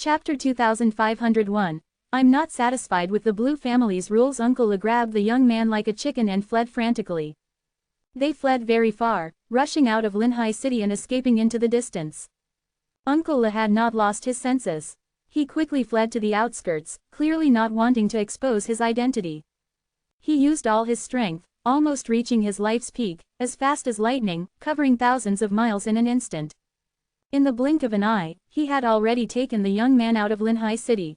Chapter 2501. I'm not satisfied with the Blue family's rules. Uncle Le grabbed the young man like a chicken and fled frantically. They fled very far, rushing out of Linhai City and escaping into the distance. Uncle Le had not lost his senses. He quickly fled to the outskirts, clearly not wanting to expose his identity. He used all his strength, almost reaching his life's peak, as fast as lightning, covering thousands of miles in an instant. In the blink of an eye, he had already taken the young man out of Linhai City.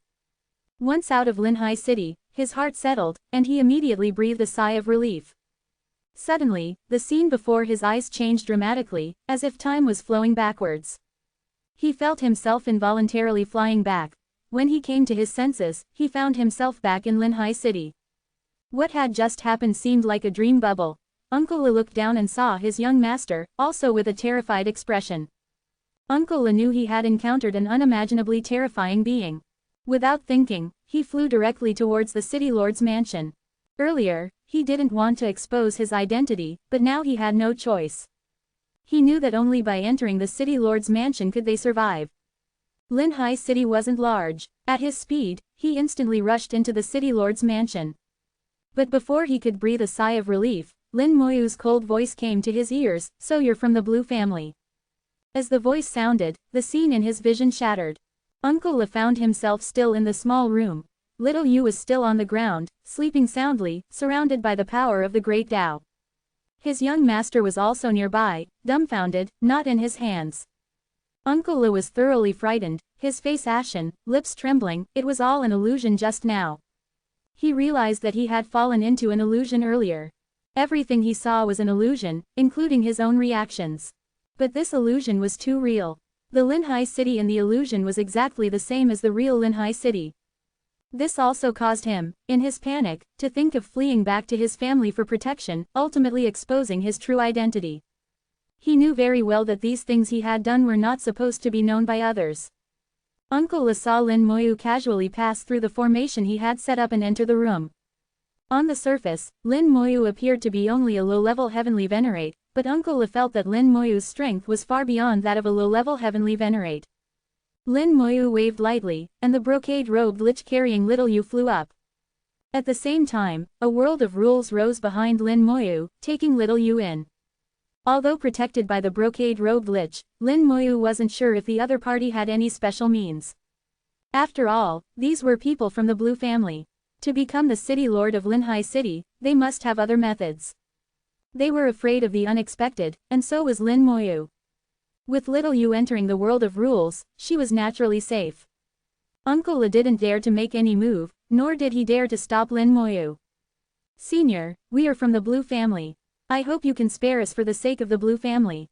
Once out of Linhai City, his heart settled, and he immediately breathed a sigh of relief. Suddenly, the scene before his eyes changed dramatically, as if time was flowing backwards. He felt himself involuntarily flying back. When he came to his senses, he found himself back in Linhai City. What had just happened seemed like a dream bubble. Uncle Le looked down and saw his young master, also with a terrified expression. Uncle Le knew he had encountered an unimaginably terrifying being. Without thinking, he flew directly towards the city lord's mansion. Earlier, he didn't want to expose his identity, but now he had no choice. He knew that only by entering the city lord's mansion could they survive. Linhai City wasn't large. At his speed, he instantly rushed into the city lord's mansion. But before he could breathe a sigh of relief, Lin Moyu's cold voice came to his ears. "So you're from the Blue family." As the voice sounded, the scene in his vision shattered. Uncle Le found himself still in the small room. Little Yu was still on the ground, sleeping soundly, surrounded by the power of the great Tao. His young master was also nearby, dumbfounded, not in his hands. Uncle Le was thoroughly frightened, his face ashen, lips trembling. It was all an illusion just now. He realized that he had fallen into an illusion earlier. Everything he saw was an illusion, including his own reactions. But this illusion was too real. The Linhai City in the illusion was exactly the same as the real Linhai City. This also caused him, in his panic, to think of fleeing back to his family for protection, ultimately exposing his true identity. He knew very well that these things he had done were not supposed to be known by others. Uncle Le saw Lin Moyu casually pass through the formation he had set up and enter the room. On the surface, Lin Moyu appeared to be only a low-level heavenly venerate, but Uncle Le felt that Lin Moyu's strength was far beyond that of a low-level heavenly venerate. Lin Moyu waved lightly, and the brocade-robed lich carrying Little Yu flew up. At the same time, a world of rules rose behind Lin Moyu, taking Little Yu in. Although protected by the brocade-robed lich, Lin Moyu wasn't sure if the other party had any special means. After all, these were people from the Blue family. To become the city lord of Linhai City, they must have other methods. They were afraid of the unexpected, and so was Lin Moyu. With Little Yu entering the world of rules, she was naturally safe. Uncle Le didn't dare to make any move, nor did he dare to stop Lin Moyu. "Senior, we are from the Blue family. I hope you can spare us for the sake of the Blue family."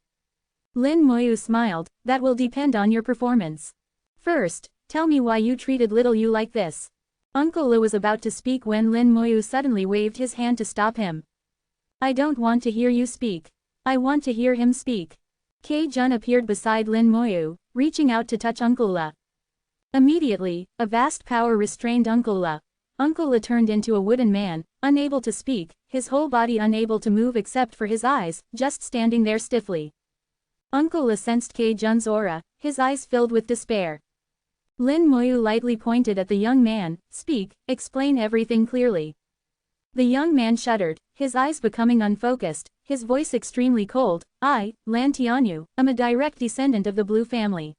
Lin Moyu smiled. "That will depend on your performance. First, tell me why you treated Little Yu like this." Uncle Le was about to speak when Lin Moyu suddenly waved his hand to stop him. "I don't want to hear you speak. I want to hear him speak." Kei Jun appeared beside Lin Moyu, reaching out to touch Uncle Le. Immediately, a vast power restrained Uncle Le. Uncle Le turned into a wooden man, unable to speak, his whole body unable to move except for his eyes, just standing there stiffly. Uncle Le sensed Kei Jun's aura, his eyes filled with despair. Lin Moyu lightly pointed at the young man. "Speak, explain everything clearly." The young man shuddered, his eyes becoming unfocused, his voice extremely cold. "I, Lan Tianyu, am a direct descendant of the Blue family.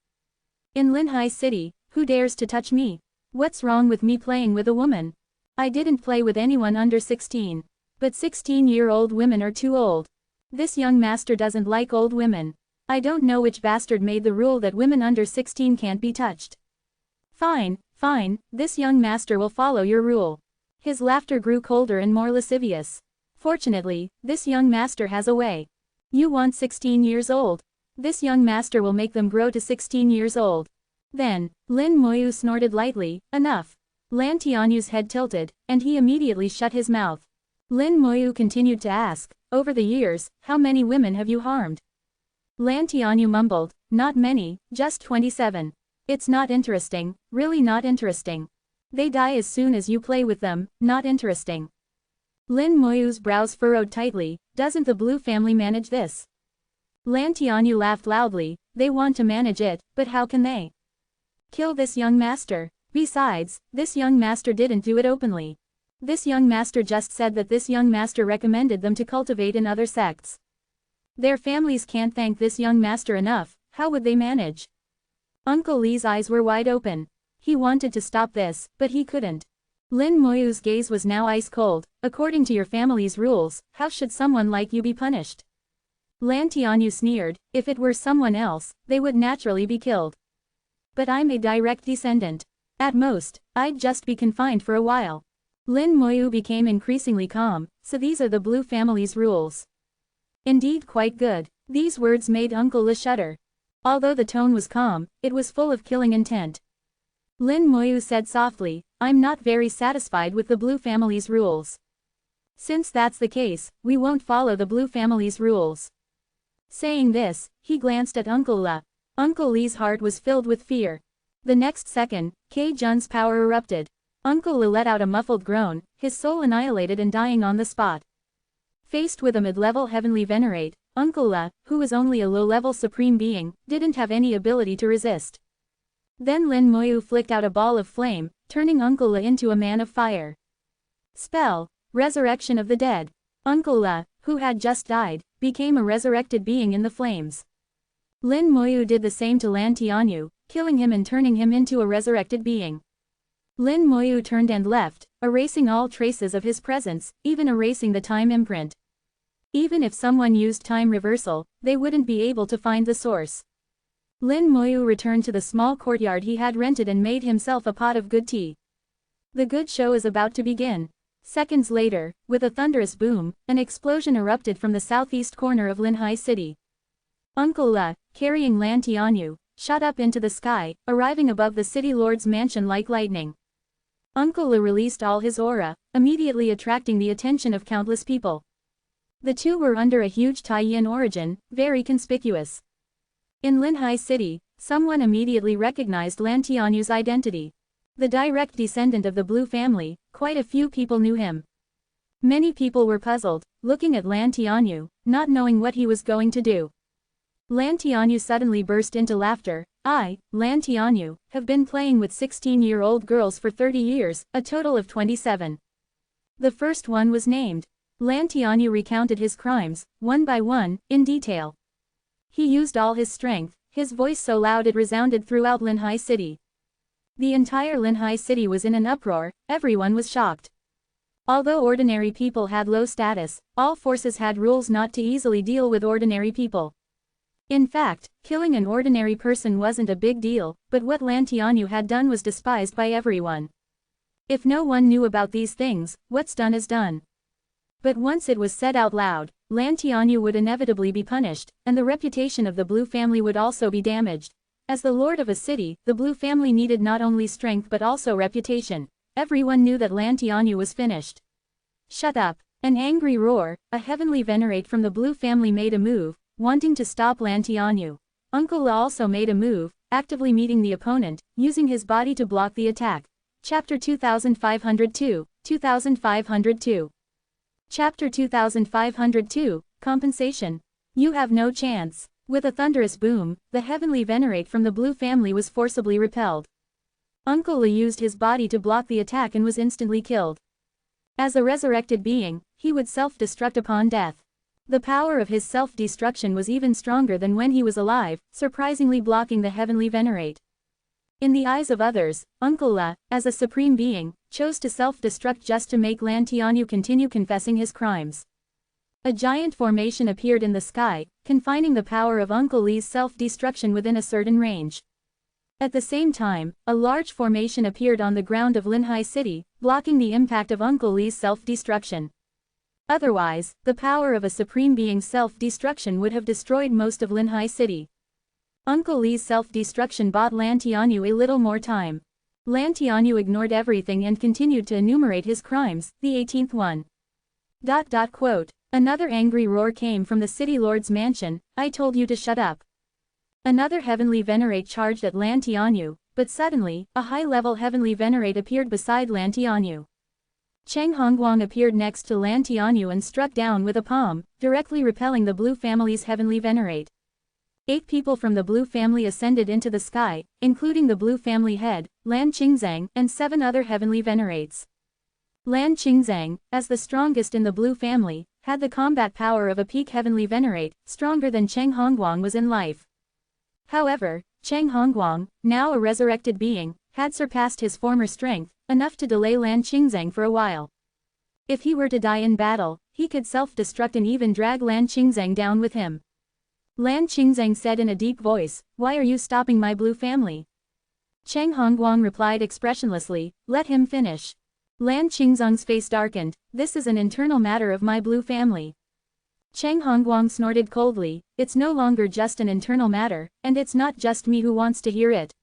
In Linhai City, who dares to touch me? What's wrong with me playing with a woman? I didn't play with anyone under 16. But 16-year-old women are too old. This young master doesn't like old women. I don't know which bastard made the rule that women under 16 can't be touched. Fine, fine, this young master will follow your rule." His laughter grew colder and more lascivious. "Fortunately, this young master has a way. You want 16 years old? This young master will make them grow to 16 years old." Then, Lin Moyu snorted lightly. "Enough." Lan Tianyu's head tilted, and he immediately shut his mouth. Lin Moyu continued to ask, "Over the years, how many women have you harmed?" Lan Tianyu mumbled, "Not many, just 27. It's not interesting, really not interesting. They die as soon as you play with them, not interesting." Lin Moyu's brows furrowed tightly. "Doesn't the Blue family manage this?" Lan Tianyu laughed loudly. "They want to manage it, but how can they? Kill this young master. Besides, this young master didn't do it openly. This young master just said that this young master recommended them to cultivate in other sects. Their families can't thank this young master enough, how would they manage? Uncle Lee's eyes were wide open. He wanted to stop this, but he couldn't. Lin Moyu's gaze was now ice cold. According to your family's rules, how should someone like you be punished? Lan Tianyu sneered. If it were someone else, they would naturally be killed. But I'm a direct descendant. At most, I'd just be confined for a while. Lin Moyu became increasingly calm. So these are the Blue family's rules. Indeed, quite good. These words made Uncle Le shudder. Although the tone was calm, it was full of killing intent. Lin Moyu said softly, I'm not very satisfied with the Blue family's rules. Since that's the case, we won't follow the Blue family's rules. Saying this, he glanced at Uncle Le. Uncle Lee's heart was filled with fear. The next second, Kei Jun's power erupted. Uncle Le let out a muffled groan, his soul annihilated and dying on the spot. Faced with a mid-level heavenly venerate, Uncle Le, who was only a low-level supreme being, didn't have any ability to resist. Then Lin Moyu flicked out a ball of flame, turning Uncle Le into a man of fire. Spell, Resurrection of the Dead. Uncle Le, who had just died, became a resurrected being in the flames. Lin Moyu did the same to Lan Tianyu, killing him and turning him into a resurrected being. Lin Moyu turned and left, erasing all traces of his presence, even erasing the time imprint. Even if someone used time reversal, they wouldn't be able to find the source. Lin Moyu returned to the small courtyard he had rented and made himself a pot of good tea. The good show is about to begin. Seconds later, with a thunderous boom, an explosion erupted from the southeast corner of Linhai City. Uncle Le, carrying Lan Tianyu, shot up into the sky, arriving above the city lord's mansion like lightning. Uncle Le released all his aura, immediately attracting the attention of countless people. The two were under a huge Taiyin origin, very conspicuous. In Linhai City, someone immediately recognized Lan Tianyu's identity. The direct descendant of the Blue family, quite a few people knew him. Many people were puzzled, looking at Lan Tianyu, not knowing what he was going to do. Lan Tianyu suddenly burst into laughter. I, Lan Tianyu, have been playing with 16-year-old girls for 30 years, a total of 27. The first one was named. Lan Tianyu recounted his crimes, one by one, in detail. He used all his strength, his voice so loud it resounded throughout Linhai City. The entire Linhai City was in an uproar, everyone was shocked. Although ordinary people had low status, all forces had rules not to easily deal with ordinary people. In fact, killing an ordinary person wasn't a big deal, but what Lan Tianyu had done was despised by everyone. If no one knew about these things, what's done is done. But once it was said out loud, Lan Tianyu would inevitably be punished, and the reputation of the Blue family would also be damaged. As the lord of a city, the Blue family needed not only strength but also reputation. Everyone knew that Lan Tianyu was finished. Shut up! An angry roar, a heavenly venerate from the Blue family made a move, wanting to stop Lan Tianyu. Uncle Le also made a move, actively meeting the opponent, using his body to block the attack. Chapter 2502, 2502. Chapter 2502, Compensation. You have no chance. With a thunderous boom, the heavenly venerate from the Blue family was forcibly repelled. Uncle Le used his body to block the attack and was instantly killed. As a resurrected being, he would self-destruct upon death. The power of his self-destruction was even stronger than when he was alive, surprisingly blocking the heavenly venerate. In the eyes of others, Uncle Le, as a supreme being, chose to self-destruct just to make Lan Tianyu continue confessing his crimes. A giant formation appeared in the sky, confining the power of Uncle Lee's self-destruction within a certain range. At the same time, a large formation appeared on the ground of Linhai City, blocking the impact of Uncle Lee's self-destruction. Otherwise, the power of a supreme being's self-destruction would have destroyed most of Linhai City. Uncle Lee's self-destruction bought Lan Tianyu a little more time. Lan Tianyu ignored everything and continued to enumerate his crimes, the 18th one. Quote. Another angry roar came from the city lord's mansion. I told you to shut up. Another heavenly venerate charged at Lan Tianyu, but suddenly, a high-level heavenly venerate appeared beside Lan Tianyu. Cheng Hongguang appeared next to Lan Tianyu and struck down with a palm, directly repelling the Blue family's heavenly venerate. 8 people from the Blue family ascended into the sky, including the Blue family head, Lan Qingzang, and 7 other heavenly venerates. Lan Qingzang, as the strongest in the Blue family, had the combat power of a peak heavenly venerate, stronger than Cheng Hongguang was in life. However, Cheng Hongguang, now a resurrected being, had surpassed his former strength, enough to delay Lan Qingzang for a while. If he were to die in battle, he could self-destruct and even drag Lan Qingzang down with him. Lan Qingzang said in a deep voice, "Why are you stopping my Blue family?" Cheng Hongguang replied expressionlessly, "Let him finish." Lan Qingzang's face darkened, "This is an internal matter of my Blue family." Cheng Hongguang snorted coldly, "It's no longer just an internal matter, and it's not just me who wants to hear it.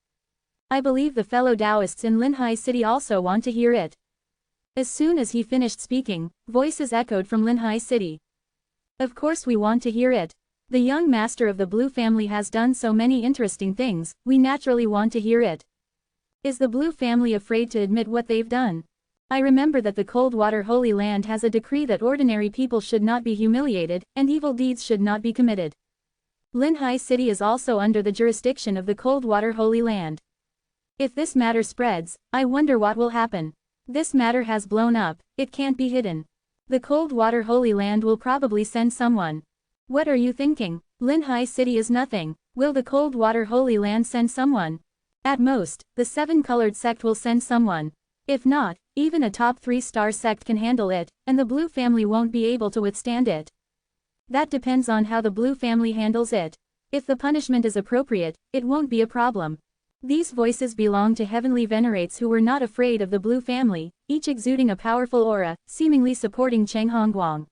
I believe the fellow Taoists in Linhai City also want to hear it." As soon as he finished speaking, voices echoed from Linhai City. "Of course we want to hear it. The young master of the Blue family has done so many interesting things, we naturally want to hear it. Is the Blue family afraid to admit what they've done? I remember that the Coldwater Holy Land has a decree that ordinary people should not be humiliated, and evil deeds should not be committed. Linhai City is also under the jurisdiction of the Coldwater Holy Land. If this matter spreads, I wonder what will happen. This matter has blown up, it can't be hidden. The Coldwater Holy Land will probably send someone. What are you thinking? Linhai City is nothing. Will the Coldwater Holy Land send someone? At most, the 7-colored sect will send someone. If not, even a top 3-star sect can handle it, and the Blue family won't be able to withstand it. That depends on how the Blue family handles it. If the punishment is appropriate, it won't be a problem. These voices belong to heavenly venerates who were not afraid of the Blue family, each exuding a powerful aura, seemingly supporting Cheng Hongguang.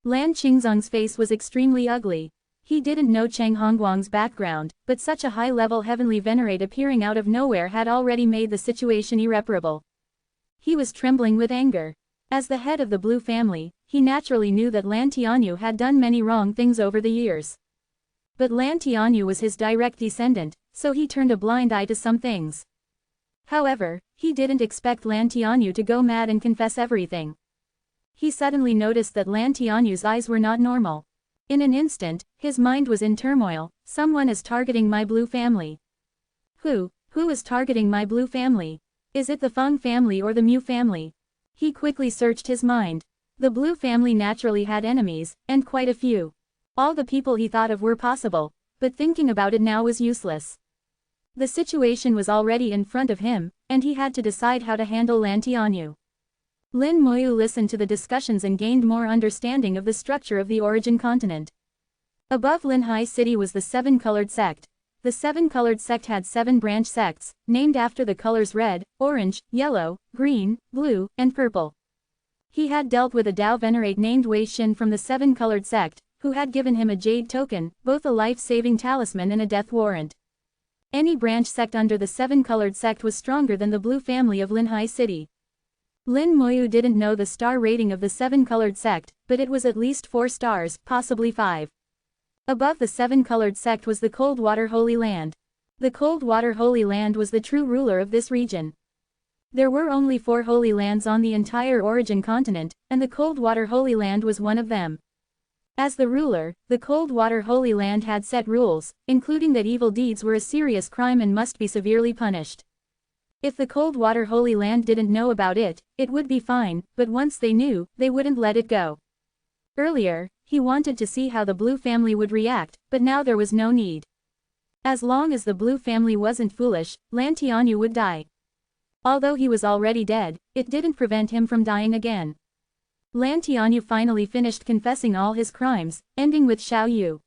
Lan Qingzang's face was extremely ugly. He didn't know Cheng Hongguang's background, but such a high-level heavenly venerate appearing out of nowhere had already made the situation irreparable. He was trembling with anger. As the head of the Blue family, he naturally knew that Lan Tianyu had done many wrong things over the years. But Lan Tianyu was his direct descendant, so he turned a blind eye to some things. However, he didn't expect Lan Tianyu to go mad and confess everything. He suddenly noticed that Lan Tianyu's eyes were not normal. In an instant, his mind was in turmoil. Someone is targeting my Blue family. Who is targeting my Blue family? Is it the Feng family or the Mu family? He quickly searched his mind. The Blue family naturally had enemies, and quite a few. All the people he thought of were possible, but thinking about it now was useless. The situation was already in front of him, and he had to decide how to handle Lan Tianyu. Lin Moyu listened to the discussions and gained more understanding of the structure of the origin continent. Above Linhai City was the 7-colored sect. The 7-colored sect had 7 branch sects, named after the colors red, orange, yellow, green, blue, and purple. He had dealt with a Tao venerate named Wei Xin from the 7-colored sect, who had given him a jade token, both a life-saving talisman and a death warrant. Any branch sect under the 7-colored sect was stronger than the Blue family of Linhai City. Lin Moyu didn't know the star rating of the 7-colored sect, but it was at least 4 stars, possibly 5. Above the 7-colored sect was the Coldwater Holy Land. The Coldwater Holy Land was the true ruler of this region. There were only 4 holy lands on the entire origin continent, and the Coldwater Holy Land was one of them. As the ruler, the Coldwater Holy Land had set rules, including that evil deeds were a serious crime and must be severely punished. If the Coldwater Holy Land didn't know about it, it would be fine, but once they knew, they wouldn't let it go. Earlier, he wanted to see how the Blue family would react, but now there was no need. As long as the Blue family wasn't foolish, Lan Tianyu would die. Although he was already dead, it didn't prevent him from dying again. Lan Tianyu finally finished confessing all his crimes, ending with Xiao Yu.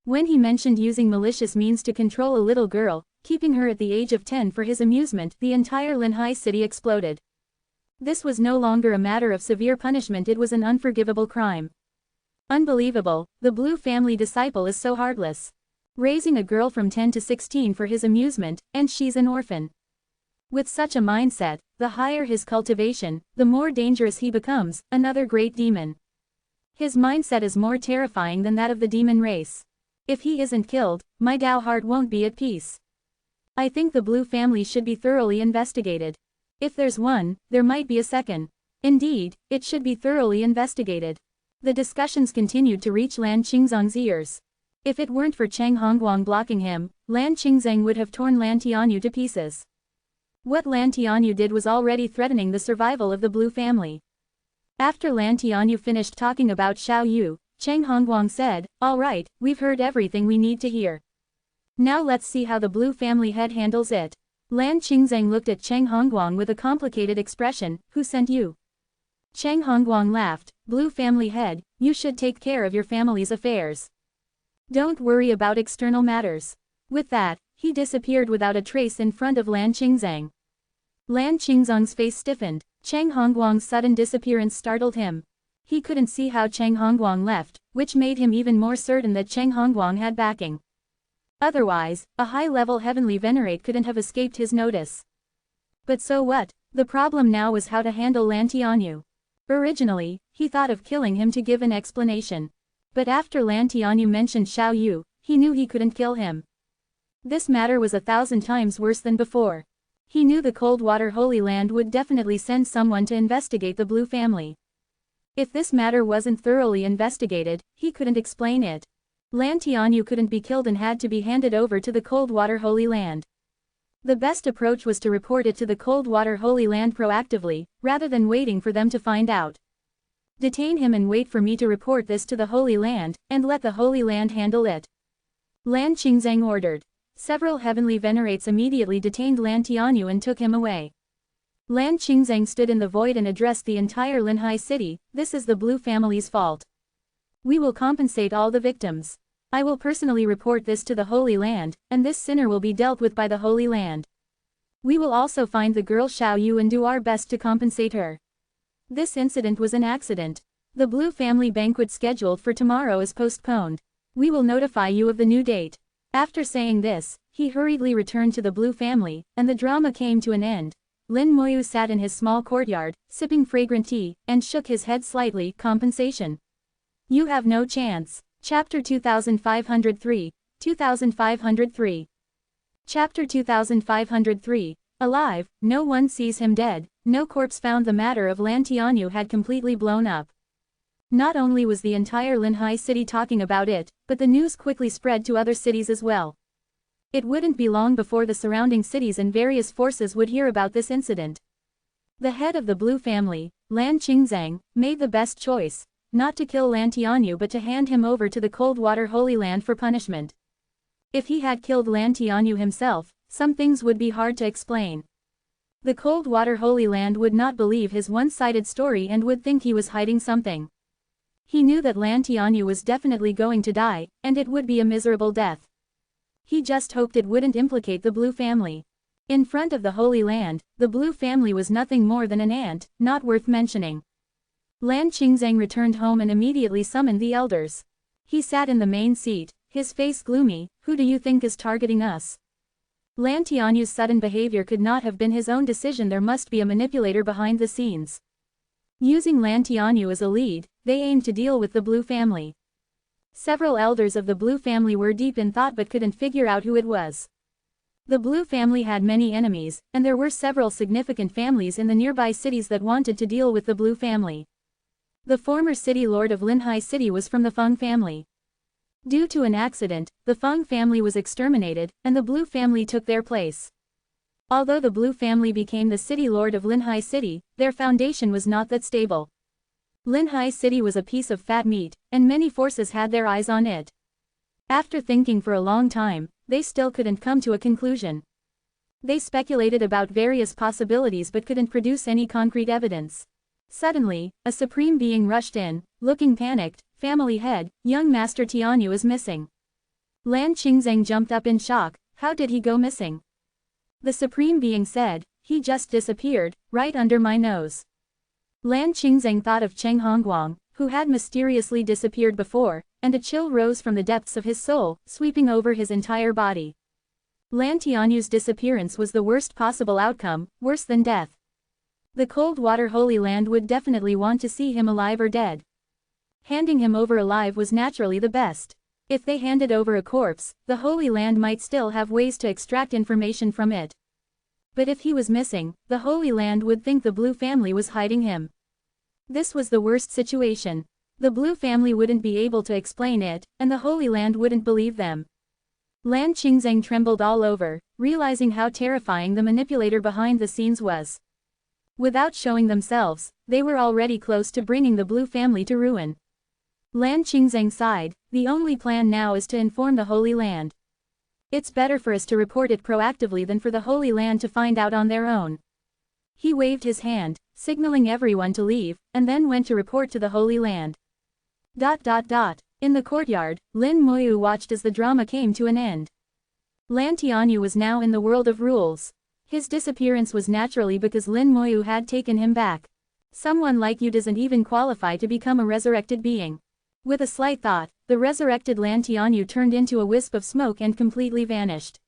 When he mentioned using malicious means to control a little girl, keeping her at the age of 10 for his amusement, the entire Linhai City exploded. This was no longer a matter of severe punishment, it was an unforgivable crime. Unbelievable, the Blue family disciple is so heartless. Raising a girl from 10 to 16 for his amusement, and she's an orphan. With such a mindset, the higher his cultivation, the more dangerous he becomes, another great demon. His mindset is more terrifying than that of the demon race. If he isn't killed, my Tao heart won't be at peace. I think the Blue family should be thoroughly investigated. If there's one, there might be a second. Indeed, it should be thoroughly investigated. The discussions continued to reach Lan Qingzang's ears. If it weren't for Cheng Hongguang blocking him, Lan Qingzeng would have torn Lan Tianyu to pieces. What Lan Tianyu did was already threatening the survival of the Blue family. After Lan Tianyu finished talking about Xiao Yu, Cheng Hongguang said, "All right, we've heard everything we need to hear. Now let's see how the Blue family head handles it." Lan Qingzeng looked at Cheng Hongguang with a complicated expression. "Who sent you?" Cheng Hongguang laughed. "Blue family head, you should take care of your family's affairs. Don't worry about external matters." With that, he disappeared without a trace in front of Lan Qingzeng. Lan Qingzeng's face stiffened. Cheng Hongguang's sudden disappearance startled him. He couldn't see how Cheng Hongguang left, which made him even more certain that Cheng Hongguang had backing. Otherwise, a high-level heavenly venerate couldn't have escaped his notice. But so what? The problem now was how to handle Lan Tianyu. Originally, he thought of killing him to give an explanation. But after Lan Tianyu mentioned Xiao Yu, he knew he couldn't kill him. This matter was 1,000 times worse than before. He knew the Coldwater Holy Land would definitely send someone to investigate the Blue family. If this matter wasn't thoroughly investigated, he couldn't explain it. Lan Tianyu couldn't be killed and had to be handed over to the Coldwater Holy Land. The best approach was to report it to the Coldwater Holy Land proactively, rather than waiting for them to find out. Detain him and wait for me to report this to the Holy Land, and let the Holy Land handle it. Lan Qingzeng ordered. Several heavenly venerates immediately detained Lan Tianyu and took him away. Lan Qingzeng stood in the void and addressed the entire Linhai city. "This is the Blue family's fault. We will compensate all the victims. I will personally report this to the Holy Land, and this sinner will be dealt with by the Holy Land. We will also find the girl Xiao Yu and do our best to compensate her. This incident was an accident. The Blue family banquet scheduled for tomorrow is postponed. We will notify you of the new date." After saying this, he hurriedly returned to the Blue family, and the drama came to an end. Lin Moyu sat in his small courtyard, sipping fragrant tea, and shook his head slightly. "Compensation? You have no chance." Chapter 2503, 2503. Chapter 2503. Alive, no one sees him dead, no corpse found. The matter of Lan Tianyu had completely blown up. Not only was the entire Linhai city talking about it, but the news quickly spread to other cities as well. It wouldn't be long before the surrounding cities and various forces would hear about this incident. The head of the Blue family, Lan Qingzeng, made the best choice, not to kill Lan Tianyu but to hand him over to the Coldwater Holy Land for punishment. If he had killed Lan Tianyu himself, some things would be hard to explain. The Coldwater Holy Land would not believe his one-sided story and would think he was hiding something. He knew that Lan Tianyu was definitely going to die, and it would be a miserable death. He just hoped it wouldn't implicate the Blue family. In front of the Holy Land, the Blue family was nothing more than an ant, not worth mentioning. Lan Qingzeng returned home and immediately summoned the elders. He sat in the main seat, his face gloomy. "Who do you think is targeting us?" Lan Tianyu's sudden behavior could not have been his own decision. There must be a manipulator behind the scenes. Using Lan Tianyu as a lead, they aimed to deal with the Blue family. Several elders of the Blue family were deep in thought but couldn't figure out who it was. The Blue family had many enemies, and there were several significant families in the nearby cities that wanted to deal with the Blue family. The former city lord of Linhai City was from the Feng family. Due to an accident, the Feng family was exterminated, and the Blue family took their place. Although the Blue family became the city lord of Linhai City, their foundation was not that stable. Linhai City was a piece of fat meat, and many forces had their eyes on it. After thinking for a long time, they still couldn't come to a conclusion. They speculated about various possibilities but couldn't produce any concrete evidence. Suddenly, a supreme being rushed in, looking panicked. "Family head, young Master Tianyu is missing." Lan Qingzeng jumped up in shock. "How did he go missing?" The supreme being said, "He just disappeared, right under my nose." Lan Qingzeng thought of Cheng Hongguang, who had mysteriously disappeared before, and a chill rose from the depths of his soul, sweeping over his entire body. Lan Tianyu's disappearance was the worst possible outcome, worse than death. The Coldwater Holy Land would definitely want to see him alive or dead. Handing him over alive was naturally the best. If they handed over a corpse, the Holy Land might still have ways to extract information from it. But if he was missing, the Holy Land would think the Blue family was hiding him. This was the worst situation. The Blue family wouldn't be able to explain it, and the Holy Land wouldn't believe them. Lan Qingzheng trembled all over, realizing how terrifying the manipulator behind the scenes was. Without showing themselves, they were already close to bringing the Blue family to ruin. Lan Qingzheng sighed, the only plan now is to inform the Holy Land. It's better for us to report it proactively than for the Holy Land to find out on their own. He waved his hand, signaling everyone to leave, and then went to report to the Holy Land. In the courtyard, Lin Moyu watched as the drama came to an end. Lan Tianyu was now in the world of rules. His disappearance was naturally because Lin Moyu had taken him back. Someone like you doesn't even qualify to become a resurrected being. With a slight thought, the resurrected Lan Tianyu turned into a wisp of smoke and completely vanished.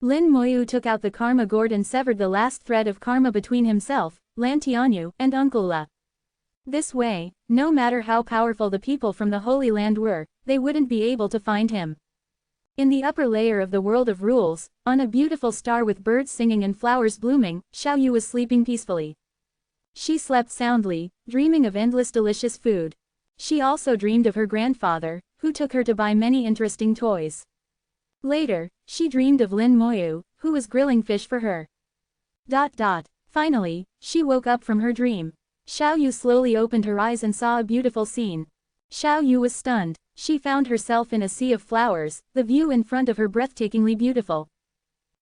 Lin Moyu took out the karma gourd and severed the last thread of karma between himself, Lan Tianyu, and Uncle La. This way, no matter how powerful the people from the Holy Land were, they wouldn't be able to find him. In the upper layer of the world of rules, on a beautiful star with birds singing and flowers blooming, Xiaoyu was sleeping peacefully. She slept soundly, dreaming of endless delicious food. She also dreamed of her grandfather, who took her to buy many interesting toys. Later, she dreamed of Lin Moyu, who was grilling fish for her. Finally, she woke up from her dream. Xiaoyu slowly opened her eyes and saw a beautiful scene. Xiaoyu was stunned. She found herself in a sea of flowers, the view in front of her breathtakingly beautiful.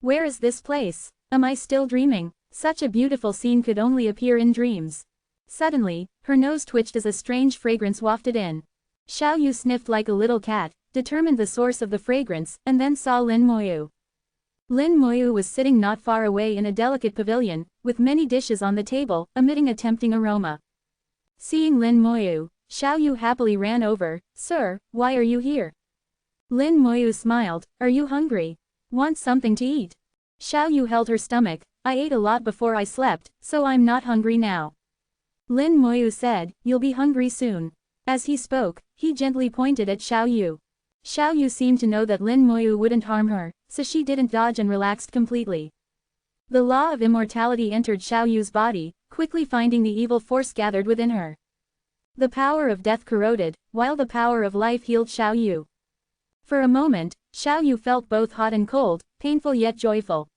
Where is this place? Am I still dreaming? Such a beautiful scene could only appear in dreams. Suddenly, her nose twitched as a strange fragrance wafted in. Xiaoyu sniffed like a little cat, determined the source of the fragrance, and then saw Lin Moyu. Lin Moyu was sitting not far away in a delicate pavilion, with many dishes on the table, emitting a tempting aroma. Seeing Lin Moyu, Xiaoyu happily ran over. Sir, why are you here? Lin Moyu smiled, are you hungry? Want something to eat? Xiaoyu held her stomach, I ate a lot before I slept, so I'm not hungry now. Lin Moyu said, you'll be hungry soon. As he spoke, he gently pointed at Xiaoyu. Xiaoyu seemed to know that Lin Moyu wouldn't harm her, so she didn't dodge and relaxed completely. The law of immortality entered Xiaoyu's body, quickly finding the evil force gathered within her. The power of death corroded, while the power of life healed Xiaoyu. For a moment, Xiaoyu felt both hot and cold, painful yet joyful.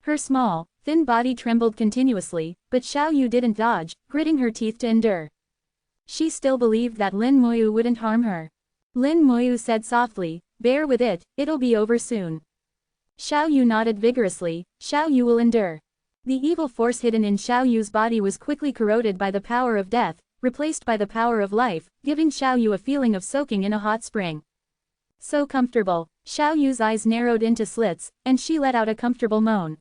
Her small, thin body trembled continuously, but Xiaoyu didn't dodge, gritting her teeth to endure. She still believed that Lin Moyu wouldn't harm her. Lin Moyu said softly, bear with it, it'll be over soon. Xiaoyu nodded vigorously, Xiaoyu will endure. The evil force hidden in Xiaoyu's body was quickly corroded by the power of death, replaced by the power of life, giving Xiaoyu a feeling of soaking in a hot spring. So comfortable. Xiaoyu's eyes narrowed into slits, and she let out a comfortable moan.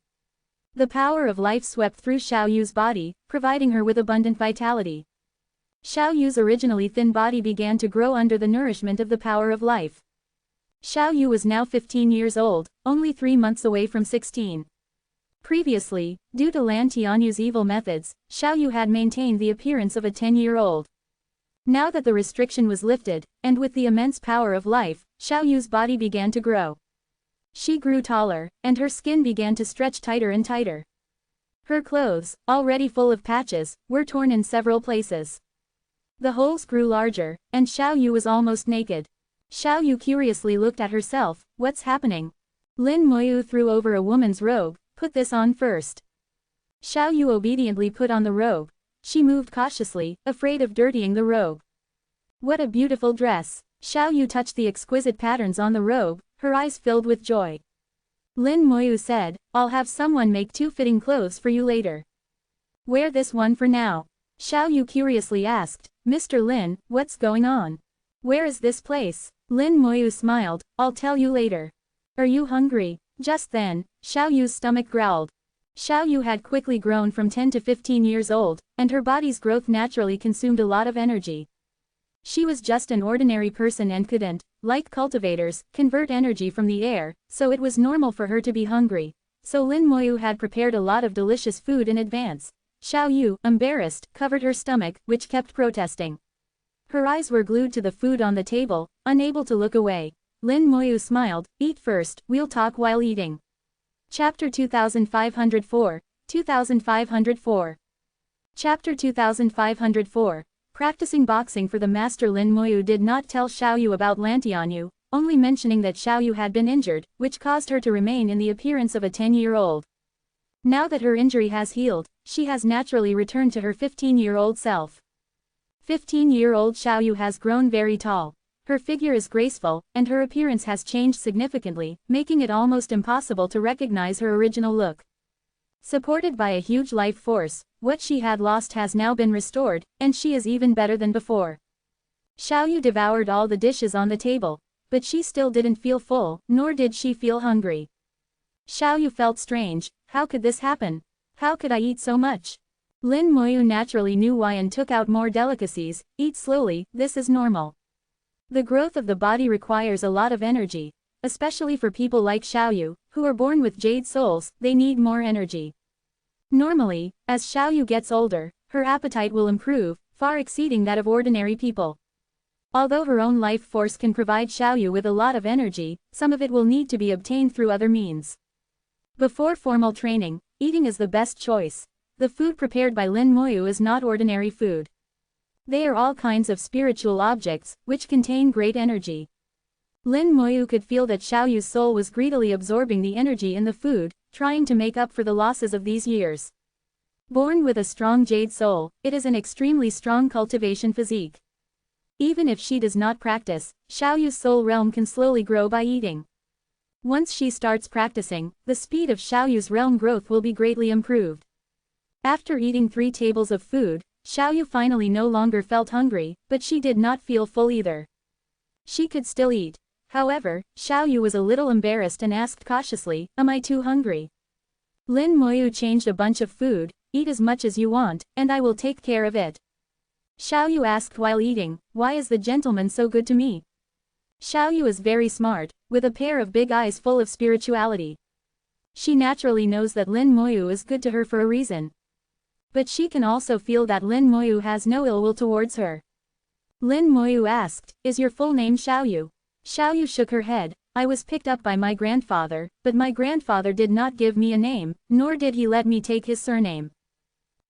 The power of life swept through Xiaoyu's body, providing her with abundant vitality. Xiaoyu's originally thin body began to grow under the nourishment of the power of life. Xiaoyu was now 15 years old, only 3 months away from 16. Previously, due to Lan Tianyu's evil methods, Xiaoyu had maintained the appearance of a 10-year-old. Now that the restriction was lifted, and with the immense power of life, Xiaoyu's body began to grow. She grew taller, and her skin began to stretch tighter and tighter. Her clothes, already full of patches, were torn in several places. The holes grew larger, and Xiaoyu was almost naked. Xiaoyu curiously looked at herself, what's happening? Lin Moyu threw over a woman's robe, put this on first. Xiaoyu obediently put on the robe. She moved cautiously, afraid of dirtying the robe. What a beautiful dress. Xiaoyu touched the exquisite patterns on the robe, her eyes filled with joy. Lin Moyu said, I'll have someone make 2 fitting clothes for you later. Wear this one for now. Xiaoyu curiously asked, Mr. Lin, what's going on? Where is this place? Lin Moyu smiled, I'll tell you later. Are you hungry? Just then, Xiaoyu's stomach growled. Xiaoyu had quickly grown from 10 to 15 years old, and her body's growth naturally consumed a lot of energy. She was just an ordinary person and couldn't, like cultivators, convert energy from the air, so it was normal for her to be hungry. So Lin Moyu had prepared a lot of delicious food in advance. Xiaoyu, embarrassed, covered her stomach, which kept protesting. Her eyes were glued to the food on the table, unable to look away. Lin Moyu smiled, eat first, we'll talk while eating. Chapter 2504, 2504. Chapter 2504. Practicing boxing for the master, Lin Moyu did not tell Xiaoyu about Lantianyu, only mentioning that Xiaoyu had been injured, which caused her to remain in the appearance of a 10-year-old. Now that her injury has healed, she has naturally returned to her 15-year-old self. 15-year-old Xiaoyu has grown very tall. Her figure is graceful, and her appearance has changed significantly, making it almost impossible to recognize her original look. Supported by a huge life force, what she had lost has now been restored, and she is even better than before. Xiaoyu devoured all the dishes on the table, but she still didn't feel full, nor did she feel hungry. Xiaoyu felt strange. How could this happen? How could I eat so much? Lin Moyu naturally knew why and took out more delicacies. Eat slowly, this is normal. The growth of the body requires a lot of energy, especially for people like Xiaoyu, who are born with jade souls. They need more energy. Normally, as Xiaoyu gets older, her appetite will improve, far exceeding that of ordinary people. Although her own life force can provide Xiaoyu with a lot of energy, some of it will need to be obtained through other means. Before formal training, eating is the best choice. The food prepared by Lin Moyu is not ordinary food. They are all kinds of spiritual objects, which contain great energy. Lin Moyu could feel that Xiaoyu's soul was greedily absorbing the energy in the food, trying to make up for the losses of these years. Born with a strong jade soul, it is an extremely strong cultivation physique. Even if she does not practice, Xiaoyu's soul realm can slowly grow by eating. Once she starts practicing, the speed of Xiaoyu's realm growth will be greatly improved. After eating 3 tables of food, Xiaoyu finally no longer felt hungry, but she did not feel full either. She could still eat. However, Xiaoyu was a little embarrassed and asked cautiously, "Am I too hungry?" Lin Moyu changed a bunch of food. "Eat as much as you want, and I will take care of it." Xiaoyu asked while eating, "Why is the gentleman so good to me?" Xiaoyu is very smart, with a pair of big eyes full of spirituality. She naturally knows that Lin Moyu is good to her for a reason. But she can also feel that Lin Moyu has no ill will towards her. Lin Moyu asked, "Is your full name Xiaoyu?" Xiaoyu shook her head. "I was picked up by my grandfather, but my grandfather did not give me a name, nor did he let me take his surname.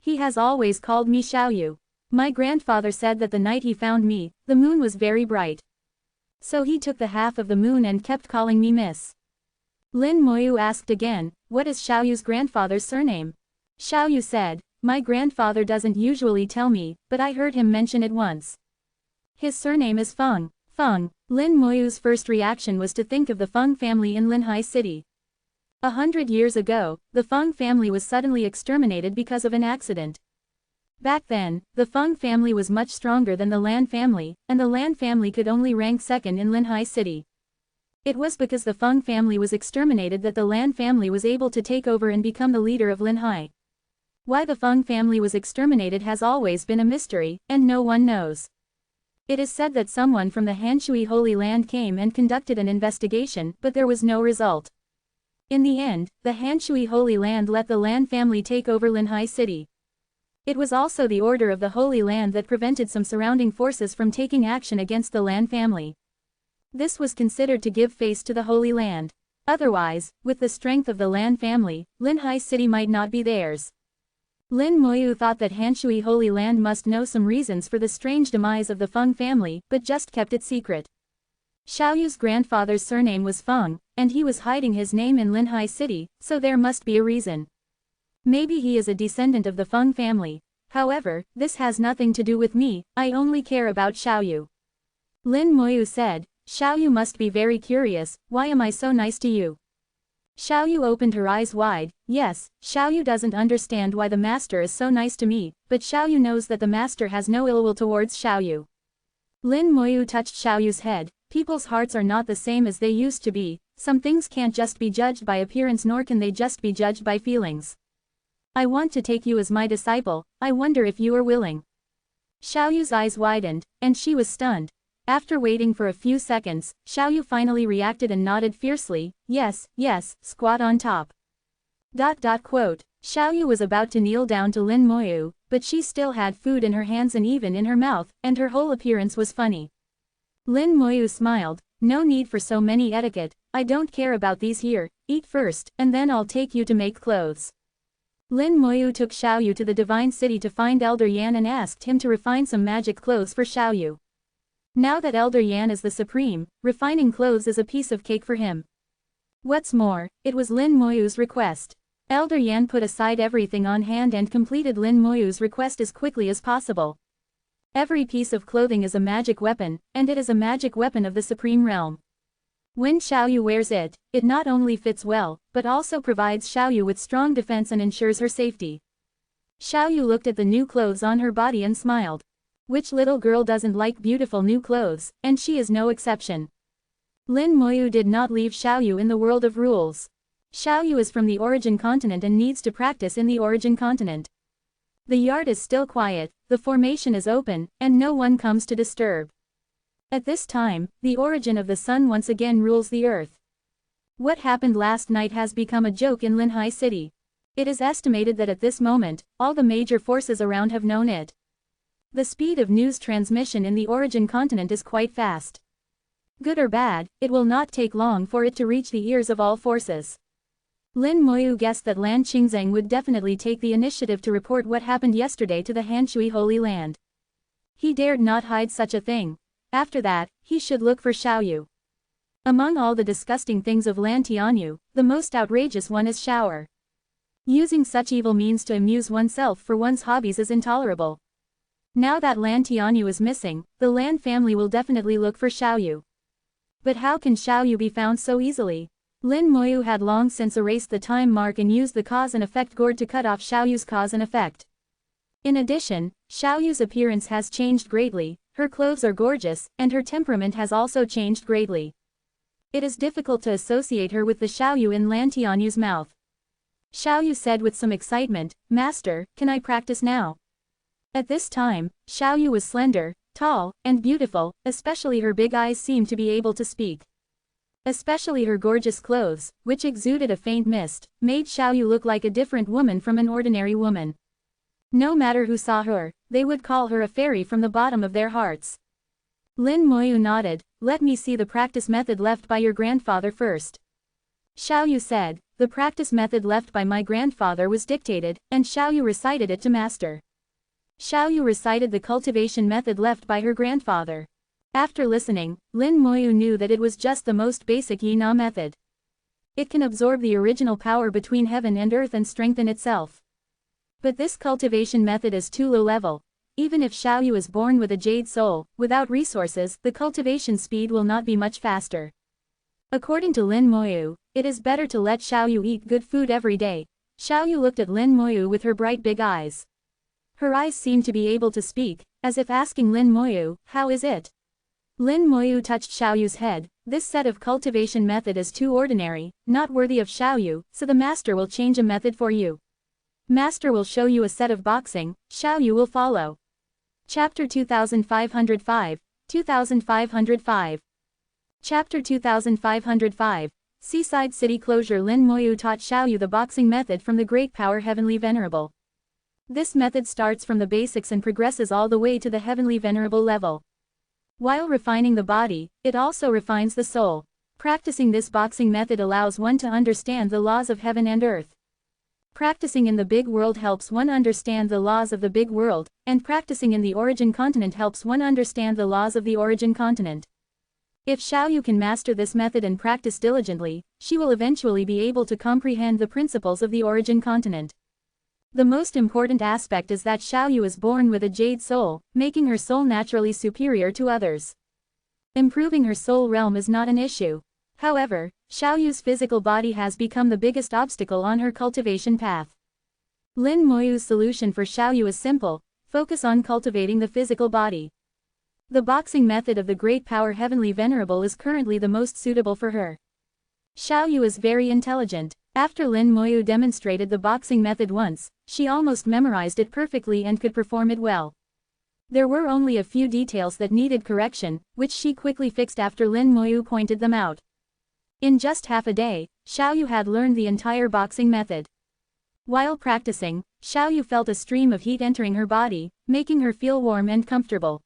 He has always called me Xiaoyu. My grandfather said that the night he found me, the moon was very bright. So he took the half of the moon and kept calling me Miss." Lin Moyu asked again, "What is Xiaoyu's grandfather's surname?" Xiaoyu said, "My grandfather doesn't usually tell me, but I heard him mention it once. His surname is Feng." Feng. Lin Moyu's first reaction was to think of the Feng family in Linhai City. 100 years ago, the Feng family was suddenly exterminated because of an accident. Back then, the Feng family was much stronger than the Lan family, and the Lan family could only rank second in Linhai City. It was because the Feng family was exterminated that the Lan family was able to take over and become the leader of Linhai. Why the Feng family was exterminated has always been a mystery, and no one knows. It is said that someone from the Hanshui Holy Land came and conducted an investigation, but there was no result. In the end, the Hanshui Holy Land let the Lan family take over Linhai City. It was also the order of the Holy Land that prevented some surrounding forces from taking action against the Lan family. This was considered to give face to the Holy Land. Otherwise, with the strength of the Lan family, Linhai City might not be theirs. Lin Moyu thought that Hanshui Holy Land must know some reasons for the strange demise of the Feng family, but just kept it secret. Xiaoyu's grandfather's surname was Feng, and he was hiding his name in Linhai City, so there must be a reason. Maybe he is a descendant of the Feng family. However, this has nothing to do with me, I only care about Xiaoyu. Lin Moyu said, "Xiaoyu must be very curious, why am I so nice to you?" Xiaoyu opened her eyes wide. Yes, Xiaoyu doesn't understand why the master is so nice to me, but Xiaoyu knows that the master has no ill will towards Xiaoyu. Lin Moyu touched Xiaoyu's head. People's hearts are not the same as they used to be. Some things can't just be judged by appearance, nor can they just be judged by feelings. I want to take you as my disciple. I wonder if you are willing. Xiaoyu's eyes widened, and she was stunned. After waiting for a few seconds, Xiaoyu finally reacted and nodded fiercely, "Yes, yes, squat on top." Xiaoyu was about to kneel down to Lin Moyu, but she still had food in her hands and even in her mouth, and her whole appearance was funny. Lin Moyu smiled, "No need for so many etiquette, I don't care about these here, eat first, and then I'll take you to make clothes." Lin Moyu took Xiaoyu to the Divine City to find Elder Yan and asked him to refine some magic clothes for Xiaoyu. Now that Elder Yan is the supreme, refining clothes is a piece of cake for him. What's more, it was Lin Moyu's request. Elder Yan put aside everything on hand and completed Lin Moyu's request as quickly as possible. Every piece of clothing is a magic weapon, and it is a magic weapon of the supreme realm. When Xiaoyu wears it, it not only fits well, but also provides Xiaoyu with strong defense and ensures her safety. Xiaoyu looked at the new clothes on her body and smiled. Which little girl doesn't like beautiful new clothes, and she is no exception. Lin Moyu did not leave Xiaoyu in the world of rules. Xiaoyu is from the origin continent and needs to practice in the origin continent. The yard is still quiet, the formation is open, and no one comes to disturb. At this time, the origin of the sun once again rules the earth. What happened last night has become a joke in Linhai City. It is estimated that at this moment, all the major forces around have known it. The speed of news transmission in the origin continent is quite fast. Good or bad, it will not take long for it to reach the ears of all forces. Lin Moyu guessed that Lan Qingzeng would definitely take the initiative to report what happened yesterday to the Hanshui Holy Land. He dared not hide such a thing. After that, he should look for Xiaoyu. Among all the disgusting things of Lan Tianyu, the most outrageous one is shower. Using such evil means to amuse oneself for one's hobbies is intolerable. Now that Lan Tianyu is missing, the Lan family will definitely look for Xiaoyu. But how can Xiaoyu be found so easily? Lin Moyu had long since erased the time mark and used the cause and effect gourd to cut off Xiaoyu's cause and effect. In addition, Xiaoyu's appearance has changed greatly, her clothes are gorgeous, and her temperament has also changed greatly. It is difficult to associate her with the Xiaoyu in Lan Tianyu's mouth. Xiaoyu said with some excitement, "Master, can I practice now?" At this time, Xiaoyu was slender, tall, and beautiful, especially her big eyes seemed to be able to speak. Especially her gorgeous clothes, which exuded a faint mist, made Xiaoyu look like a different woman from an ordinary woman. No matter who saw her, they would call her a fairy from the bottom of their hearts. Lin Moyu nodded, "Let me see the practice method left by your grandfather first." Xiaoyu said, "The practice method left by my grandfather was dictated, and Xiaoyu recited it to master." Xiaoyu recited the cultivation method left by her grandfather. After listening, Lin Moyu knew that it was just the most basic Yi Na method. It can absorb the original power between heaven and earth and strengthen itself. But this cultivation method is too low level. Even if Xiaoyu is born with a jade soul, without resources, the cultivation speed will not be much faster. According to Lin Moyu, it is better to let Xiaoyu eat good food every day. Xiaoyu looked at Lin Moyu with her bright big eyes. Her eyes seemed to be able to speak, as if asking Lin Moyu, "How is it?" Lin Moyu touched Xiaoyu's head. "This set of cultivation method is too ordinary, not worthy of Xiaoyu, so the master will change a method for you. Master will show you a set of boxing, Xiaoyu will follow." Chapter 2505, 2505. Chapter 2505, Seaside City Closure. Lin Moyu taught Xiaoyu the boxing method from the Great Power Heavenly Venerable. This method starts from the basics and progresses all the way to the Heavenly Venerable level. While refining the body, it also refines the soul. Practicing this boxing method allows one to understand the laws of heaven and earth. Practicing in the big world helps one understand the laws of the big world, and practicing in the origin continent helps one understand the laws of the origin continent. If Xiaoyu can master this method and practice diligently, she will eventually be able to comprehend the principles of the origin continent. The most important aspect is that Xiaoyu is born with a jade soul, making her soul naturally superior to others. Improving her soul realm is not an issue. However, Xiaoyu's physical body has become the biggest obstacle on her cultivation path. Lin Moyu's solution for Xiaoyu is simple: focus on cultivating the physical body. The boxing method of the Great Power Heavenly Venerable is currently the most suitable for her. Xiaoyu is very intelligent. After Lin Moyu demonstrated the boxing method once, she almost memorized it perfectly and could perform it well. There were only a few details that needed correction, which she quickly fixed after Lin Moyu pointed them out. In just half a day, Xiaoyu had learned the entire boxing method. While practicing, Xiaoyu felt a stream of heat entering her body, making her feel warm and comfortable.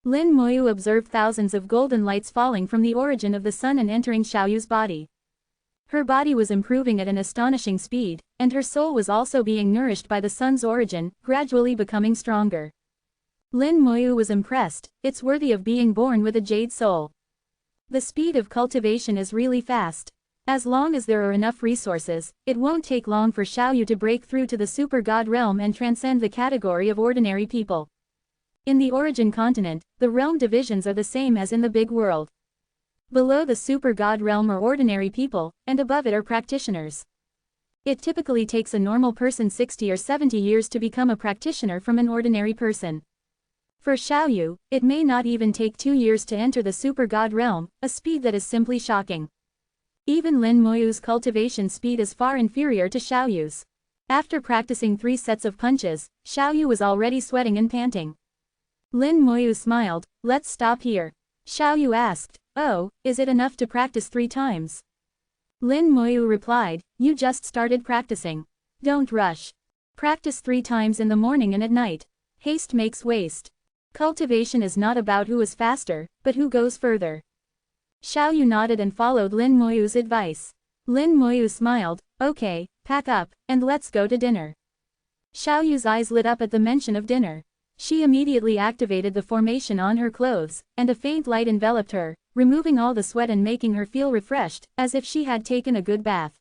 Lin Moyu observed thousands of golden lights falling from the origin of the sun and entering Xiaoyu's body. Her body was improving at an astonishing speed, and her soul was also being nourished by the sun's origin, gradually becoming stronger. Lin Moyu was impressed. It's worthy of being born with a jade soul. The speed of cultivation is really fast. As long as there are enough resources, it won't take long for Xiaoyu to break through to the super god realm and transcend the category of ordinary people. In the origin continent, the realm divisions are the same as in the big world. Below the super god realm are ordinary people, and above it are practitioners. It typically takes a normal person 60 or 70 years to become a practitioner from an ordinary person. For Xiaoyu, it may not even take 2 years to enter the super god realm, a speed that is simply shocking. Even Lin Moyu's cultivation speed is far inferior to Xiaoyu's. After practicing 3 sets of punches, Xiaoyu was already sweating and panting. Lin Moyu smiled. Let's stop here. Xiaoyu asked, oh, is it enough to practice 3 times? Lin Moyu replied, you just started practicing. Don't rush. Practice 3 times in the morning and at night. Haste makes waste. Cultivation is not about who is faster, but who goes further. Xiaoyu nodded and followed Lin Moyu's advice. Lin Moyu smiled, okay, pack up, and let's go to dinner. Xiaoyu's eyes lit up at the mention of dinner. She immediately activated the formation on her clothes, and a faint light enveloped her, removing all the sweat and making her feel refreshed, as if she had taken a good bath.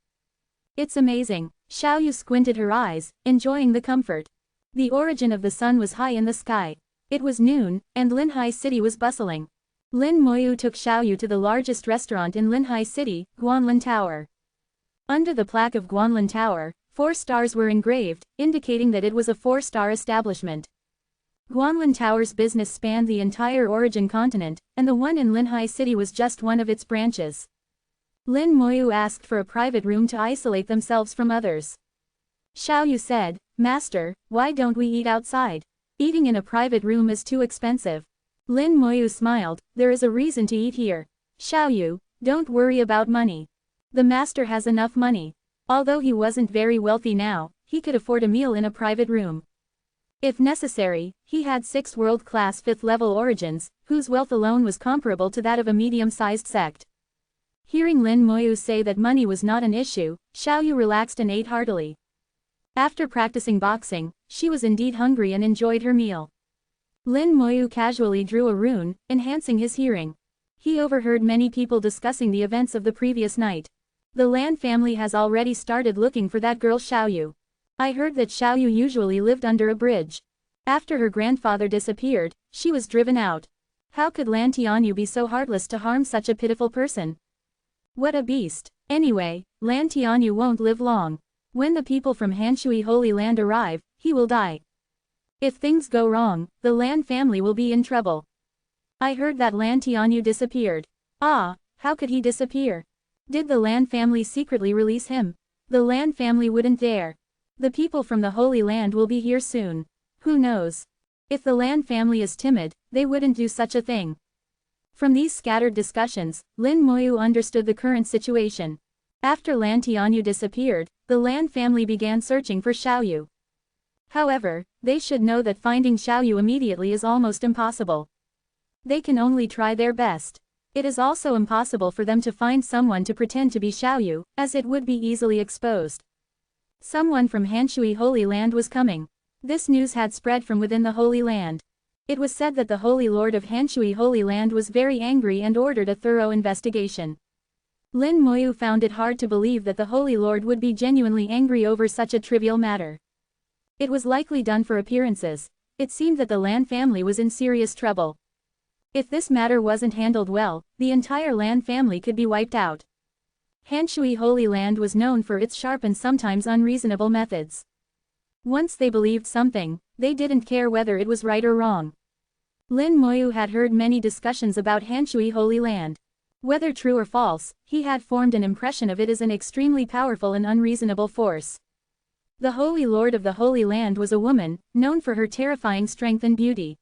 It's amazing. Xiaoyu squinted her eyes, enjoying the comfort. The origin of the sun was high in the sky. It was noon, and Linhai City was bustling. Lin Moyu took Xiaoyu to the largest restaurant in Linhai City, Guanlin Tower. Under the plaque of Guanlin Tower, 4 stars were engraved, indicating that it was a 4-star establishment. Guanlin Tower's business spanned the entire origin continent, and the one in Linhai City was just one of its branches. Lin Moyu asked for a private room to isolate themselves from others. Xiaoyu said, Master, why don't we eat outside? Eating in a private room is too expensive. Lin Moyu smiled, there is a reason to eat here. Xiaoyu, don't worry about money. The master has enough money. Although he wasn't very wealthy now, he could afford a meal in a private room. If necessary, he had 6 world-class 5th-level origins, whose wealth alone was comparable to that of a medium-sized sect. Hearing Lin Moyu say that money was not an issue, Xiaoyu relaxed and ate heartily. After practicing boxing, she was indeed hungry and enjoyed her meal. Lin Moyu casually drew a rune, enhancing his hearing. He overheard many people discussing the events of the previous night. The Lan family has already started looking for that girl Xiaoyu. I heard that Xiaoyu usually lived under a bridge. After her grandfather disappeared, she was driven out. How could Lan Tianyu be so heartless to harm such a pitiful person? What a beast. Anyway, Lan Tianyu won't live long. When the people from Hanshui Holy Land arrive, he will die. If things go wrong, the Lan family will be in trouble. I heard that Lan Tianyu disappeared. Ah, how could he disappear? Did the Lan family secretly release him? The Lan family wouldn't dare. The people from the Holy Land will be here soon. Who knows? If the Lan family is timid, they wouldn't do such a thing. From these scattered discussions, Lin Moyu understood the current situation. After Lan Tianyu disappeared, the Lan family began searching for Xiaoyu. However, they should know that finding Xiaoyu immediately is almost impossible. They can only try their best. It is also impossible for them to find someone to pretend to be Xiaoyu, as it would be easily exposed. Someone from Hanshui Holy Land was coming. This news had spread from within the Holy Land. It was said that the Holy Lord of Hanshui Holy Land was very angry and ordered a thorough investigation. Lin Moyu found it hard to believe that the Holy Lord would be genuinely angry over such a trivial matter. It was likely done for appearances. It seemed that the Lan family was in serious trouble. If this matter wasn't handled well, the entire Lan family could be wiped out. Hanshui Holy Land was known for its sharp and sometimes unreasonable methods. Once they believed something, they didn't care whether it was right or wrong. Lin Moyu had heard many discussions about Hanshui Holy Land. Whether true or false, he had formed an impression of it as an extremely powerful and unreasonable force. The Holy Lord of the Holy Land was a woman, known for her terrifying strength and beauty.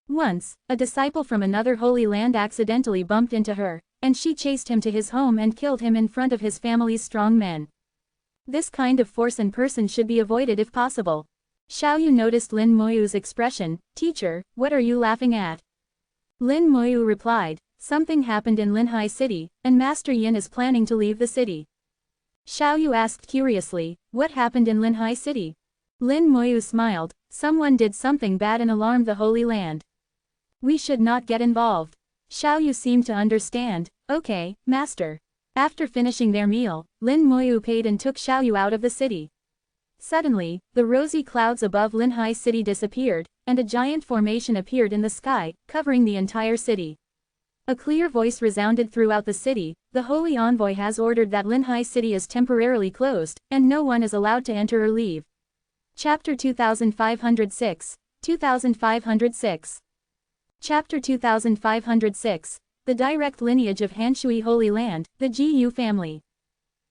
Once, a disciple from another Holy Land accidentally bumped into her, and she chased him to his home and killed him in front of his family's strong men. This kind of force and person should be avoided if possible. Xiaoyu noticed Lin Moyu's expression. Teacher, what are you laughing at? Lin Moyu replied, something happened in Linhai City, and Master Yin is planning to leave the city. Xiao Yu asked curiously, what happened in Linhai City? Lin Moyu smiled, someone did something bad and alarmed the Holy Land. We should not get involved. Xiao Yu seemed to understand, okay, master. After finishing their meal, Lin Moyu paid and took Xiao Yu out of the city. Suddenly, the rosy clouds above Linhai City disappeared, and a giant formation appeared in the sky, covering the entire city. A clear voice resounded throughout the city, the Holy Envoy has ordered that Linhai City is temporarily closed, and no one is allowed to enter or leave. Chapter 2506, 2506. Chapter 2506, the direct lineage of Hanshui Holy Land, the Gu family.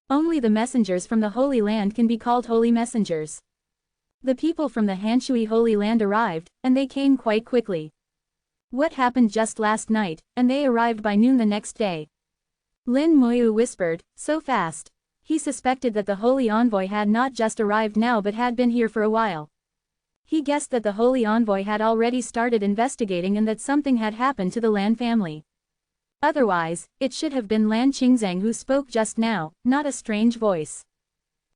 Only the messengers from the Holy Land can be called holy messengers. The people from the Hanshui Holy Land arrived, and they came quite quickly. What happened just last night, and they arrived by noon the next day. Lin Moyu whispered, so fast. He suspected that the Holy Envoy had not just arrived now but had been here for a while. He guessed that the Holy Envoy had already started investigating and that something had happened to the Lan family. Otherwise, it should have been Lan Qingzheng who spoke just now, not a strange voice.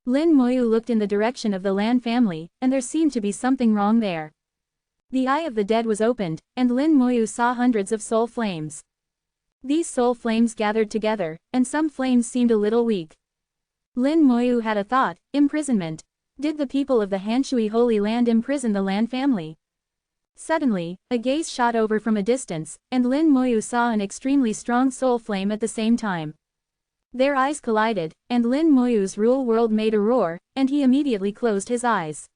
Lin Moyu looked in the direction of the Lan family, and there seemed to be something wrong there. The Eye of the Dead was opened, and Lin Moyu saw hundreds of soul flames. These soul flames gathered together, and some flames seemed a little weak. Lin Moyu had a thought, imprisonment. Did the people of the Hanshui Holy Land imprison the Lan family? Suddenly, a gaze shot over from a distance, and Lin Moyu saw an extremely strong soul flame at the same time. Their eyes collided, and Lin Moyu's rule world made a roar, and he immediately closed his eyes.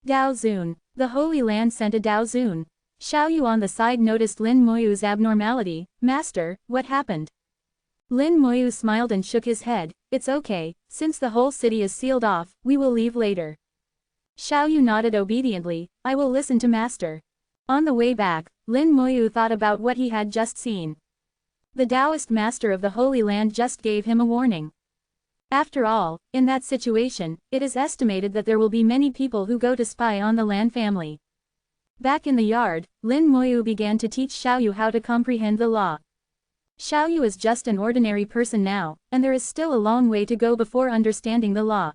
Dao Zun. The Holy Land sent a Dao Zun. Xiao Yu on the side noticed Lin Moyu's abnormality. Master, what happened? Lin Moyu smiled and shook his head. It's okay, since the whole city is sealed off, we will leave later. Xiao Yu nodded obediently, I will listen to Master. On the way back, Lin Moyu thought about what he had just seen. The Taoist Master of the Holy Land just gave him a warning. After all, in that situation, it is estimated that there will be many people who go to spy on the Lan family. Back in the yard, Lin Moyu began to teach Xiao Yu how to comprehend the law. Xiao Yu is just an ordinary person now, and there is still a long way to go before understanding the law.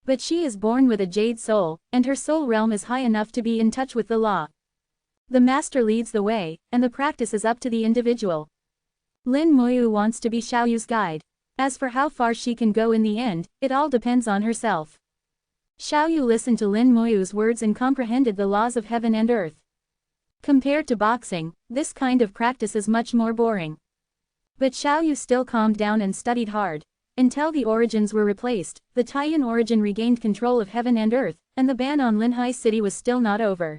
But she is born with a jade soul, and her soul realm is high enough to be in touch with the law. The master leads the way, and the practice is up to the individual. Lin Moyu wants to be Xiao Yu's guide. As for how far she can go in the end, it all depends on herself. Xiao Yu listened to Lin Moyu's words and comprehended the laws of heaven and earth. Compared to boxing, this kind of practice is much more boring. But Xiao Yu still calmed down and studied hard. Until the origins were replaced, the Taiyan origin regained control of heaven and earth, and the ban on Linhai City was still not over.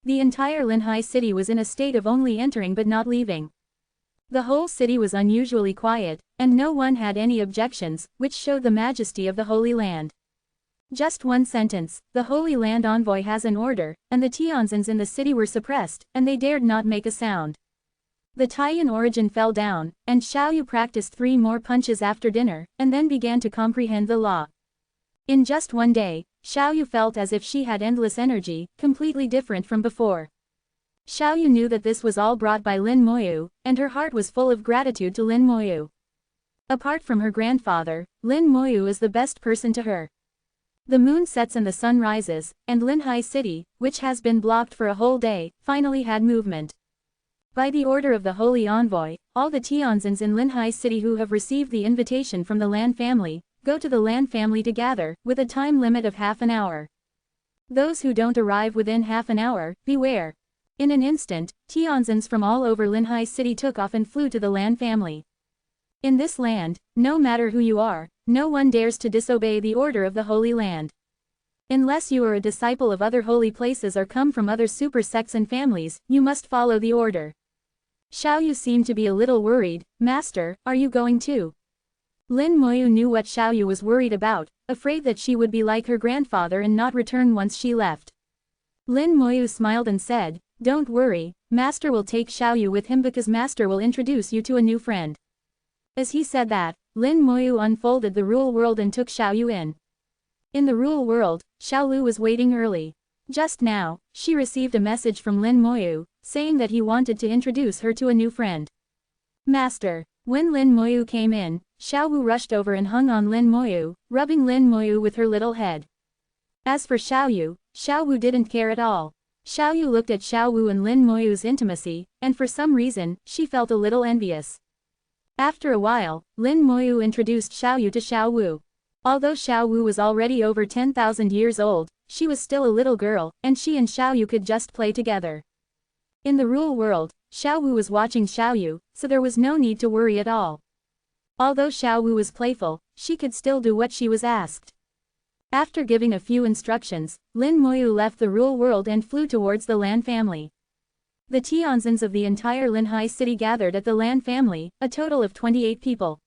The entire Linhai City was in a state of only entering but not leaving. The whole city was unusually quiet, and no one had any objections, which showed the majesty of the Holy Land. Just one sentence, the Holy Land envoy has an order, and the Tianzins in the city were suppressed, and they dared not make a sound. The Taiyan origin fell down, and Xiao Yu practiced 3 more punches after dinner, and then began to comprehend the law. In just one day, Xiao Yu felt as if she had endless energy, completely different from before. Xiao Yu knew that this was all brought by Lin Moyu, and her heart was full of gratitude to Lin Moyu. Apart from her grandfather, Lin Moyu is the best person to her. The moon sets and the sun rises, and Linhai City, which has been blocked for a whole day, finally had movement. By the order of the Holy Envoy, all the Tianzins in Linhai City who have received the invitation from the Lan family, go to the Lan family to gather, with a time limit of half an hour. Those who don't arrive within half an hour, beware. In an instant, Tianzins from all over Linhai City took off and flew to the Lan family. In this land, no matter who you are, no one dares to disobey the order of the Holy Land. Unless you are a disciple of other holy places or come from other super sects and families, you must follow the order. Xiao Yu seemed to be a little worried. Master, are you going too? Lin Moyu knew what Xiao Yu was worried about, afraid that she would be like her grandfather and not return once she left. Lin Moyu smiled and said, don't worry, Master will take Xiao Yu with him because Master will introduce you to a new friend. As he said that, Lin Moyu unfolded the rule world and took Xiao Yu in. In the rule world, Xiao Lu was waiting early. Just now, she received a message from Lin Moyu, saying that he wanted to introduce her to a new friend. Master. When Lin Moyu came in, Xiao Wu rushed over and hung on Lin Moyu, rubbing Lin Moyu with her little head. As for Xiao Wu didn't care at all. Xiao Yu looked at Xiao Wu and Lin Moyu's intimacy, and for some reason, she felt a little envious. After a while, Lin Moyu introduced Xiao Yu to Xiao Wu. Although Xiao Wu was already over 10,000 years old, she was still a little girl, and she and Xiao Yu could just play together. In the real world, Xiao Wu was watching Xiao Yu, so there was no need to worry at all. Although Xiao Wu was playful, she could still do what she was asked. After giving a few instructions, Lin Moyu left the real world and flew towards the Lan family. The Tianzins of the entire Linhai city gathered at the Lan family, a total of 28 people.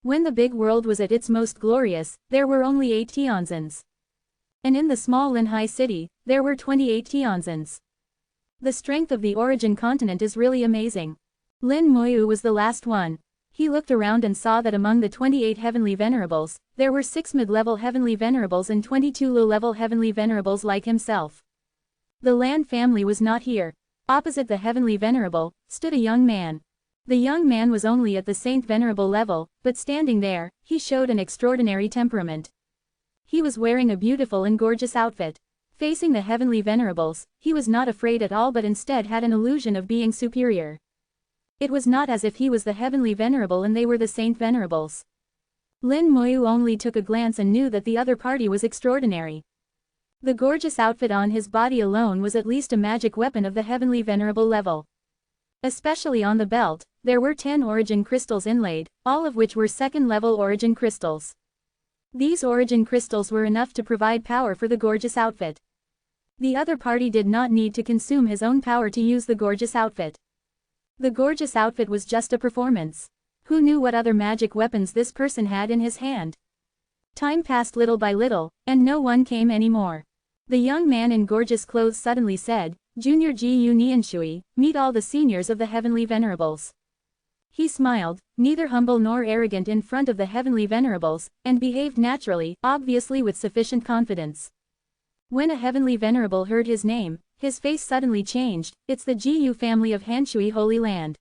When the big world was at its most glorious, there were only 8 Tianzins. And in the small Linhai city, there were 28 Tianzins. The strength of the origin continent is really amazing. Lin Moyu was the last one. He looked around and saw that among the 28 heavenly venerables, there were 6 mid-level heavenly venerables and 22 low-level heavenly venerables like himself. The Lan family was not here. Opposite the heavenly venerable, stood a young man. The young man was only at the Saint Venerable level, but standing there, he showed an extraordinary temperament. He was wearing a beautiful and gorgeous outfit. Facing the heavenly venerables, he was not afraid at all but instead had an illusion of being superior. It was not as if he was the heavenly venerable and they were the saint venerables. Lin Moyu only took a glance and knew that the other party was extraordinary. The gorgeous outfit on his body alone was at least a magic weapon of the heavenly venerable level. Especially on the belt, there were 10 origin crystals inlaid, all of which were second-level origin crystals. These origin crystals were enough to provide power for the gorgeous outfit. The other party did not need to consume his own power to use the gorgeous outfit. The gorgeous outfit was just a performance. Who knew what other magic weapons this person had in his hand? Time passed little by little, and no one came anymore. The young man in gorgeous clothes suddenly said, "Junior Ji Nianshui, meet all the seniors of the heavenly venerables." He smiled, neither humble nor arrogant in front of the heavenly venerables, and behaved naturally, obviously with sufficient confidence. When a heavenly venerable heard his name, his face suddenly changed. It's the Jiyu family of Hanshui Holy Land.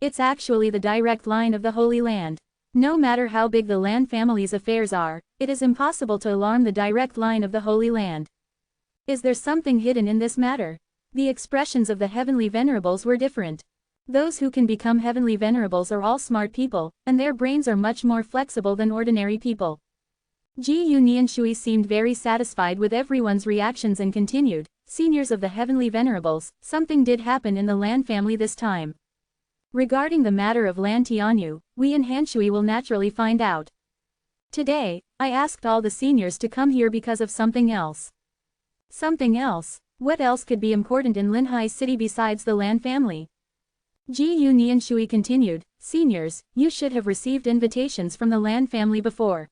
It's actually the direct line of the Holy Land. No matter how big the Lan family's affairs are, it is impossible to alarm the direct line of the Holy Land. Is there something hidden in this matter? The expressions of the heavenly venerables were different. Those who can become heavenly venerables are all smart people, and their brains are much more flexible than ordinary people. Jiyu Nianshui seemed very satisfied with everyone's reactions and continued, "Seniors of the heavenly venerables, something did happen in the Lan family this time. Regarding the matter of Lan Tianyu, we in Hanshui will naturally find out. Today, I asked all the seniors to come here because of something else." Something else? What else could be important in Linhai city besides the Lan family? Jiyu Nianshui continued, "Seniors, you should have received invitations from the Lan family before.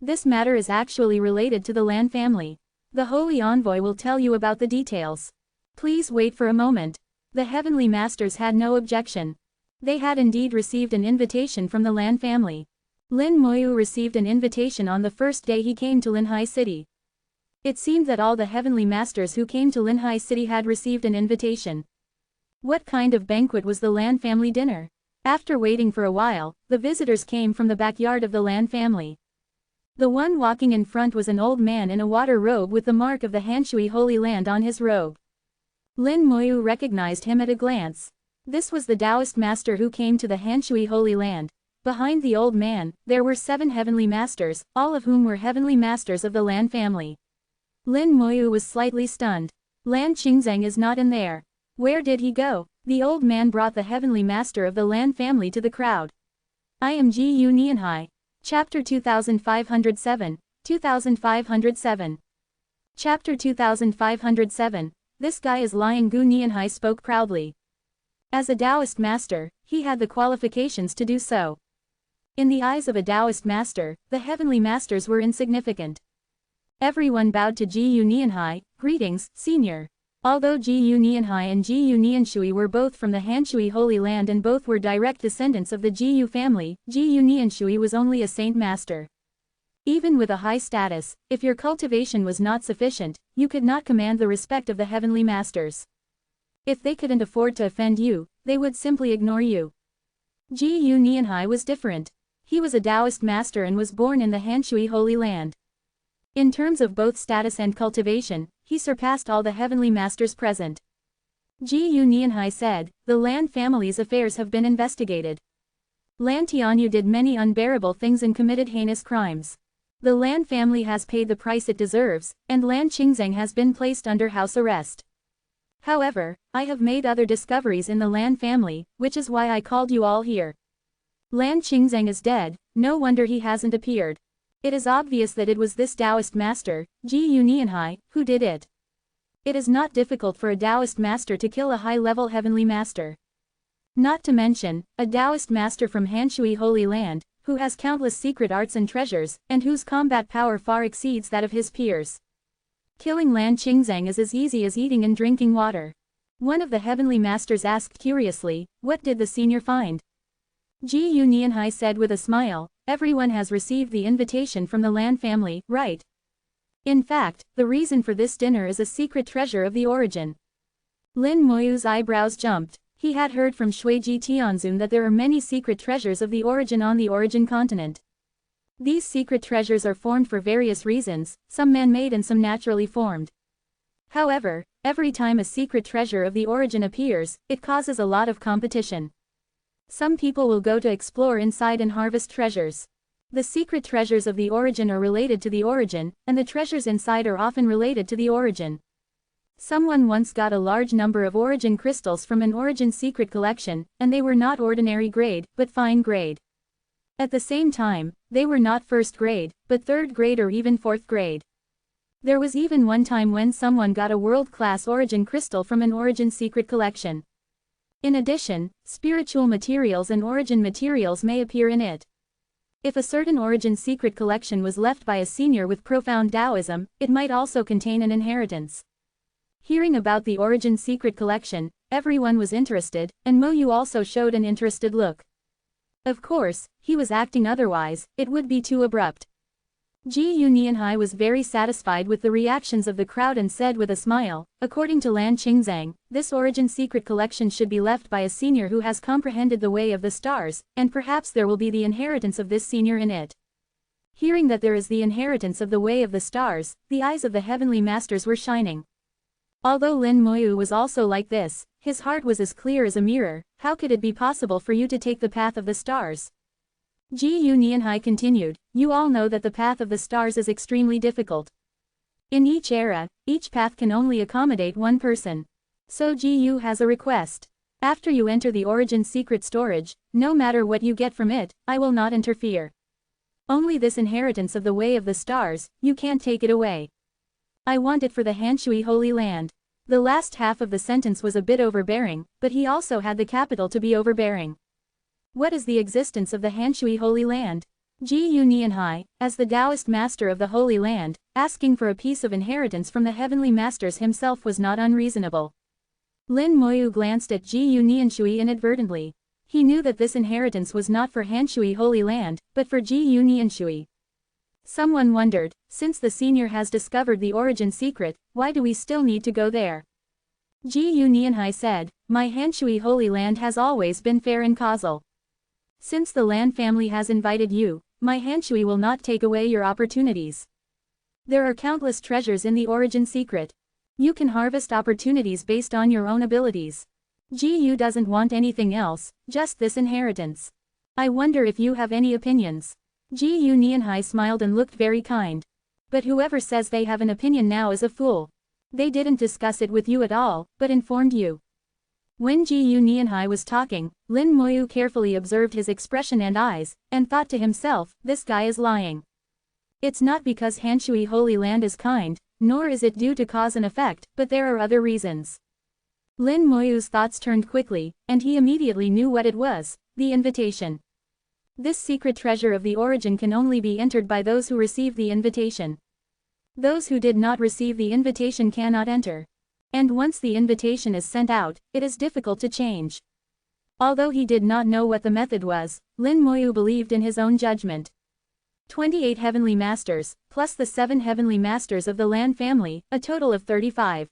This matter is actually related to the Lan family. The Holy Envoy will tell you about the details. Please wait for a moment." The heavenly masters had no objection. They had indeed received an invitation from the Lan family. Lin Moyu received an invitation on the first day he came to Linhai city. It seemed that all the heavenly masters who came to Linhai city had received an invitation. What kind of banquet was the Lan family dinner? After waiting for a while, the visitors came from the backyard of the Lan family. The one walking in front was an old man in a water robe with the mark of the Hanshui Holy Land on his robe. Lin Moyu recognized him at a glance. This was the Taoist master who came to the Hanshui Holy Land. Behind the old man, there were 7 heavenly masters, all of whom were heavenly masters of the Lan family. Lin Moyu was slightly stunned. Lan Qingzhang is not in there. Where did he go? The old man brought the heavenly master of the Lan family to the crowd. I am Ji Yu Nianhai. Chapter 2507, 2507. Chapter 2507, This guy is lying. Gu Nianhai spoke proudly. As a Taoist master, he had the qualifications to do so. In the eyes of a Taoist master, the heavenly masters were insignificant. Everyone bowed to Ji Nianhai, "Greetings, senior." Although Ji Nianhai and Ji Nianshui were both from the Hanshui Holy Land and both were direct descendants of the Ji family, Ji Nianshui was only a saint master. Even with a high status, if your cultivation was not sufficient, you could not command the respect of the heavenly masters. If they couldn't afford to offend you, they would simply ignore you. Ji Nianhai was different. He was a Taoist master and was born in the Hanshui Holy Land. In terms of both status and cultivation, he surpassed all the heavenly masters present. Ji Nianhai said, "The Lan family's affairs have been investigated. Lan Tianyu did many unbearable things and committed heinous crimes. The Lan family has paid the price it deserves, and Lan Qingzheng has been placed under house arrest. However, I have made other discoveries in the Lan family, which is why I called you all here. Lan Qingzheng is dead, no wonder he hasn't appeared. It is obvious that it was this Taoist master, Ji Nianhai, who did it. It is not difficult for a Taoist master to kill a high-level heavenly master. Not to mention, a Taoist master from Hanshui Holy Land, who has countless secret arts and treasures, and whose combat power far exceeds that of his peers. Killing Lan Qingzheng is as easy as eating and drinking water." One of the heavenly masters asked curiously, "What did the senior find?" Ji Nianhai said with a smile, "Everyone has received the invitation from the Lan family, right? In fact, the reason for this dinner is a secret treasure of the origin." Lin Moyu's eyebrows jumped. He had heard from Shuiji Tianzun that there are many secret treasures of the origin on the origin continent. These secret treasures are formed for various reasons, some man-made and some naturally formed. However, every time a secret treasure of the origin appears, it causes a lot of competition. Some people will go to explore inside and harvest treasures. The secret treasures of the origin are related to the origin, and the treasures inside are often related to the origin. Someone once got a large number of origin crystals from an origin secret collection, and they were not ordinary grade, but fine grade. At the same time, they were not first grade, but third grade or even fourth grade. There was even one time when someone got a world-class origin crystal from an origin secret collection. In addition, spiritual materials and origin materials may appear in it. If a certain origin secret collection was left by a senior with profound Taoism, it might also contain an inheritance. Hearing about the origin secret collection, everyone was interested, and Moyu also showed an interested look. Of course, he was acting otherwise, it would be too abrupt. Ji Nianhai was very satisfied with the reactions of the crowd and said with a smile, "According to Lan Qingzheng, this origin secret collection should be left by a senior who has comprehended the way of the stars, and perhaps there will be the inheritance of this senior in it." Hearing that there is the inheritance of the way of the stars, the eyes of the heavenly masters were shining. Although Lin Moyu was also like this, his heart was as clear as a mirror. How could it be possible for you to take the path of the stars? Ji Nianhai continued, "You all know that the path of the stars is extremely difficult. In each era, each path can only accommodate one person. So Ji has a request. After you enter the origin secret storage, no matter what you get from it, I will not interfere. Only this inheritance of the way of the stars, you can't take it away. I want it for the Hanshui Holy Land." The last half of the sentence was a bit overbearing, but he also had the capital to be overbearing. What is the existence of the Hanshui Holy Land? Ji Nianhai, as the Taoist master of the Holy Land, asking for a piece of inheritance from the heavenly masters himself was not unreasonable. Lin Moyu glanced at Ji Nianshui inadvertently. He knew that this inheritance was not for Hanshui Holy Land, but for Ji Nianshui. Someone wondered, since the senior has discovered the origin secret, why do we still need to go there? Ji Nianhai said, "My Hanshui Holy Land has always been fair and causal. Since the Lan family has invited you, my Hanshui will not take away your opportunities. There are countless treasures in the origin secret. You can harvest opportunities based on your own abilities. Ji doesn't want anything else, just this inheritance. I wonder if you have any opinions." Ji Nianhai smiled and looked very kind. "But whoever says they have an opinion now is a fool. They didn't discuss it with you at all, but informed you." When Ji Nianhai was talking, Lin Moyu carefully observed his expression and eyes, and thought to himself, this guy is lying. It's not because Hanshui Holy Land is kind, nor is it due to cause and effect, but there are other reasons. Lin Moyu's thoughts turned quickly, and he immediately knew what it was, the invitation. This secret treasure of the origin can only be entered by those who receive the invitation. Those who did not receive the invitation cannot enter. And once the invitation is sent out, it is difficult to change. Although he did not know what the method was, Lin Moyu believed in his own judgment. 28 heavenly masters, plus the 7 heavenly masters of the Lan family, a total of 35.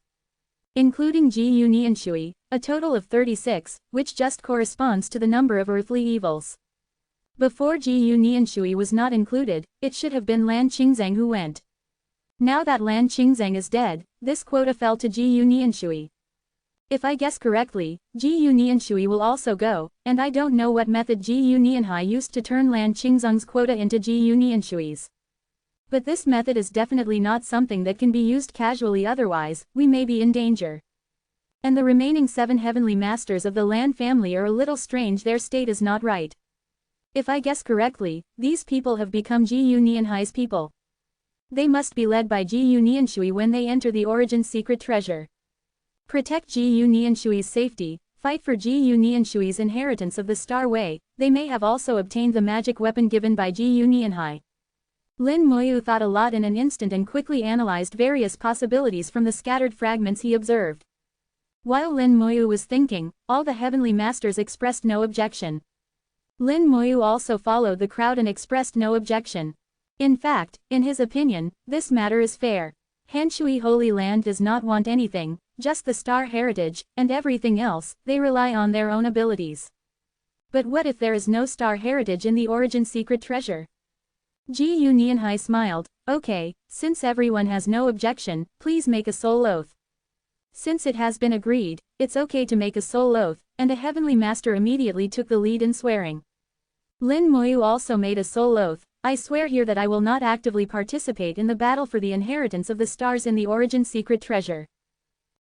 including Ji-yu Nianshui, a total of 36, which just corresponds to the number of earthly evils. Before Ji-yu Nianshui was not included, it should have been Lan Qingzang who went. Now that Lan Qingzang is dead, this quota fell to Ji-yu Nianshui. If I guess correctly, Ji-yu Nianshui will also go, and I don't know what method Ji-yu Nianhai used to turn Lan Qingzang's quota into Ji-yu Nianshui's. But this method is definitely not something that can be used casually, otherwise, we may be in danger. And the remaining 7 heavenly masters of the Lan family are a little strange, their state is not right. If I guess correctly, these people have become Ji-yu Nianhai's people. They must be led by Ji-yu Nianshui when they enter the Origin's secret treasure. Protect Ji-yu Nianshui's safety, fight for Ji-yu Nianshui's inheritance of the Star Way. They may have also obtained the magic weapon given by Ji-yu Nianhai. Lin Moyu thought a lot in an instant and quickly analyzed various possibilities from the scattered fragments he observed. While Lin Moyu was thinking, all the heavenly masters expressed no objection. Lin Moyu also followed the crowd and expressed no objection. In fact, in his opinion, this matter is fair. Hanshui Holy Land does not want anything, just the star heritage, and everything else, they rely on their own abilities. But what if there is no star heritage in the Origin secret treasure? Ji-yu Nianhai smiled. Okay, since everyone has no objection, please make a soul oath. Since it has been agreed, it's okay to make a soul oath, and a heavenly master immediately took the lead in swearing. Lin Moyu also made a soul oath. I swear here that I will not actively participate in the battle for the inheritance of the stars in the Origin secret treasure.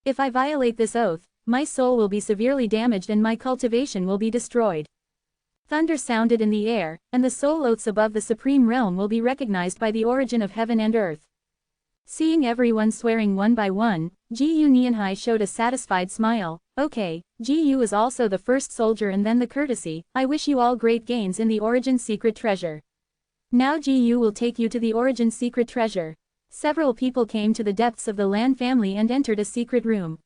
If I violate this oath, my soul will be severely damaged and my cultivation will be destroyed. Thunder sounded in the air, and the soul oaths above the supreme realm will be recognized by the Origin of heaven and earth. Seeing everyone swearing one by one, Ji-yu Nianhai showed a satisfied smile. Okay, Ji-yu is also the first soldier and then the courtesy. I wish you all great gains in the Origin secret treasure. Now Ji-yu will take you to the Origin secret treasure. Several people came to the depths of the Lan family and entered a secret room.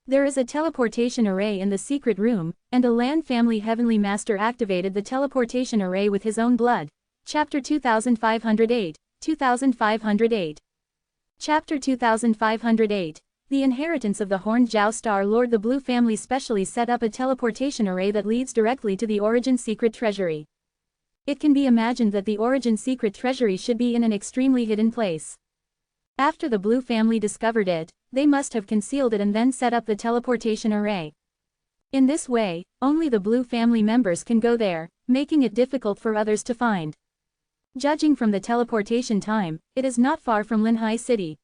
There is a teleportation array in the secret room, and a Lan family heavenly master activated the teleportation array with his own blood. Chapter 2508, 2508. Chapter 2508. The inheritance of the Horned Jiao Star Lord. The Blue family specially set up a teleportation array that leads directly to the Origin secret treasury. It can be imagined that the Origin secret treasury should be in an extremely hidden place. After the Blue family discovered it, they must have concealed it and then set up the teleportation array. In this way, only the Blue family members can go there, making it difficult for others to find. Judging from the teleportation time, it is not far from Linhai City.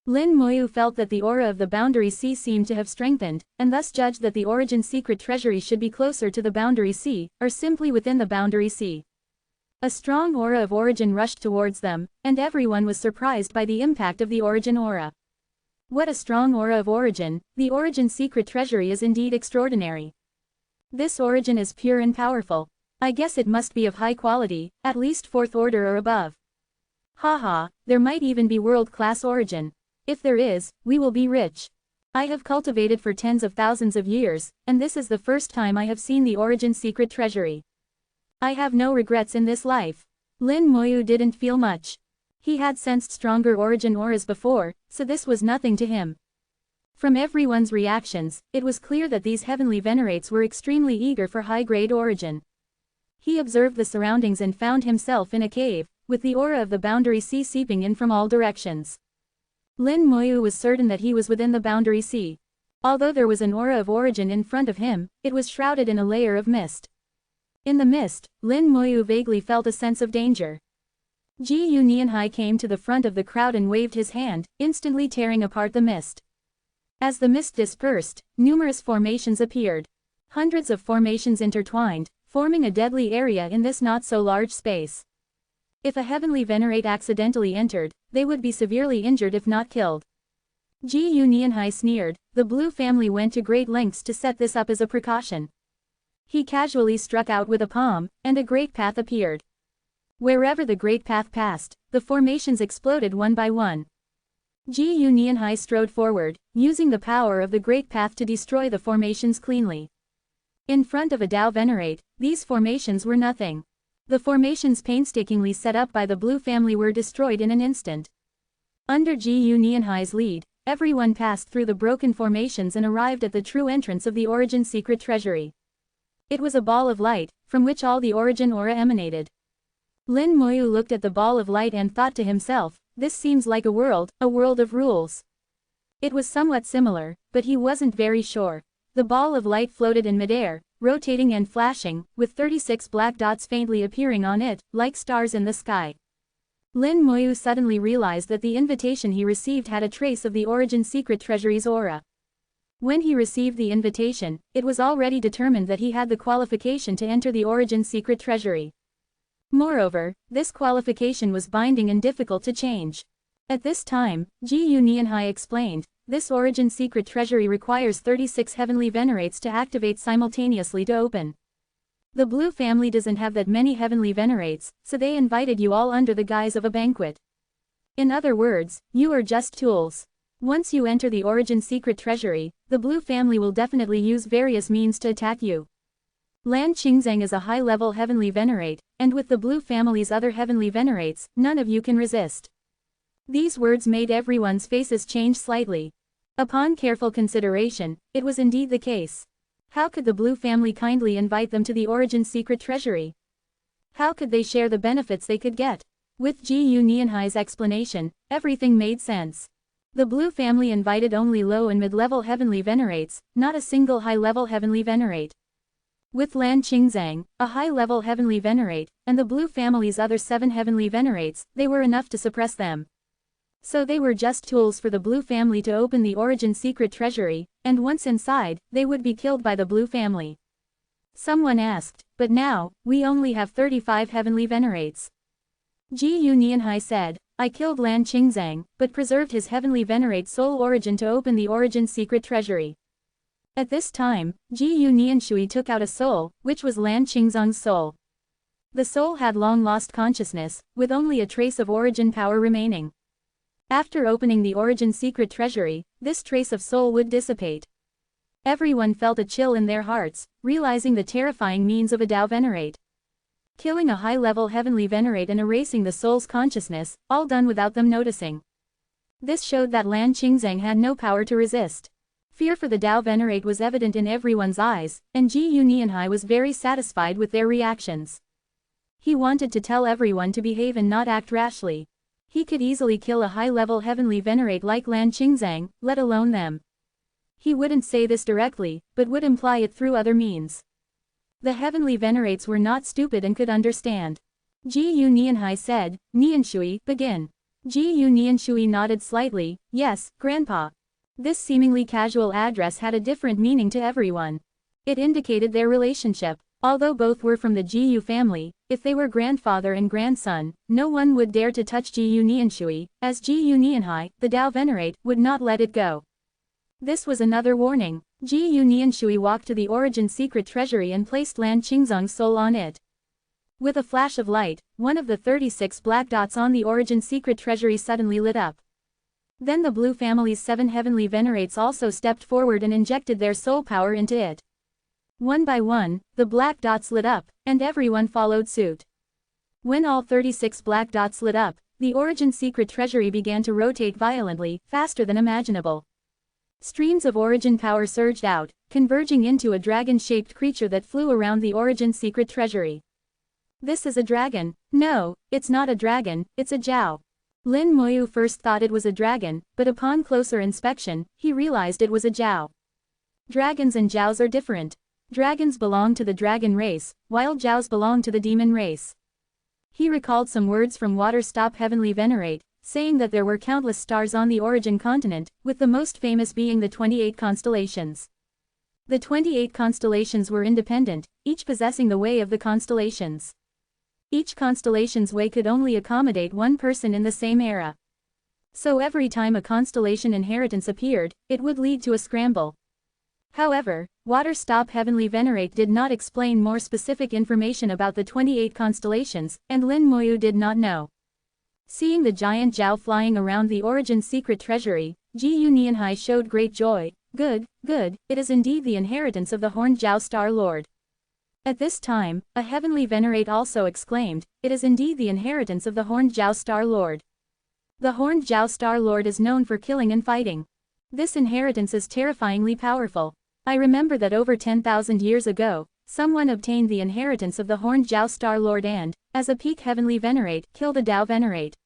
Lin Moyu felt that the aura of the Boundary Sea seemed to have strengthened, and thus judged that the Origin secret treasury should be closer to the Boundary Sea, or simply within the Boundary Sea. A strong aura of Origin rushed towards them, and everyone was surprised by the impact of the Origin aura. What a strong aura of Origin! The Origin secret treasury is indeed extraordinary. This Origin is pure and powerful. I guess it must be of high quality, at least 4th order or above. Haha, there might even be world-class Origin. If there is, we will be rich. I have cultivated for tens of thousands of years, and this is the first time I have seen the Origin secret treasury. I have no regrets in this life. Lin Moyu didn't feel much. He had sensed stronger Origin auras before, so this was nothing to him. From everyone's reactions, it was clear that these heavenly venerates were extremely eager for high-grade Origin. He observed the surroundings and found himself in a cave, with the aura of the Boundary Sea seeping in from all directions. Lin Moyu was certain that he was within the Boundary Sea. Although there was an aura of Origin in front of him, it was shrouded in a layer of mist. In the mist, Lin Moyu vaguely felt a sense of danger. Ji-yu Nianhai came to the front of the crowd and waved his hand, instantly tearing apart the mist. As the mist dispersed, numerous formations appeared. Hundreds of formations intertwined, forming a deadly area in this not-so-large space. If a heavenly venerate accidentally entered, they would be severely injured if not killed. Ji-yu Nianhai sneered. The Blue family went to great lengths to set this up as a precaution. He casually struck out with a palm, and a great path appeared. Wherever the great path passed, the formations exploded one by one. Ji-yu Nianhai strode forward, using the power of the great path to destroy the formations cleanly. In front of a Dao venerate, these formations were nothing. The formations painstakingly set up by the Blue family were destroyed in an instant. Under Ji-yu Nianhai's lead, everyone passed through the broken formations and arrived at the true entrance of the Origin secret treasury. It was a ball of light, from which all the Origin aura emanated. Lin Moyu looked at the ball of light and thought to himself, this seems like a world of rules. It was somewhat similar, but he wasn't very sure. The ball of light floated in midair, rotating and flashing, with 36 black dots faintly appearing on it, like stars in the sky. Lin Moyu suddenly realized that the invitation he received had a trace of the Origin secret treasury's aura. When he received the invitation, it was already determined that he had the qualification to enter the Origin secret treasury. Moreover, this qualification was binding and difficult to change. At this time, Ji-Yu Nianhai explained, this Origin secret treasury requires 36 heavenly venerates to activate simultaneously to open. The Blue family doesn't have that many heavenly venerates, so they invited you all under the guise of a banquet. In other words, you are just tools. Once you enter the Origin secret treasury, the Blue family will definitely use various means to attack you. Lan Qingzang is a high-level heavenly venerate, and with the Blue family's other heavenly venerates, none of you can resist. These words made everyone's faces change slightly. Upon careful consideration, it was indeed the case. How could the Blue family kindly invite them to the Origin secret treasury? How could they share the benefits they could get? With Ji-Yu Nianhai's explanation, everything made sense. The Blue family invited only low and mid-level heavenly venerates, not a single high-level heavenly venerate. With Lan Qingzang, a high-level heavenly venerate, and the Blue family's other 7 heavenly venerates, they were enough to suppress them. So they were just tools for the Blue family to open the Origin secret treasury, and once inside, they would be killed by the Blue family. Someone asked, but now, we only have 35 heavenly venerates. Ji-Yu Nianhai said, I killed Lan Qingzang, but preserved his heavenly venerate soul origin to open the Origin secret treasury. At this time, Ji-Yu Nianshui took out a soul, which was Lan Qingzang's soul. The soul had long lost consciousness, with only a trace of Origin power remaining. After opening the Origin secret treasury, this trace of soul would dissipate. Everyone felt a chill in their hearts, realizing the terrifying means of a Dao venerate. Killing a high-level heavenly venerate and erasing the soul's consciousness, all done without them noticing. This showed that Lan Qingzang had no power to resist. Fear for the Dao venerate was evident in everyone's eyes, and Ji-Yu Nianhai was very satisfied with their reactions. He wanted to tell everyone to behave and not act rashly. He could easily kill a high-level heavenly venerate like Lan Qingzang, let alone them. He wouldn't say this directly, but would imply it through other means. The heavenly venerates were not stupid and could understand. Ji-Yu Nianhai said, Nianshui, begin. Ji-Yu Nianshui nodded slightly, yes, Grandpa. This seemingly casual address had a different meaning to everyone. It indicated their relationship. Although both were from the Ji-Yu family, if they were grandfather and grandson, no one would dare to touch Ji-Yu Nianshui, as Ji-Yu Nianhai, the Dao venerate, would not let it go. This was another warning. Ji-Yu Nianshui walked to the Origin secret treasury and placed Lan Qingzang's soul on it. With a flash of light, one of the 36 black dots on the Origin secret treasury suddenly lit up. Then the Blue family's 7 heavenly venerates also stepped forward and injected their soul power into it. One by one, the black dots lit up, and everyone followed suit. When all 36 black dots lit up, the Origin secret treasury began to rotate violently, faster than imaginable. Streams of Origin power surged out, converging into a dragon-shaped creature that flew around the Origin secret treasury. This is a dragon. No, it's not a dragon, it's a Jiao. Lin Moyu first thought it was a dragon, but upon closer inspection, he realized it was a Jiao. Dragons and Jiaos are different. Dragons belong to the dragon race, while Jiaos belong to the demon race. He recalled some words from Waterstop Heavenly Venerate, saying that there were countless stars on the Origin continent, with the most famous being the 28 constellations. The 28 constellations were independent, each possessing the way of the constellations. Each constellation's way could only accommodate one person in the same era. So every time a constellation inheritance appeared, it would lead to a scramble. However, Waterstop Heavenly Venerate did not explain more specific information about the 28 constellations, and Lin Moyu did not know. Seeing the giant Jiao flying around the Origin secret treasury, Ji-Yu Nianhai showed great joy. Good, good, it is indeed the inheritance of the Horned Jiao Star Lord. At this time, a heavenly venerate also exclaimed, it is indeed the inheritance of the Horned Jiao Star Lord. The Horned Jiao Star Lord is known for killing and fighting. This inheritance is terrifyingly powerful. I remember that over 10,000 years ago, someone obtained the inheritance of the Horned Jiao Star Lord and, as a peak heavenly venerate, killed a Dao venerate.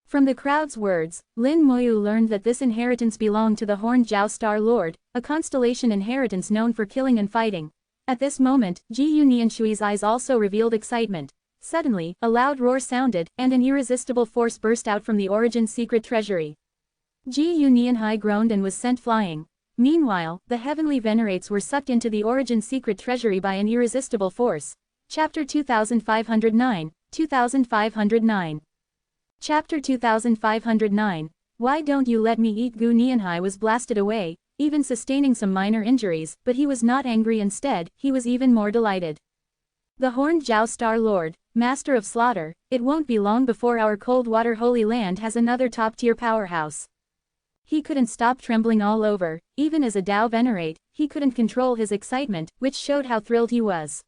From the crowd's words, Lin Moyu learned that this inheritance belonged to the Horned Jiao Star Lord, a constellation inheritance known for killing and fighting. At this moment, Ji Yu Nianshui's eyes also revealed excitement. Suddenly, a loud roar sounded, and an irresistible force burst out from the Origin's secret treasury. Ji Yu Nianhai groaned and was sent flying. Meanwhile, the heavenly venerates were sucked into the Origin's secret treasury by an irresistible force. Chapter 2509, 2509. Chapter 2509. Why don't you let me eat? Gu Nianhai was blasted away, even sustaining some minor injuries, but he was not angry. Instead, he was even more delighted. The Horned Jiao Star Lord, Master of Slaughter, it won't be long before our Coldwater Holy Land has another top-tier powerhouse. He couldn't stop trembling all over, even as a Dao venerate, he couldn't control his excitement, which showed how thrilled he was.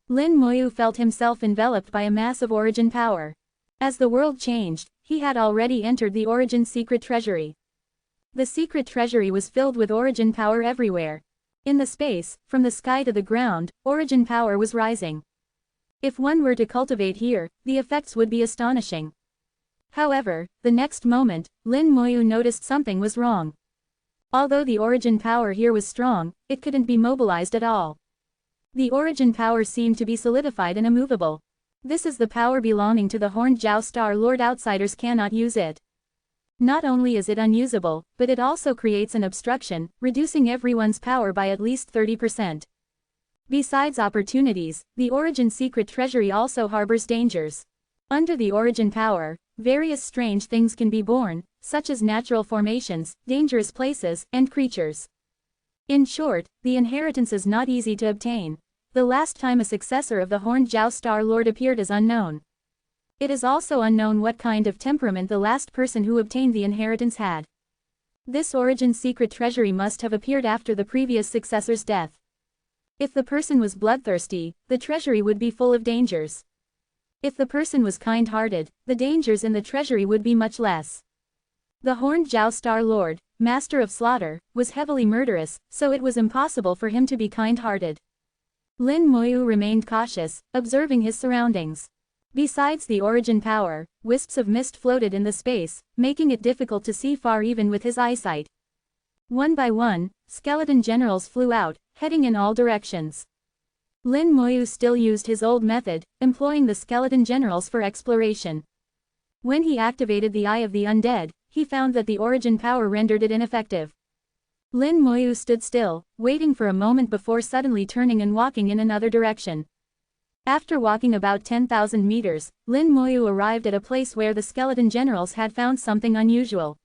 Lin Moyu felt himself enveloped by a mass of Origin power. As the world changed, he had already entered the Origin secret treasury. The secret treasury was filled with Origin power everywhere. In the space, from the sky to the ground, Origin power was rising. If one were to cultivate here, the effects would be astonishing. However, the next moment, Lin Moyu noticed something was wrong. Although the Origin power here was strong, it couldn't be mobilized at all. The Origin power seemed to be solidified and immovable. This is the power belonging to the Horned Jiao Star Lord. Outsiders cannot use it. Not only is it unusable, but it also creates an obstruction, reducing everyone's power by at least 30%. Besides opportunities, the Origin secret treasury also harbors dangers. Under the Origin power, various strange things can be born, such as natural formations, dangerous places, and creatures. In short, the inheritance is not easy to obtain. The last time a successor of the Horned Jiao Star Lord appeared is unknown. It is also unknown what kind of temperament the last person who obtained the inheritance had. This Origin secret treasury must have appeared after the previous successor's death. If the person was bloodthirsty, the treasury would be full of dangers. If the person was kind-hearted, the dangers in the treasury would be much less. The Horned Jiao Star Lord, Master of Slaughter, was heavily murderous, so it was impossible for him to be kind-hearted. Lin Moyu remained cautious, observing his surroundings. Besides the Origin power, wisps of mist floated in the space, making it difficult to see far even with his eyesight. One by one, skeleton generals flew out, heading in all directions. Lin Moyu still used his old method, employing the skeleton generals for exploration. When he activated the Eye of the Undead, he found that the Origin power rendered it ineffective. Lin Moyu stood still, waiting for a moment before suddenly turning and walking in another direction. After walking about 10,000 meters, Lin Moyu arrived at a place where the skeleton generals had found something unusual.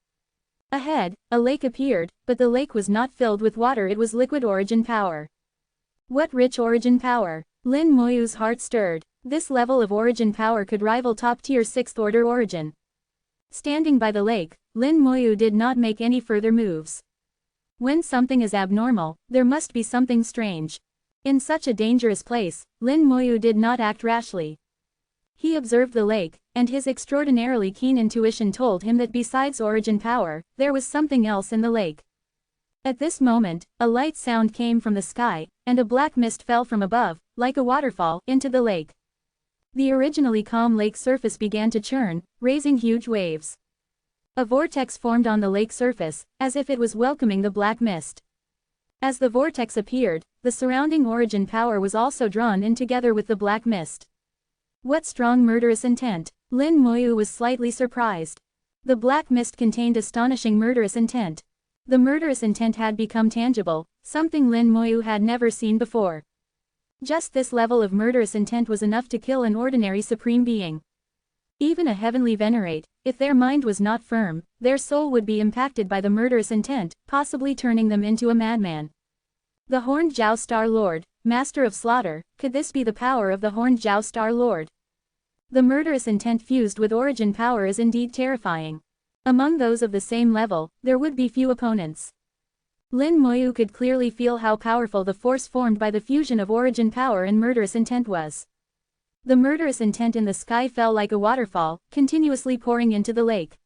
Ahead, a lake appeared, but the lake was not filled with water, it was liquid Origin power. What rich Origin power! Lin Moyu's heart stirred. This level of Origin power could rival top-tier 6th order Origin. Standing by the lake, Lin Moyu did not make any further moves. When something is abnormal, there must be something strange. In such a dangerous place, Lin Moyu did not act rashly. He observed the lake, and his extraordinarily keen intuition told him that besides Origin power, there was something else in the lake. At this moment, a light sound came from the sky, and a black mist fell from above, like a waterfall, into the lake. The originally calm lake surface began to churn, raising huge waves. A vortex formed on the lake surface, as if it was welcoming the black mist. As the vortex appeared, the surrounding Origin power was also drawn in together with the black mist. What strong murderous intent! Lin Moyu was slightly surprised. The black mist contained astonishing murderous intent. The murderous intent had become tangible, something Lin Moyu had never seen before. Just this level of murderous intent was enough to kill an ordinary supreme being. Even a heavenly venerate, if their mind was not firm, their soul would be impacted by the murderous intent, possibly turning them into a madman. The Horned Jiao Star Lord, Master of Slaughter, could this be the power of the Horned Jiao Star Lord? The murderous intent fused with Origin power is indeed terrifying. Among those of the same level, there would be few opponents. Lin Moyu could clearly feel how powerful the force formed by the fusion of Origin power and murderous intent was. The murderous intent in the sky fell like a waterfall, continuously pouring into the lake.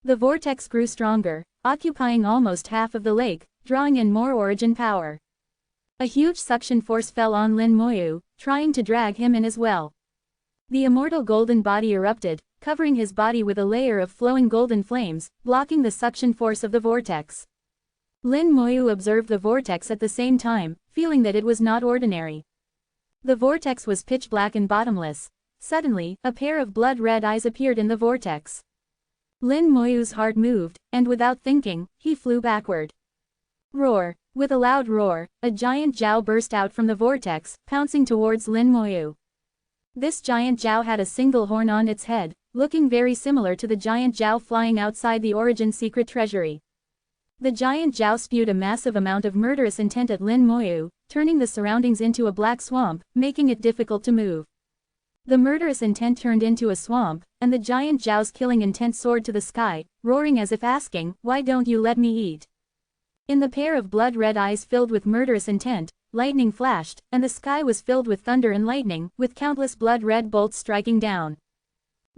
The vortex grew stronger, occupying almost half of the lake, drawing in more origin power. A huge suction force fell on Lin Moyu, trying to drag him in as well. The immortal golden body erupted, covering his body with a layer of flowing golden flames, blocking the suction force of the vortex. Lin Moyu observed the vortex at the same time, feeling that it was not ordinary. The vortex was pitch black and bottomless. Suddenly, a pair of blood-red eyes appeared in the vortex. Lin Moyu's heart moved, and without thinking, he flew backward. Roar! With a loud roar, a giant Jiao burst out from the vortex, pouncing towards Lin Moyu. This giant Jiao had a single horn on its head, looking very similar to the giant Jiao flying outside the Origin secret treasury. The giant Jiao spewed a massive amount of murderous intent at Lin Moyu, turning the surroundings into a black swamp, making it difficult to move. The murderous intent turned into a swamp, and the giant Jiao's killing intent soared to the sky, roaring as if asking, "Why don't you let me eat?" In the pair of blood-red eyes filled with murderous intent, lightning flashed, and the sky was filled with thunder and lightning, with countless blood-red bolts striking down.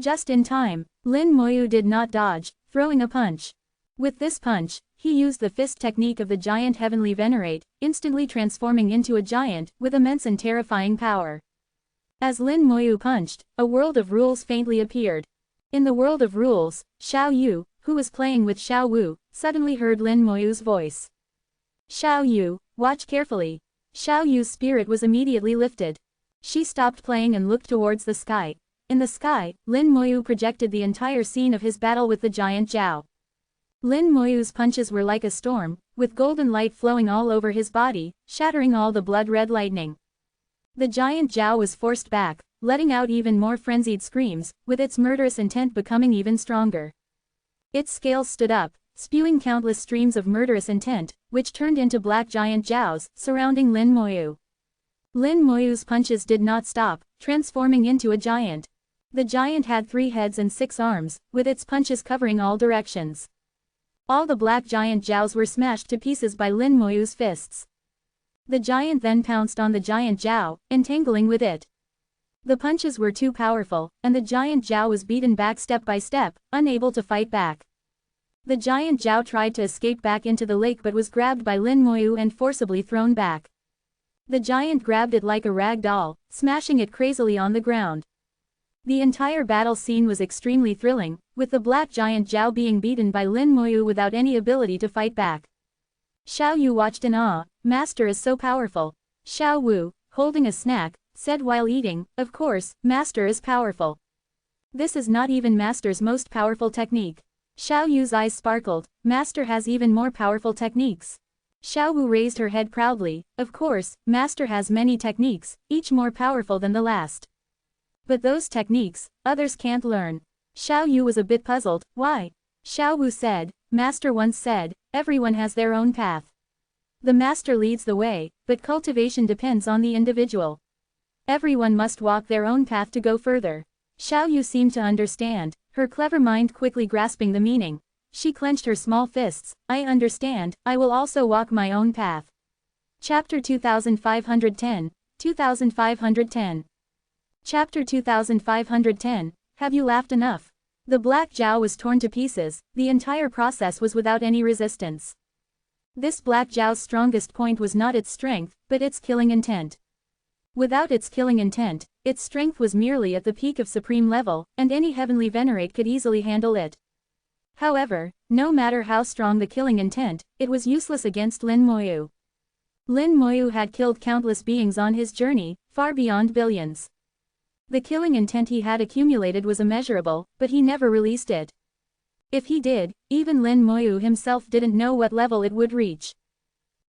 Just in time, Lin Moyu did not dodge, throwing a punch. With this punch, he used the fist technique of the giant heavenly venerate, instantly transforming into a giant, with immense and terrifying power. As Lin Moyu punched, a world of rules faintly appeared. In the world of rules, Xiao Yu, who was playing with Xiao Wu, suddenly heard Lin Moyu's voice. "Xiao Yu, watch carefully." Xiao Yu's spirit was immediately lifted. She stopped playing and looked towards the sky. In the sky, Lin Moyu projected the entire scene of his battle with the giant Jiao. Lin Moyu's punches were like a storm, with golden light flowing all over his body, shattering all the blood-red lightning. The giant Jiao was forced back, letting out even more frenzied screams, with its murderous intent becoming even stronger. Its scales stood up, spewing countless streams of murderous intent, which turned into black giant Jiaos, surrounding Lin Moyu. Lin Moyu's punches did not stop, transforming into a giant. The giant had 3 heads and 6 arms, with its punches covering all directions. All the black giant Jiaos were smashed to pieces by Lin Moyu's fists. The giant then pounced on the giant Jiao, entangling with it. The punches were too powerful, and the giant Jiao was beaten back step by step, unable to fight back. The giant Jiao tried to escape back into the lake but was grabbed by Lin Moyu and forcibly thrown back. The giant grabbed it like a rag doll, smashing it crazily on the ground. The entire battle scene was extremely thrilling, with the black giant Jiao being beaten by Lin Moyu without any ability to fight back. Xiao Yu watched in awe. "Master is so powerful." Xiao Wu, holding a snack, said while eating, "Of course, Master is powerful. This is not even Master's most powerful technique." Xiao Yu's eyes sparkled. "Master has even more powerful techniques." Xiao Wu raised her head proudly. "Of course, Master has many techniques, each more powerful than the last. But those techniques, others can't learn." Xiao Yu was a bit puzzled. "Why?" Xiao Wu said, "Master once said, everyone has their own path. The Master leads the way, but cultivation depends on the individual. Everyone must walk their own path to go further." Xiao Yu seemed to understand, her clever mind quickly grasping the meaning. She clenched her small fists. "I understand, I will also walk my own path." Chapter 2510, 2510. Chapter 2510, Have you laughed enough? The black Jiao was torn to pieces. The entire process was without any resistance. This black Jiao's strongest point was not its strength, but its killing intent. Without its killing intent, its strength was merely at the peak of supreme level, and any heavenly venerate could easily handle it. However, no matter how strong the killing intent, it was useless against Lin Moyu. Lin Moyu had killed countless beings on his journey, far beyond billions. The killing intent he had accumulated was immeasurable, but he never released it. If he did, even Lin Moyu himself didn't know what level it would reach.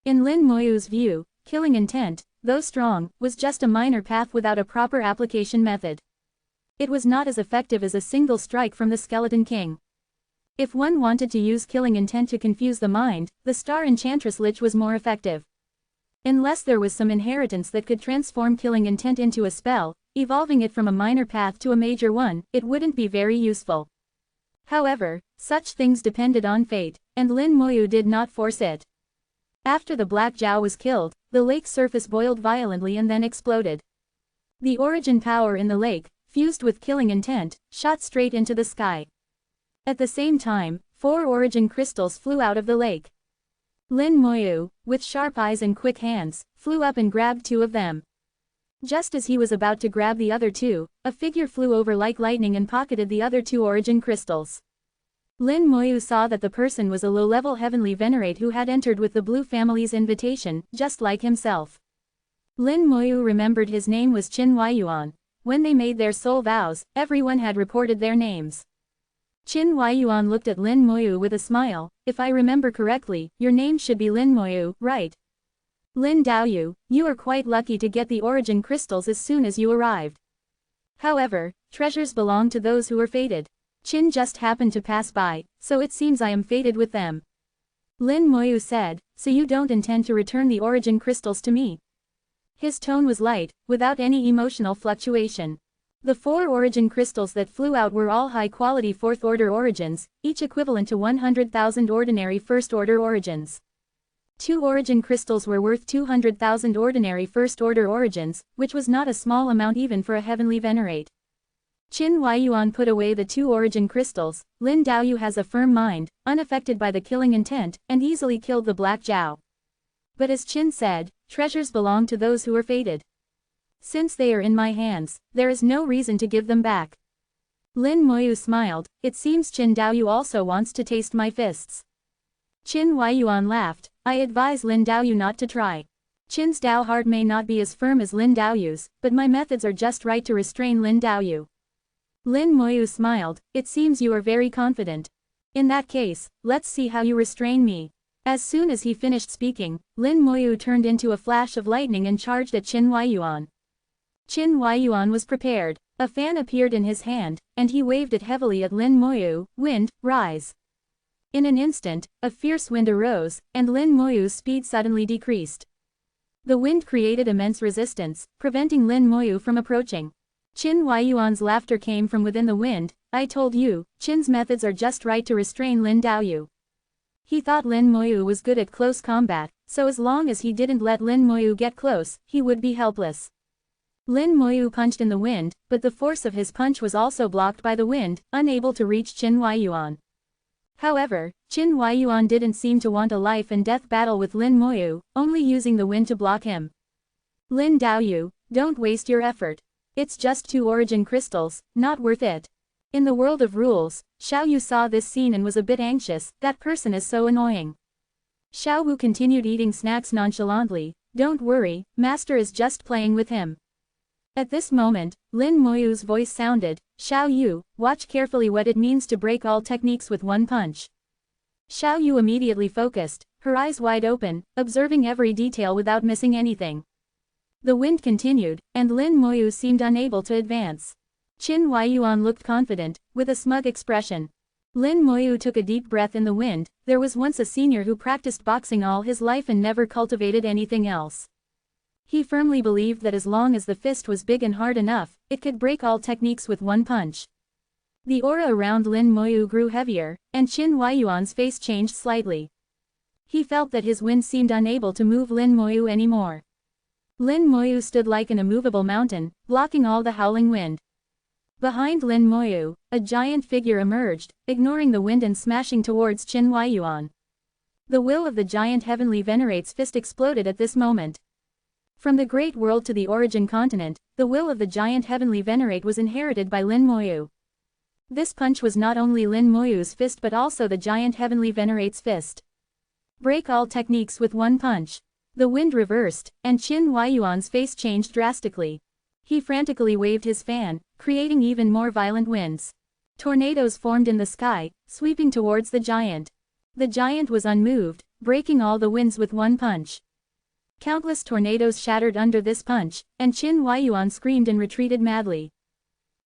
In Lin Moyu's view, killing intent, though strong, was just a minor path without a proper application method. It was not as effective as a single strike from the Skeleton King. If one wanted to use killing intent to confuse the mind, the Star Enchantress Lich was more effective. Unless there was some inheritance that could transform killing intent into a spell, evolving it from a minor path to a major one, it wouldn't be very useful. However, such things depended on fate, and Lin Moyu did not force it. After the black Jiao was killed, the lake's surface boiled violently and then exploded. The origin power in the lake, fused with killing intent, shot straight into the sky. At the same time, 4 origin crystals flew out of the lake. Lin Moyu, with sharp eyes and quick hands, flew up and grabbed 2 of them. Just as he was about to grab the other 2, a figure flew over like lightning and pocketed the other 2 origin crystals. Lin Moyu saw that the person was a low-level heavenly venerate who had entered with the Blue family's invitation, just like himself. Lin Moyu remembered his name was Qin Huayuan. When they made their soul vows, everyone had reported their names. Qin Huayuan looked at Lin Moyu with a smile. If I remember correctly, your name should be Lin Moyu, right? Lin Daoyu, you are quite lucky to get the origin crystals as soon as you arrived. However, treasures belong to those who are fated. Qin just happened to pass by, so it seems I am fated with them. Lin Moyu said, so you don't intend to return the origin crystals to me? His tone was light, without any emotional fluctuation. The 4 origin crystals that flew out were all high-quality 4th-order origins, each equivalent to 100,000 ordinary 1st-order origins. 2 origin crystals were worth 200,000 ordinary 1st-order origins, which was not a small amount even for a heavenly venerate. Qin Huayuan put away the 2 origin crystals. Lin Daoyu has a firm mind, unaffected by the killing intent, and easily killed the Black Zhao. But as Qin said, treasures belong to those who are fated. Since they are in my hands, there is no reason to give them back. Lin Moyu smiled. It seems Qin Daoyu also wants to taste my fists. Qin Huayuan laughed. I advise Lin Daoyu not to try. Qin's Dao heart may not be as firm as Lin Daoyu's, but my methods are just right to restrain Lin Daoyu. Lin Moyu smiled. It seems you are very confident. In that case, let's see how you restrain me. As soon as he finished speaking, Lin Moyu turned into a flash of lightning and charged at Qin Huayuan. Qin Huayuan was prepared. A fan appeared in his hand, and he waved it heavily at Lin Moyu. Wind, rise. In an instant, a fierce wind arose, and Lin Moyu's speed suddenly decreased. The wind created immense resistance, preventing Lin Moyu from approaching. Qin Huayuan's laughter came from within the wind. I told you, Qin's methods are just right to restrain Lin Daoyu. He thought Lin Moyu was good at close combat, so as long as he didn't let Lin Moyu get close, he would be helpless. Lin Moyu punched in the wind, but the force of his punch was also blocked by the wind, unable to reach Qin Huayuan. However, Qin Huayuan didn't seem to want a life-and-death battle with Lin Moyu, only using the wind to block him. Lin Daoyu, don't waste your effort. It's just 2 origin crystals, not worth it. In the world of rules, Xiao Yu saw this scene and was a bit anxious. That person is so annoying. Xiao Wu continued eating snacks nonchalantly. Don't worry, Master is just playing with him. At this moment, Lin Moyu's voice sounded. Xiao Yu, watch carefully what it means to break all techniques with one punch. Xiao Yu immediately focused, her eyes wide open, observing every detail without missing anything. The wind continued, and Lin Moyu seemed unable to advance. Qin Huayuan looked confident, with a smug expression. Lin Moyu took a deep breath in the wind. There was once a senior who practiced boxing all his life and never cultivated anything else. He firmly believed that as long as the fist was big and hard enough, it could break all techniques with one punch. The aura around Lin Moyu grew heavier, and Qin Huayuan's face changed slightly. He felt that his wind seemed unable to move Lin Moyu anymore. Lin Moyu stood like an immovable mountain, blocking all the howling wind. Behind Lin Moyu, a giant figure emerged, ignoring the wind and smashing towards Qin Huayuan. The will of the giant heavenly venerate's fist exploded at this moment. From the great world to the origin continent, the will of the giant heavenly venerate was inherited by Lin Moyu. This punch was not only Lin Moyu's fist but also the giant heavenly venerate's fist. Break all techniques with one punch. The wind reversed, and Qin Huayuan's face changed drastically. He frantically waved his fan, creating even more violent winds. Tornadoes formed in the sky, sweeping towards the giant. The giant was unmoved, breaking all the winds with one punch. Countless tornadoes shattered under this punch, and Qin Huayuan screamed and retreated madly.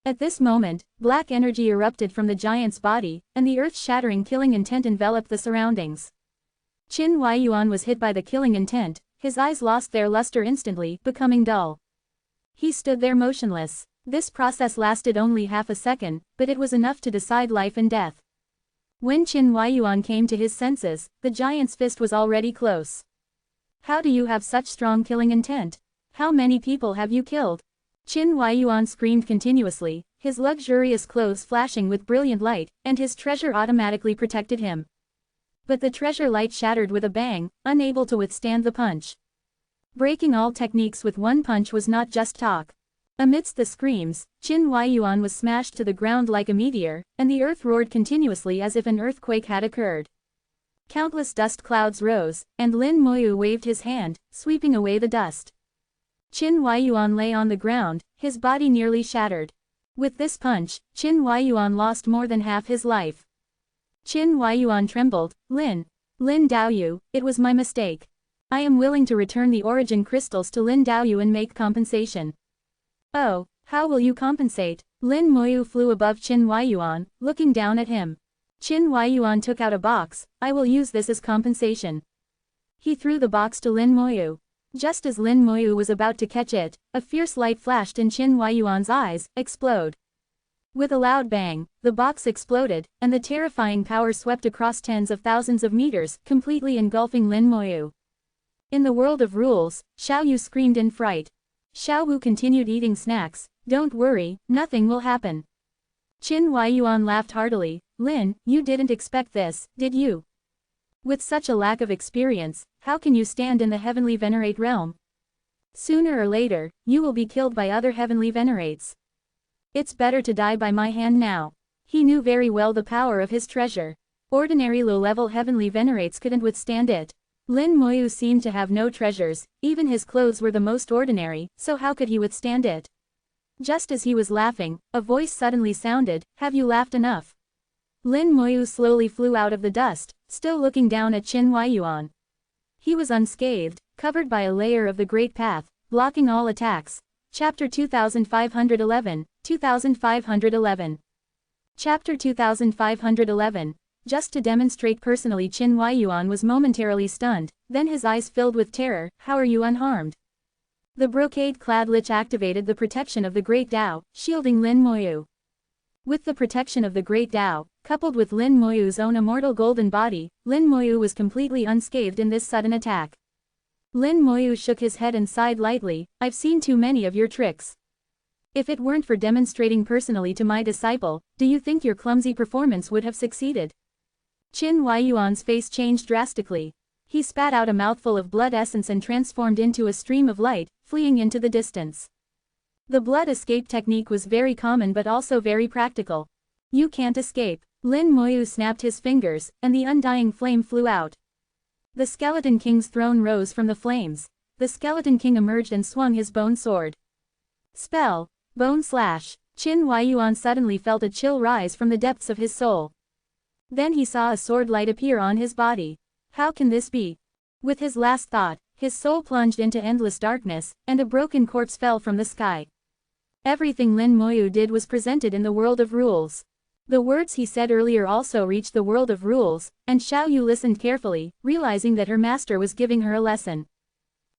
At this moment, black energy erupted from the giant's body, and the earth-shattering killing intent enveloped the surroundings. Qin Huayuan was hit by the killing intent. His eyes lost their luster instantly, becoming dull. He stood there motionless. This process lasted only half a second, but it was enough to decide life and death. When Qin Huayuan came to his senses, the giant's fist was already close. How do you have such strong killing intent? How many people have you killed? Qin Huayuan screamed continuously. his luxurious clothes flashing with brilliant light, and his treasure automatically protected him. But the treasure light shattered with a bang, unable to withstand the punch. Breaking all techniques with one punch was not just talk. Amidst the screams, Qin Huaiyuan was smashed to the ground like a meteor, and the earth roared continuously as if an earthquake had occurred. Countless dust clouds rose, and Lin Moyu waved his hand, sweeping away the dust. Qin Huaiyuan lay on the ground, his body nearly shattered. With this punch, Qin Huaiyuan lost more than half his life. Qin Huaiyuan trembled. Lin Daoyu, it was my mistake. I am willing to return the origin crystals to Lin Daoyu and make compensation. Oh, how will you compensate? Lin Moyu flew above Qin Huaiyuan, looking down at him. Qin Huaiyuan took out a box. I will use this as compensation. He threw the box to Lin Moyu. Just as Lin Moyu was about to catch it, a fierce light flashed in Qin Huaiyuan's eyes. Explode. With a loud bang, the box exploded, and the terrifying power swept across tens of thousands of meters, completely engulfing Lin Moyu. In the world of rules, Xiao Yu screamed in fright. Xiao Wu continued eating snacks. Don't worry, nothing will happen. Qin Huaiyuan laughed heartily. Lin, you didn't expect this, did you? With such a lack of experience, how can you stand in the heavenly venerate realm? Sooner or later, you will be killed by other heavenly venerates. It's better to die by my hand now. He knew very well the power of his treasure. Ordinary low-level heavenly venerates couldn't withstand it. Lin Moyu seemed to have no treasures, even his clothes were the most ordinary, so how could he withstand it? Just as he was laughing, a voice suddenly sounded, have you laughed enough? Lin Moyu slowly flew out of the dust, still looking down at Qin Huaiyuan. He was unscathed, covered by a layer of the Great Path, blocking all attacks. Chapter 2511, 2511. Chapter 2511. Just to demonstrate personally, Qin Huaiyuan was momentarily stunned, then his eyes filled with terror. How are you unharmed? The brocade-clad lich activated the protection of the Great Tao, shielding Lin Moyu. With the protection of the Great Tao, coupled with Lin Moyu's own immortal golden body, Lin Moyu was completely unscathed in this sudden attack. Lin Moyu shook his head and sighed lightly. I've seen too many of your tricks. If it weren't for demonstrating personally to my disciple, do you think your clumsy performance would have succeeded? Qin Huaiyuan's face changed drastically. He spat out a mouthful of blood essence and transformed into a stream of light, fleeing into the distance. The blood escape technique was very common but also very practical. You can't escape. Lin Moyu snapped his fingers, and the undying flame flew out. The Skeleton King's throne rose from the flames. The Skeleton King emerged and swung his bone sword. Spell. Bone slash. Qin Huaiyuan suddenly felt a chill rise from the depths of his soul. Then he saw a sword light appear on his body. How can this be? With his last thought, his soul plunged into endless darkness, and a broken corpse fell from the sky. Everything Lin Moyu did was presented in the world of rules. The words he said earlier also reached the world of rules, and Xiao Yu listened carefully, realizing that her master was giving her a lesson.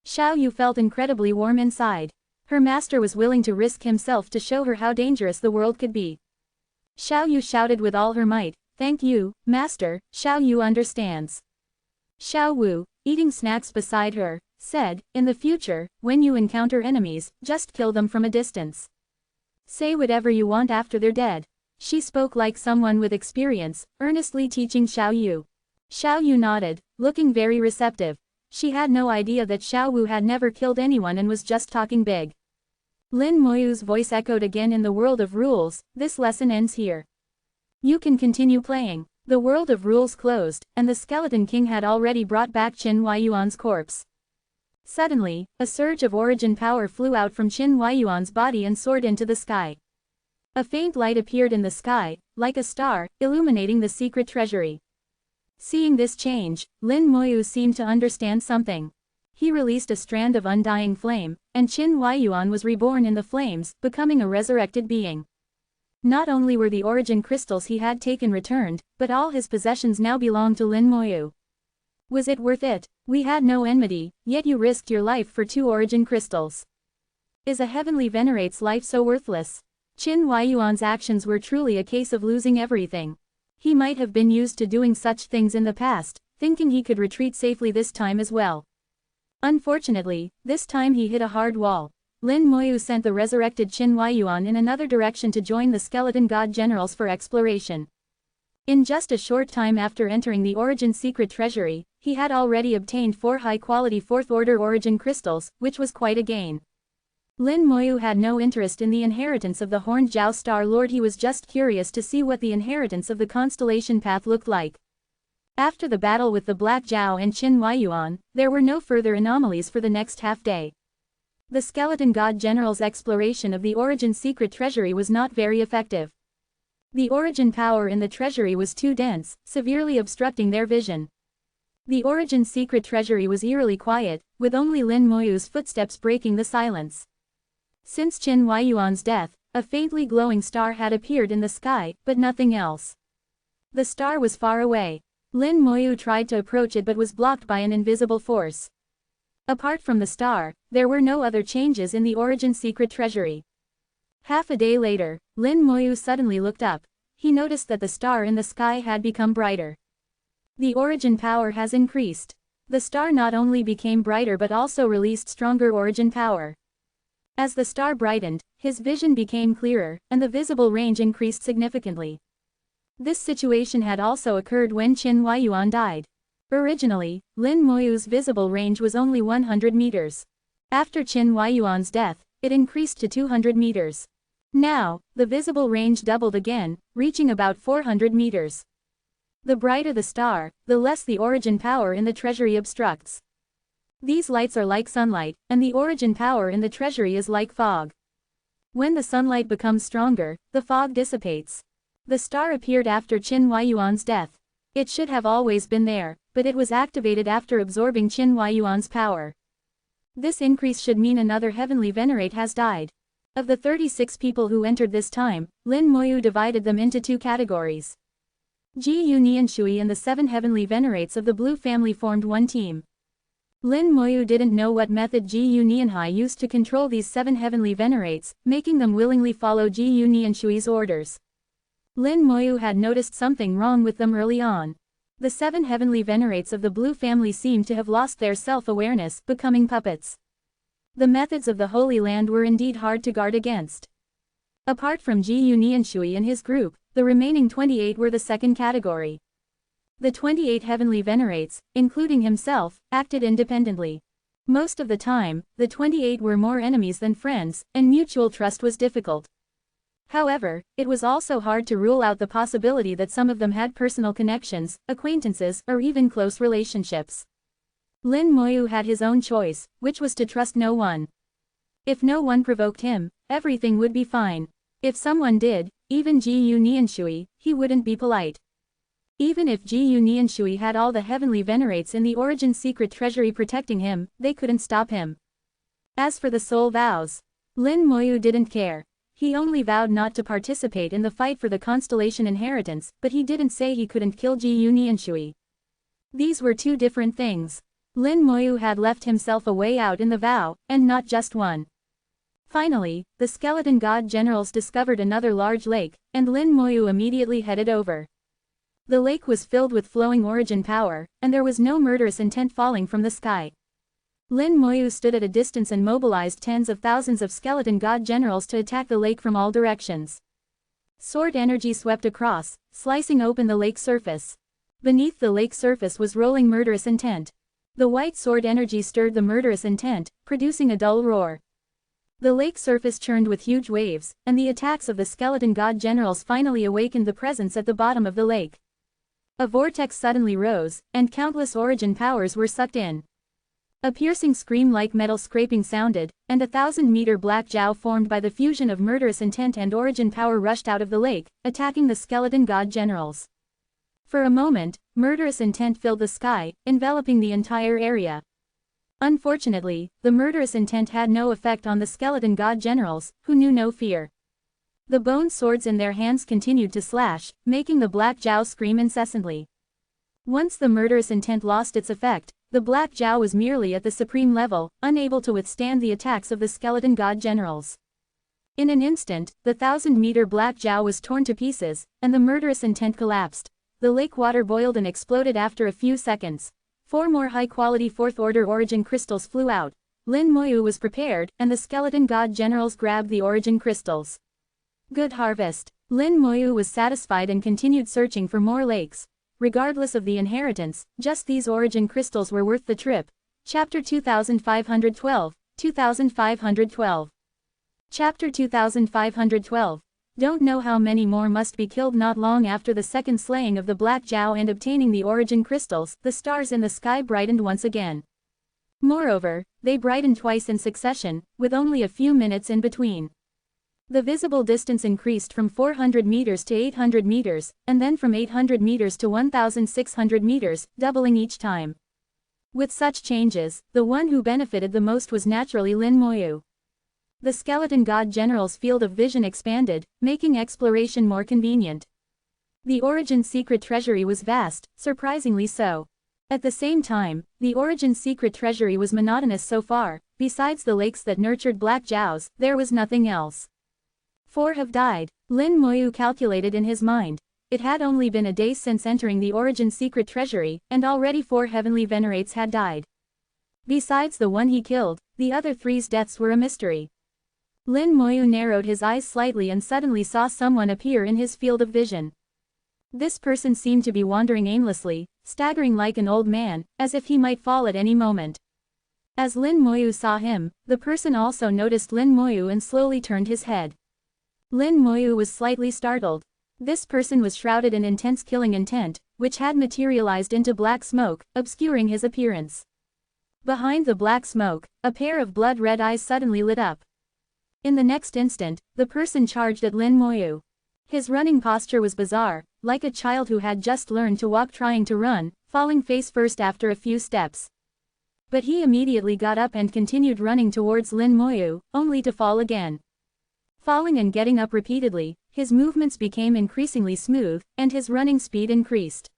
Xiao Yu felt incredibly warm inside. Her master was willing to risk himself to show her how dangerous the world could be. Xiao Yu shouted with all her might, thank you, master, Xiao Yu understands. Xiao Wu, eating snacks beside her, said, in the future, when you encounter enemies, just kill them from a distance. Say whatever you want after they're dead. She spoke like someone with experience, earnestly teaching Xiao Yu. Xiao Yu nodded, looking very receptive. She had no idea that Xiao Wu had never killed anyone and was just talking big. Lin Moyu's voice echoed again in the world of rules, this lesson ends here. You can continue playing. The world of rules closed, and the Skeleton King had already brought back Qin Huaiyuan's corpse. Suddenly, a surge of origin power flew out from Qin Huaiyuan's body and soared into the sky. A faint light appeared in the sky, like a star, illuminating the secret treasury. Seeing this change, Lin Moyu seemed to understand something. He released a strand of undying flame, and Qin Huaiyuan was reborn in the flames, becoming a resurrected being. Not only were the origin crystals he had taken returned, but all his possessions now belonged to Lin Moyu. Was it worth it? We had no enmity, yet you risked your life for 2 origin crystals. Is a heavenly venerate's life so worthless? Qin Huaiyuan's actions were truly a case of losing everything. He might have been used to doing such things in the past, thinking he could retreat safely this time as well. Unfortunately, this time he hit a hard wall. Lin Moyu sent the resurrected Qin Huayuan in another direction to join the skeleton god generals for exploration. In just a short time after entering the Origin secret treasury, he had already obtained 4 high-quality 4th-order origin crystals, which was quite a gain. Lin Moyu had no interest in the inheritance of the Horned Jiao Star Lord. He was just curious to see what the inheritance of the constellation path looked like. After the battle with the Black Jiao and Qin Huayuan, there were no further anomalies for the next half-day. The skeleton god general's exploration of the Origin secret treasury was not very effective. The origin power in the treasury was too dense, severely obstructing their vision. The Origin secret treasury was eerily quiet, with only Lin Moyu's footsteps breaking the silence. Since Qin Huayuan's death, a faintly glowing star had appeared in the sky, but nothing else. The star was far away. Lin Moyu tried to approach it but was blocked by an invisible force. Apart from the star, there were no other changes in the Origin secret treasury. Half a day later, Lin Moyu suddenly looked up. He noticed that the star in the sky had become brighter. The origin power has increased. The star not only became brighter but also released stronger origin power. As the star brightened, his vision became clearer, and the visible range increased significantly. This situation had also occurred when Qin Huayuan died. Originally, Lin Moyu's visible range was only 100 meters. After Qin Huayuan's death, it increased to 200 meters. Now, the visible range doubled again, reaching about 400 meters. The brighter the star, the less the origin power in the treasury obstructs. These lights are like sunlight, and the origin power in the treasury is like fog. When the sunlight becomes stronger, the fog dissipates. The star appeared after Qin Huayuan's death. It should have always been there, but it was activated after absorbing Qin Huayuan's power. This increase should mean another heavenly venerate has died. Of the 36 people who entered this time, Lin Moyu divided them into 2 categories. Ji Yu Nianshui and the 7 heavenly venerates of the Blue family formed one team. Lin Moyu didn't know what method Ji Yu Nianhai used to control these 7 heavenly venerates, making them willingly follow Ji Yu Nianshui's orders. Lin Moyu had noticed something wrong with them early on. The 7 heavenly venerates of the Blue family seemed to have lost their self-awareness, becoming puppets. The methods of the Holy Land were indeed hard to guard against. Apart from Ji Yu Nianshui and his group, the remaining 28 were the second category. The 28 heavenly venerates, including himself, acted independently. Most of the time, the 28 were more enemies than friends, and mutual trust was difficult. However, it was also hard to rule out the possibility that some of them had personal connections, acquaintances, or even close relationships. Lin Moyu had his own choice, which was to trust no one. If no one provoked him, everything would be fine. If someone did, even Ji Yu Nianshui, he wouldn't be polite. Even if Ji Yu Nianshui had all the heavenly venerates in the Origin secret treasury protecting him, they couldn't stop him. As for the soul vows, Lin Moyu didn't care. He only vowed not to participate in the fight for the constellation inheritance, but he didn't say he couldn't kill Ji Yu Nianshui. These were 2 different things. Lin Moyu had left himself a way out in the vow, and not just one. Finally, the skeleton god generals discovered another large lake, and Lin Moyu immediately headed over. The lake was filled with flowing origin power, and there was no murderous intent falling from the sky. Lin Moyu stood at a distance and mobilized tens of thousands of skeleton god generals to attack the lake from all directions. Sword energy swept across, slicing open the lake surface. Beneath the lake surface was rolling murderous intent. The white sword energy stirred the murderous intent, producing a dull roar. The lake surface churned with huge waves, and the attacks of the skeleton god generals finally awakened the presence at the bottom of the lake. A vortex suddenly rose, and countless origin powers were sucked in. A piercing scream like metal scraping sounded, and a 1,000-meter black jiao formed by the fusion of murderous intent and origin power rushed out of the lake, attacking the skeleton god generals. For a moment, murderous intent filled the sky, enveloping the entire area. Unfortunately, the murderous intent had no effect on the skeleton god generals, who knew no fear. The bone swords in their hands continued to slash, making the black jiao scream incessantly. Once the murderous intent lost its effect, the black jiao was merely at the supreme level, unable to withstand the attacks of the skeleton god generals. In an instant, the 1,000-meter black jiao was torn to pieces, and the murderous intent collapsed. The lake water boiled and exploded after a few seconds. 4 more high-quality 4th-order origin crystals flew out. Lin Moyu was prepared, and the skeleton god generals grabbed the origin crystals. Good harvest. Lin Moyu was satisfied and continued searching for more lakes. Regardless of the inheritance, just these origin crystals were worth the trip. Chapter 2512, 2512. Chapter 2512. Don't know how many more must be killed. Not long after the second slaying of the Black Jiao and obtaining the origin crystals, the stars in the sky brightened once again. Moreover, they brightened twice in succession, with only a few minutes in between. The visible distance increased from 400 meters to 800 meters, and then from 800 meters to 1,600 meters, doubling each time. With such changes, the one who benefited the most was naturally Lin Moyu. The skeleton god general's field of vision expanded, making exploration more convenient. The origin secret treasury was vast, surprisingly so. At the same time, the origin secret treasury was monotonous so far. Besides the lakes that nurtured black jiaos, there was nothing else. 4 have died, Lin Moyu calculated in his mind. It had only been a day since entering the origin secret treasury, and already 4 heavenly venerates had died. Besides the one he killed, the other 3's deaths were a mystery. Lin Moyu narrowed his eyes slightly and suddenly saw someone appear in his field of vision. This person seemed to be wandering aimlessly, staggering like an old man, as if he might fall at any moment. As Lin Moyu saw him, the person also noticed Lin Moyu and slowly turned his head. Lin Moyu was slightly startled. This person was shrouded in intense killing intent, which had materialized into black smoke, obscuring his appearance. Behind the black smoke, a pair of blood-red eyes suddenly lit up. In the next instant, the person charged at Lin Moyu. His running posture was bizarre, like a child who had just learned to walk trying to run, falling face first after a few steps. But he immediately got up and continued running towards Lin Moyu, only to fall again. Falling and getting up repeatedly, his movements became increasingly smooth, and his running speed increased.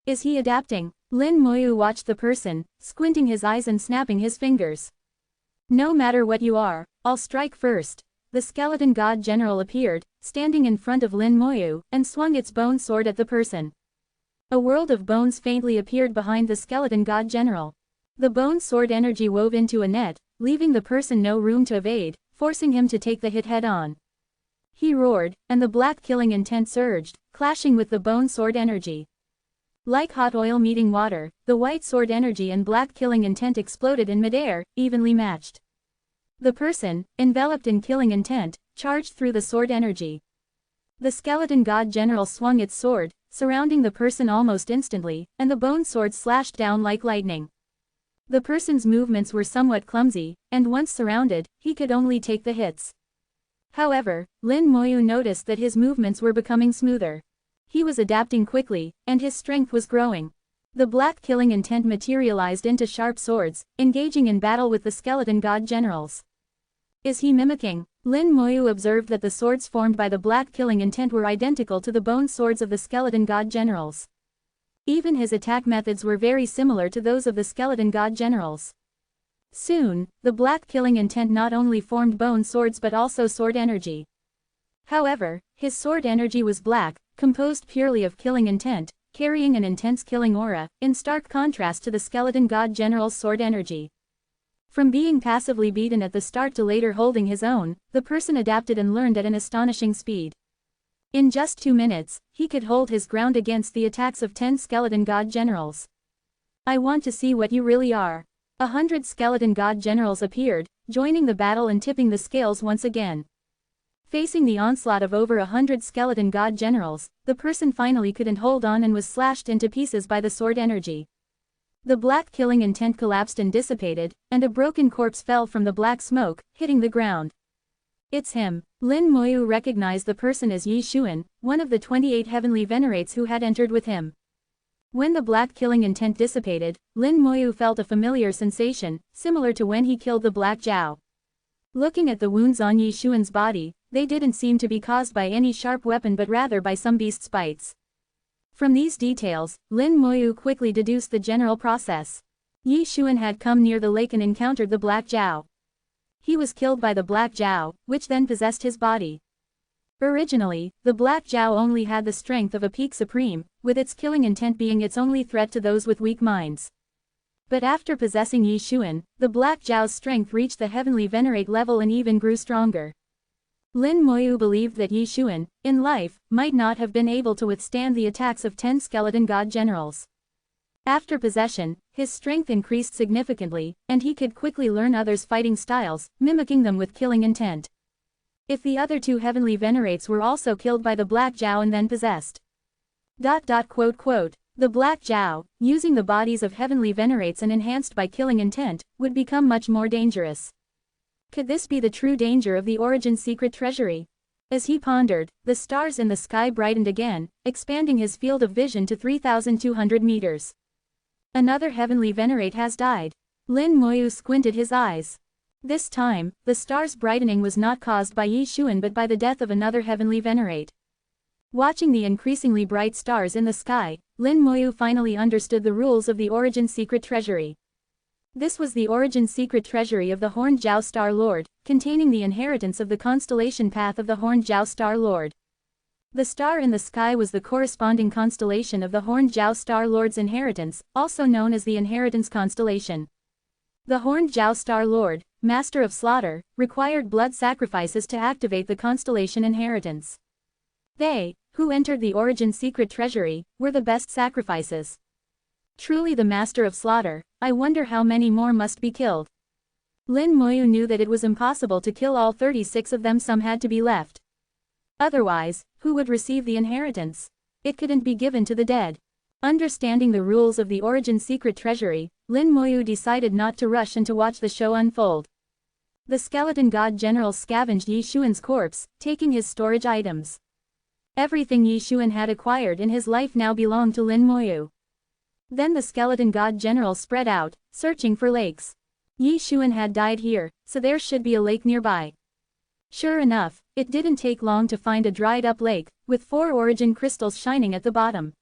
Is he adapting? Lin Moyu watched the person, squinting his eyes and snapping his fingers. No matter what you are, I'll strike first. The skeleton god general appeared, standing in front of Lin Moyu, and swung its bone sword at the person. A world of bones faintly appeared behind the skeleton god general. The bone sword energy wove into a net, leaving the person no room to evade, forcing him to take the hit head-on. He roared, and the black killing intent surged, clashing with the bone sword energy. Like hot oil meeting water, the white sword energy and black killing intent exploded in midair, evenly matched. The person, enveloped in killing intent, charged through the sword energy. The skeleton god general swung its sword, surrounding the person almost instantly, and the bone sword slashed down like lightning. The person's movements were somewhat clumsy, and once surrounded, he could only take the hits. However, Lin Moyu noticed that his movements were becoming smoother. He was adapting quickly, and his strength was growing. The black killing intent materialized into sharp swords, engaging in battle with the skeleton god generals. Is he mimicking? Lin Moyu observed that the swords formed by the black killing intent were identical to the bone swords of the skeleton god generals. Even his attack methods were very similar to those of the skeleton god generals. Soon, the black killing intent not only formed bone swords but also sword energy. However, his sword energy was black, composed purely of killing intent, carrying an intense killing aura, in stark contrast to the skeleton god general's sword energy. From being passively beaten at the start to later holding his own, the person adapted and learned at an astonishing speed. In just 2 minutes, he could hold his ground against the attacks of 10 skeleton god generals. I want to see what you really are. 100 skeleton god generals appeared, joining the battle and tipping the scales once again. Facing the onslaught of over 100 skeleton god generals, the person finally couldn't hold on and was slashed into pieces by the sword energy. The black killing intent collapsed and dissipated, and a broken corpse fell from the black smoke, hitting the ground. It's him. Lin Moyu recognized the person as Yi Xuan, one of the 28 heavenly venerates who had entered with him. When the black killing intent dissipated, Lin Moyu felt a familiar sensation, similar to when he killed the Black Jiao. Looking at the wounds on Yi Xuan's body, they didn't seem to be caused by any sharp weapon but rather by some beast's bites. From these details, Lin Moyu quickly deduced the general process. Yi Xuan had come near the lake and encountered the Black Jiao. He was killed by the Black Jiao, which then possessed his body. Originally, the Black Jiao only had the strength of a peak supreme, with its killing intent being its only threat to those with weak minds. But after possessing Yi Xuan, the Black Zhao's strength reached the heavenly venerate level and even grew stronger. Lin Moyu believed that Yi Xuan, in life, might not have been able to withstand the attacks of 10 skeleton god generals. After possession, his strength increased significantly, and he could quickly learn others' fighting styles, mimicking them with killing intent. If the other 2 heavenly venerates were also killed by the Black Zhao and then possessed. The Black Zhao, using the bodies of heavenly venerates and enhanced by killing intent, would become much more dangerous. Could this be the true danger of the Origin secret treasury? As he pondered, the stars in the sky brightened again, expanding his field of vision to 3,200 meters. Another heavenly venerate has died. Lin Moyu squinted his eyes. This time, the star's brightening was not caused by Yi Xuan but by the death of another heavenly venerate. Watching the increasingly bright stars in the sky, Lin Moyu finally understood the rules of the Origin secret treasury. This was the Origin secret treasury of the Horned Zhao Star Lord, containing the inheritance of the constellation path of the Horned Zhao Star Lord. The star in the sky was the corresponding constellation of the Horned Zhao Star Lord's inheritance, also known as the inheritance constellation. The Horned Zhao Star Lord, Master of Slaughter, required blood sacrifices to activate the constellation inheritance. They, who entered the Origin secret treasury, were the best sacrifices. Truly the Master of Slaughter, I wonder how many more must be killed. Lin Moyu knew that it was impossible to kill all 36 of them, some had to be left. Otherwise, who would receive the inheritance? It couldn't be given to the dead. Understanding the rules of the Origin secret treasury, Lin Moyu decided not to rush and to watch the show unfold. The skeleton god generals scavenged Yi Xuan's corpse, taking his storage items. Everything Yi Xuan had acquired in his life now belonged to Lin Moyu. Then the skeleton god generals spread out, searching for lakes. Yi Xuan had died here, so there should be a lake nearby. Sure enough, it didn't take long to find a dried-up lake, with 4 origin crystals shining at the bottom.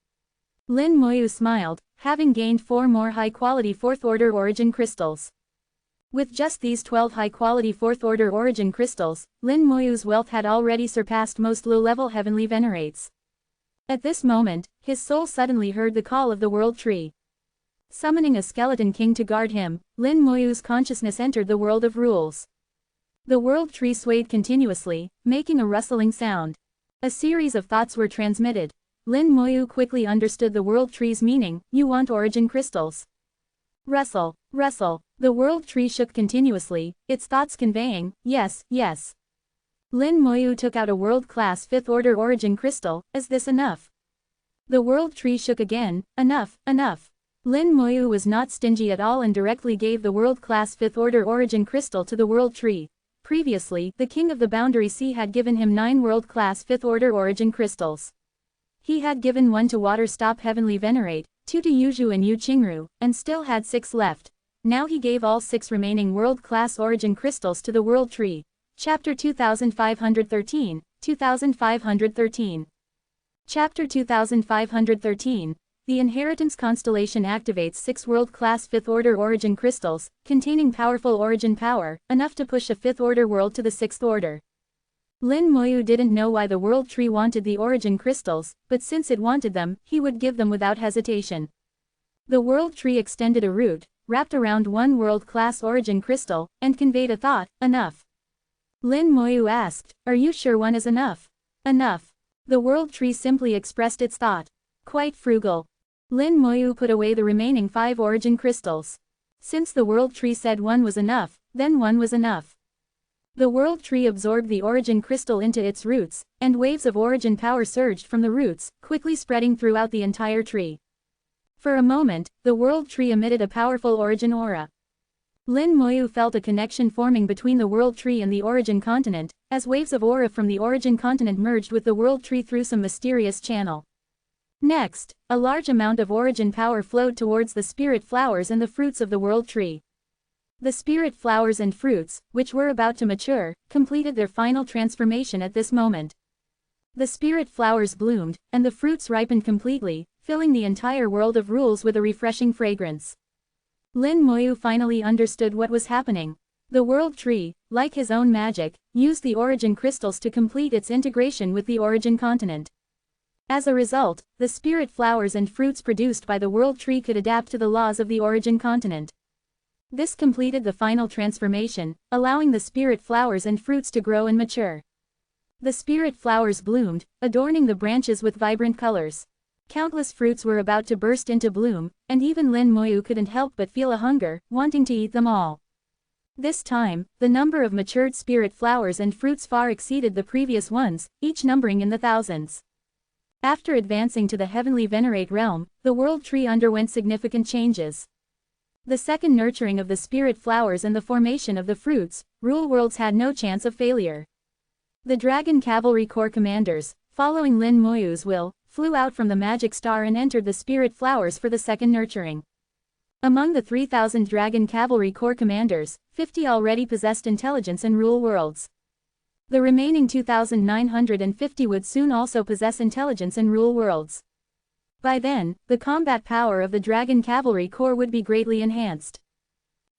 Lin Moyu smiled, having gained 4 more high-quality 4th-order origin crystals. With just these 12 high-quality 4th-order origin crystals, Lin Moyu's wealth had already surpassed most low-level heavenly venerates. At this moment, his soul suddenly heard the call of the World Tree. Summoning a skeleton king to guard him, Lin Moyu's consciousness entered the world of rules. The World Tree swayed continuously, making a rustling sound. A series of thoughts were transmitted. Lin Moyu quickly understood the World Tree's meaning. You want origin crystals? Rustle, rustle. The World Tree shook continuously, its thoughts conveying, yes, yes. Lin Moyu took out a world-class 5th-order origin crystal. Is this enough? The World Tree shook again. Enough, enough. Lin Moyu was not stingy at all and directly gave the world-class 5th-order origin crystal to the World Tree. Previously, the King of the Boundary Sea had given him 9 world-class 5th-order origin crystals. He had given 1 to Waterstop Heavenly Venerate, 2 to Yuzhu and Yu Qingru, and still had 6 left. Now he gave all 6 remaining world-class origin crystals to the World Tree. Chapter 2513, 2513. Chapter 2513. The Inheritance Constellation activates 6 world-class 5th-order origin crystals, containing powerful origin power, enough to push a 5th-order world to the 6th order. Lin Moyu didn't know why the World Tree wanted the origin crystals, but since it wanted them, he would give them without hesitation. The World Tree extended a root, wrapped around 1 world-class origin crystal, and conveyed a thought, enough. Lin Moyu asked, are you sure 1 is enough? Enough. The World Tree simply expressed its thought. Quite frugal. Lin Moyu put away the remaining 5 origin crystals. Since the World Tree said 1 was enough, then 1 was enough. The World Tree absorbed the origin crystal into its roots, and waves of origin power surged from the roots, quickly spreading throughout the entire tree. For a moment, the World Tree emitted a powerful origin aura. Lin Moyu felt a connection forming between the World Tree and the origin continent, as waves of aura from the origin continent merged with the World Tree through some mysterious channel. Next, a large amount of origin power flowed towards the spirit flowers and the fruits of the World Tree. The spirit flowers and fruits, which were about to mature, completed their final transformation at this moment. The spirit flowers bloomed, and the fruits ripened completely, filling the entire world of rules with a refreshing fragrance. Lin Moyu finally understood what was happening. The World Tree, like his own magic, used the origin crystals to complete its integration with the origin continent. As a result, the spirit flowers and fruits produced by the world tree could adapt to the laws of the origin continent. This completed the final transformation, allowing the spirit flowers and fruits to grow and mature. The spirit flowers bloomed, adorning the branches with vibrant colors. Countless fruits were about to burst into bloom, and even Lin Moyu couldn't help but feel a hunger, wanting to eat them all. This time, the number of matured spirit flowers and fruits far exceeded the previous ones, each numbering in the thousands. After advancing to the heavenly venerate realm, the world tree underwent significant changes. The second nurturing of the spirit flowers and the formation of the fruits, rule worlds had no chance of failure. The Dragon Cavalry Corps commanders, following Lin Moyu's will, flew out from the magic star and entered the spirit flowers for the second nurturing. Among the 3,000 Dragon Cavalry Corps commanders, 50 already possessed intelligence and rule worlds. The remaining 2,950 would soon also possess intelligence and rule worlds. By then, the combat power of the Dragon Cavalry Corps would be greatly enhanced.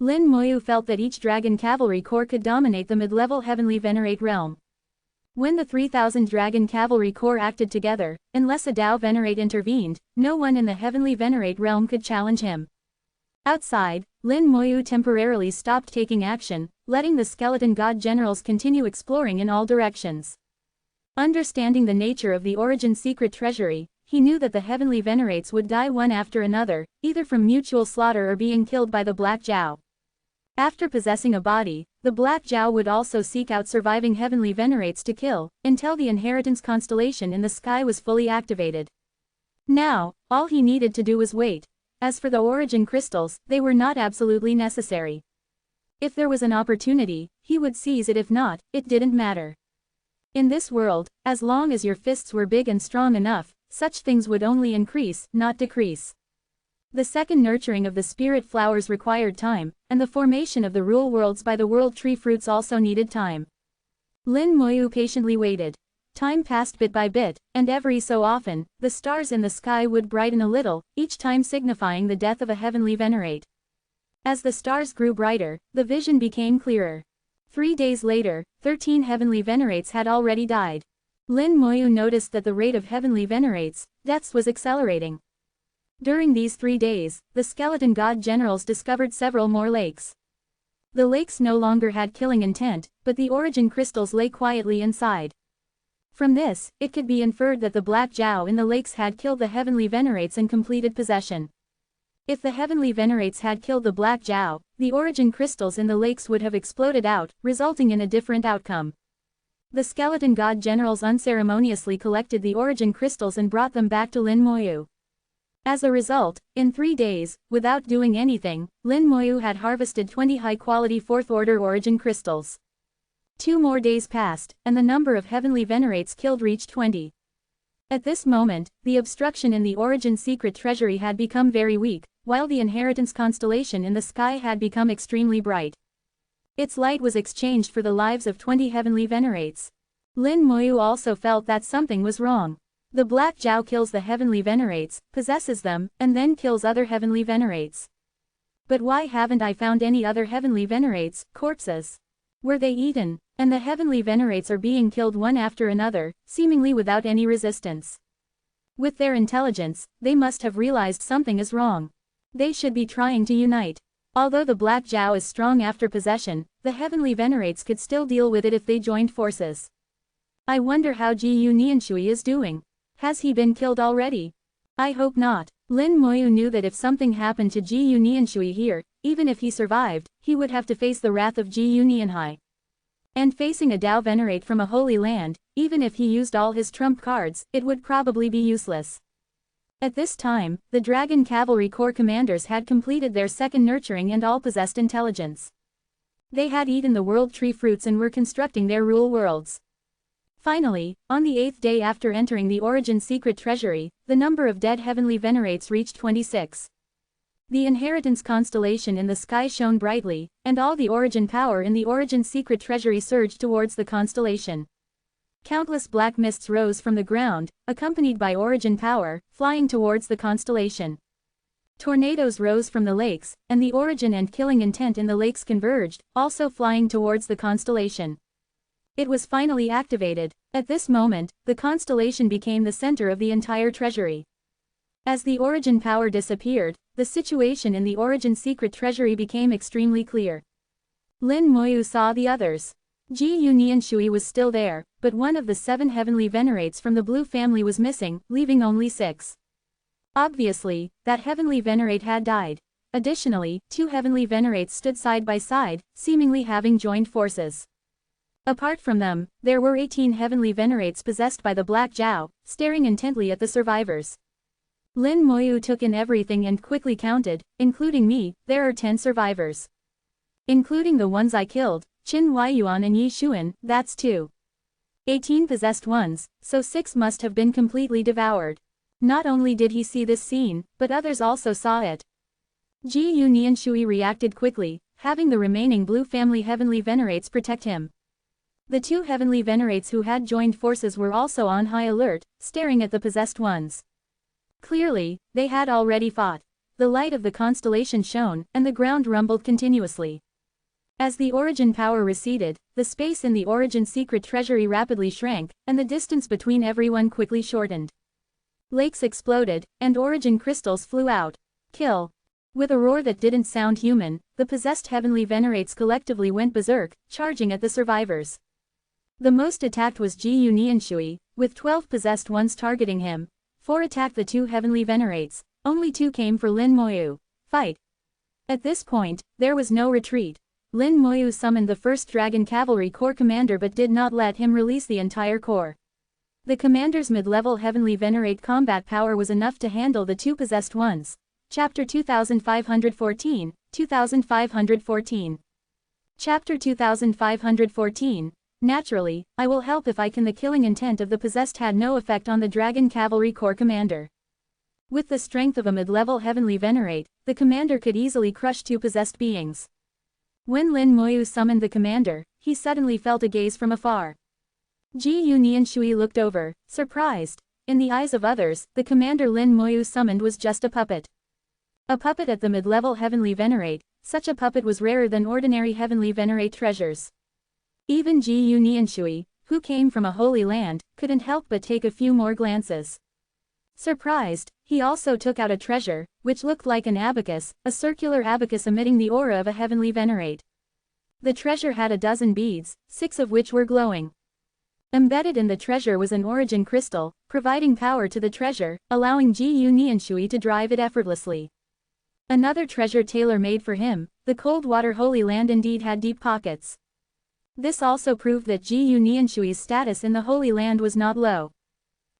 Lin Moyu felt that each Dragon Cavalry Corps could dominate the mid-level Heavenly Venerate realm. When the 3,000 Dragon Cavalry Corps acted together, unless a Tao Venerate intervened, no one in the Heavenly Venerate realm could challenge him. Outside, Lin Moyu temporarily stopped taking action, letting the skeleton god generals continue exploring in all directions. Understanding the nature of the origin secret treasury, he knew that the Heavenly Venerates would die one after another, either from mutual slaughter or being killed by the Black Jiao. After possessing a body, the Black Jiao would also seek out surviving Heavenly Venerates to kill, until the inheritance constellation in the sky was fully activated. Now, all he needed to do was wait. As for the origin crystals, they were not absolutely necessary. If there was an opportunity, he would seize it. If not, it didn't matter. In this world, as long as your fists were big and strong enough, such things would only increase, not decrease. The second nurturing of the spirit flowers required time, and the formation of the rule worlds by the world tree fruits also needed time. Lin Moyu patiently waited. Time passed bit by bit, and every so often, the stars in the sky would brighten a little, each time signifying the death of a heavenly venerate. As the stars grew brighter, the vision became clearer. 3 days later, 13 heavenly venerates had already died. Lin Moyu noticed that the rate of heavenly venerates' deaths was accelerating. During these 3 days, the skeleton god generals discovered several more lakes. The lakes no longer had killing intent, but the origin crystals lay quietly inside. From this, it could be inferred that the Black Jiao in the lakes had killed the heavenly venerates and completed possession. If the heavenly venerates had killed the Black Jiao, the origin crystals in the lakes would have exploded out, resulting in a different outcome. The skeleton god generals unceremoniously collected the origin crystals and brought them back to Lin Moyu. As a result, in 3 days, without doing anything, Lin Moyu had harvested 20 high-quality 4th-order origin crystals. 2 more days passed, and the number of heavenly venerates killed reached 20. At this moment, the obstruction in the origin secret treasury had become very weak, while the inheritance constellation in the sky had become extremely bright. Its light was exchanged for the lives of 20 heavenly venerates. Lin Moyu also felt that something was wrong. The Black Jiao kills the heavenly venerates, possesses them, and then kills other heavenly venerates. But why haven't I found any other heavenly venerates' corpses? Were they eaten? And the heavenly venerates are being killed one after another, seemingly without any resistance. With their intelligence, they must have realized something is wrong. They should be trying to unite. Although the Black Jiao is strong after possession, the heavenly venerates could still deal with it if they joined forces. I wonder how Ji Nianshui is doing. Has he been killed already? I hope not. Lin Moyu knew that if something happened to Ji Nianshui here, even if he survived, he would have to face the wrath of Ji Nianhai. And facing a Tao Venerate from a holy land, even if he used all his trump cards, it would probably be useless. At this time, the Dragon Cavalry Corps commanders had completed their second nurturing and all possessed intelligence. They had eaten the world tree fruits and were constructing their rule worlds. Finally, on the 8th day after entering the origin secret treasury, the number of dead heavenly venerates reached 26. The inheritance constellation in the sky shone brightly, and all the origin power in the origin secret treasury surged towards the constellation. Countless black mists rose from the ground, accompanied by origin power, flying towards the constellation. Tornadoes rose from the lakes, and the origin and killing intent in the lakes converged, also flying towards the constellation. It was finally activated. At this moment, the constellation became the center of the entire treasury. As the origin power disappeared, the situation in the origin secret treasury became extremely clear. Lin Moyu saw the others. Ji Yu Nianshui was still there, but one of the 7 heavenly venerates from the blue family was missing, leaving only 6. Obviously, that heavenly venerate had died. Additionally, 2 heavenly venerates stood side by side, seemingly having joined forces. Apart from them, there were 18 heavenly venerates possessed by the Black Jiao, staring intently at the survivors. Lin Moyu took in everything and quickly counted, including me, there are 10 survivors. Including the ones I killed, Qin Huayuan and Yi Xuan, that's 2. 18 possessed ones, so 6 must have been completely devoured. Not only did he see this scene, but others also saw it. Ji Yu Nianshui reacted quickly, having the remaining blue family heavenly venerates protect him. The 2 heavenly venerates who had joined forces were also on high alert, staring at the possessed ones. Clearly, they had already fought. The light of the constellation shone, and the ground rumbled continuously. As the origin power receded, the space in the origin secret treasury rapidly shrank, and the distance between everyone quickly shortened. Lakes exploded, and origin crystals flew out. Kill. With a roar that didn't sound human, the possessed heavenly venerates collectively went berserk, charging at the survivors. The most attacked was Ji Yu Nianshui, with 12 possessed ones targeting him. 4 attacked the 2 heavenly venerates, only 2 came for Lin Moyu. Fight. At this point, there was no retreat. Lin Moyu summoned the first Dragon Cavalry Corps commander but did not let him release the entire corps. The commander's mid-level heavenly venerate combat power was enough to handle the 2 possessed ones. Chapter 2514, 2514. Chapter 2514. Naturally, I will help if I can. The killing intent of the possessed had no effect on the Dragon Cavalry Corps commander. With the strength of a mid-level heavenly venerate, the commander could easily crush 2 possessed beings. When Lin Moyu summoned the commander, he suddenly felt a gaze from afar. Ji Yu Nianshui looked over, surprised. In the eyes of others, the commander Lin Moyu summoned was just a puppet. A puppet at the mid-level heavenly venerate, such a puppet was rarer than ordinary heavenly venerate treasures. Even Ji Yu Nianshui, who came from a holy land, couldn't help but take a few more glances. Surprised, he also took out a treasure, which looked like an abacus, a circular abacus emitting the aura of a heavenly venerate. The treasure had a dozen beads, 6 of which were glowing. Embedded in the treasure was an origin crystal, providing power to the treasure, allowing Ji Yu Nianshui to drive it effortlessly. Another treasure tailor-made for him, the cold water holy land indeed had deep pockets. This also proved that Ji Yu Nianshui's status in the holy land was not low.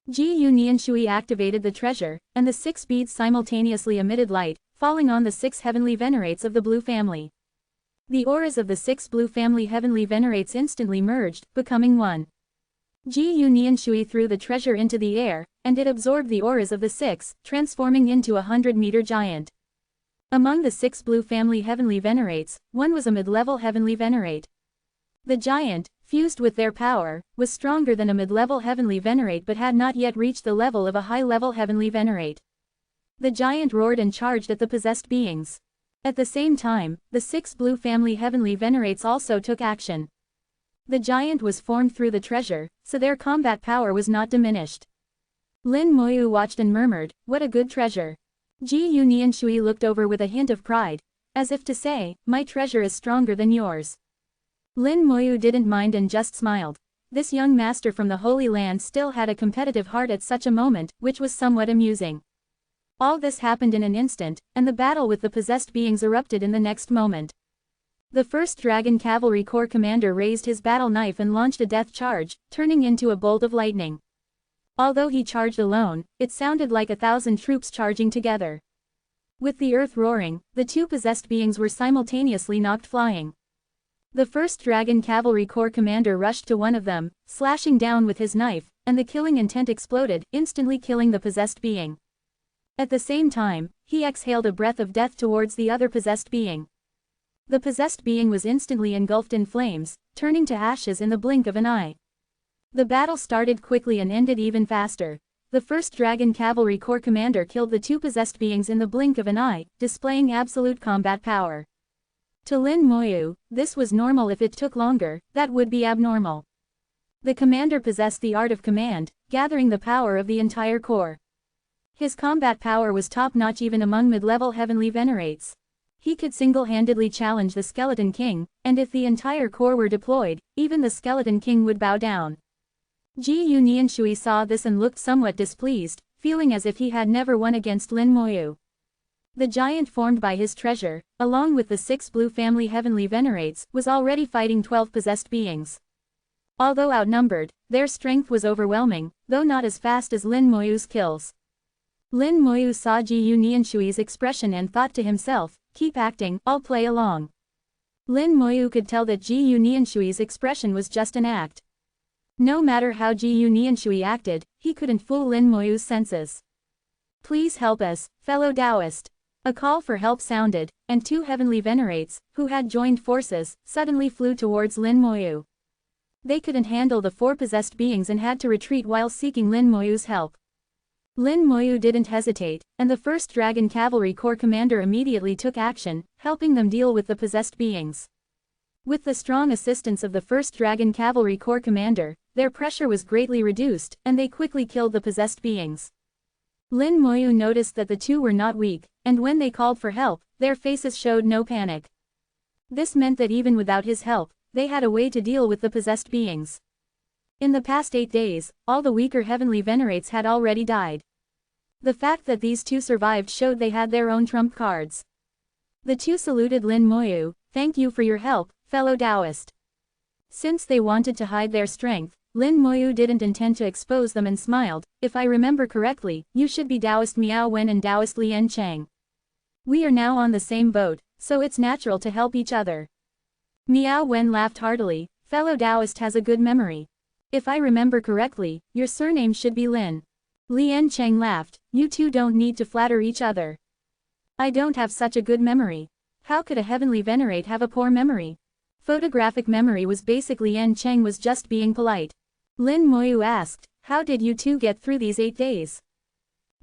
Ji Yu Nianshui activated the treasure, and the 6 beads simultaneously emitted light, falling on the 6 heavenly venerates of the blue family. The auras of the 6 blue family heavenly venerates instantly merged, becoming one. Ji Yu Nianshui threw the treasure into the air, and it absorbed the auras of the 6, transforming into a 100-meter giant. Among the 6 blue family heavenly venerates, one was a mid-level heavenly venerate. The giant, fused with their power, was stronger than a mid-level heavenly venerate but had not yet reached the level of a high-level heavenly venerate. The giant roared and charged at the possessed beings. At the same time, the 6 blue family heavenly venerates also took action. The giant was formed through the treasure, so their combat power was not diminished. Lin Moyu watched and murmured, "What a good treasure." Ji Yu Nianshui looked over with a hint of pride, as if to say, "My treasure is stronger than yours." Lin Moyu didn't mind and just smiled. This young master from the Holy Land still had a competitive heart at such a moment, which was somewhat amusing. All this happened in an instant, and the battle with the possessed beings erupted in the next moment. The first Dragon Cavalry Corps commander raised his battle knife and launched a death charge, turning into a bolt of lightning. Although he charged alone, it sounded like 1,000 troops charging together. With the earth roaring, the 2 possessed beings were simultaneously knocked flying. The first Dragon Cavalry Corps commander rushed to one of them, slashing down with his knife, and the killing intent exploded, instantly killing the possessed being. At the same time, he exhaled a breath of death towards the other possessed being. The possessed being was instantly engulfed in flames, turning to ashes in the blink of an eye. The battle started quickly and ended even faster. The first Dragon Cavalry Corps commander killed the 2 possessed beings in the blink of an eye, displaying absolute combat power. To Lin Moyu, this was normal. If it took longer, that would be abnormal. The commander possessed the art of command, gathering the power of the entire corps. His combat power was top-notch even among mid-level heavenly venerates. He could single-handedly challenge the Skeleton King, and if the entire corps were deployed, even the Skeleton King would bow down. Ji Unianshui saw this and looked somewhat displeased, feeling as if he had never won against Lin Moyu. The giant formed by his treasure, along with the 6 blue family heavenly venerates, was already fighting 12 possessed beings. Although outnumbered, their strength was overwhelming, though not as fast as Lin Moyu's kills. Lin Moyu saw Ji Unianshui's expression and thought to himself, keep acting, I'll play along. Lin Moyu could tell that Ji Unianshui's expression was just an act. No matter how Ji Unianshui acted, he couldn't fool Lin Moyu's senses. Please help us, fellow Taoist. A call for help sounded, and 2 heavenly venerates, who had joined forces, suddenly flew towards Lin Moyu. They couldn't handle the 4 possessed beings and had to retreat while seeking Lin Moyu's help. Lin Moyu didn't hesitate, and the 1st Dragon Cavalry Corps commander immediately took action, helping them deal with the possessed beings. With the strong assistance of the 1st Dragon Cavalry Corps commander, their pressure was greatly reduced, and they quickly killed the possessed beings. Lin Moyu noticed that the 2 were not weak, and when they called for help, their faces showed no panic. This meant that even without his help, they had a way to deal with the possessed beings. In the past 8 days, all the weaker heavenly venerates had already died. The fact that these 2 survived showed they had their own trump cards. The 2 saluted Lin Moyu, thank you for your help, fellow Taoist. Since they wanted to hide their strength, Lin Moyu didn't intend to expose them and smiled, if I remember correctly, you should be Taoist Miao Wen and Taoist Lian Cheng. We are now on the same boat, so it's natural to help each other. Miao Wen laughed heartily, fellow Taoist has a good memory. If I remember correctly, your surname should be Lin. Lian Cheng laughed, you 2 don't need to flatter each other. I don't have such a good memory. How could a heavenly venerate have a poor memory? Photographic memory was basically Lian Cheng was just being polite. Lin Moyu asked, how did you 2 get through these 8 days?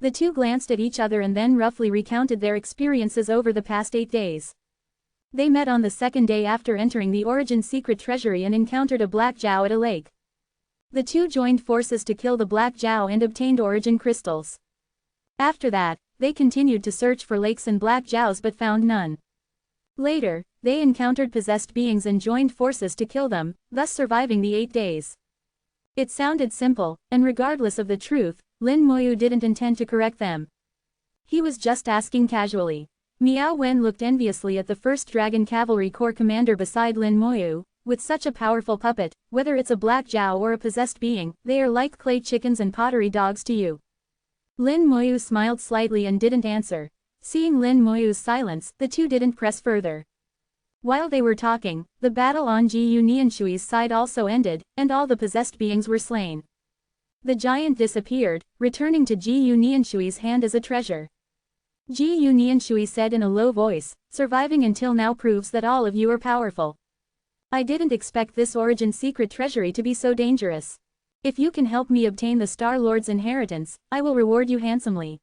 The 2 glanced at each other and then roughly recounted their experiences over the past 8 days. They met on the 2nd day after entering the Origin Secret Treasury and encountered a Black Jiao at a lake. The 2 joined forces to kill the Black Jiao and obtained Origin crystals. After that, they continued to search for lakes and Black Jiaos but found none. Later, they encountered possessed beings and joined forces to kill them, thus surviving the 8 days. It sounded simple, and regardless of the truth, Lin Moyu didn't intend to correct them. He was just asking casually. Miao Wen looked enviously at the 1st Dragon Cavalry Corps commander beside Lin Moyu. With such a powerful puppet, whether it's a Black Jiao or a possessed being, they are like clay chickens and pottery dogs to you. Lin Moyu smiled slightly and didn't answer. Seeing Lin Moyu's silence, the 2 didn't press further. While they were talking, the battle on Ji Unianshui's side also ended, and all the possessed beings were slain. The giant disappeared, returning to Ji Unianshui's hand as a treasure. Ji Unianshui said in a low voice, surviving until now proves that all of you are powerful. I didn't expect this Origin Secret Treasury to be so dangerous. If you can help me obtain the Star Lord's inheritance, I will reward you handsomely.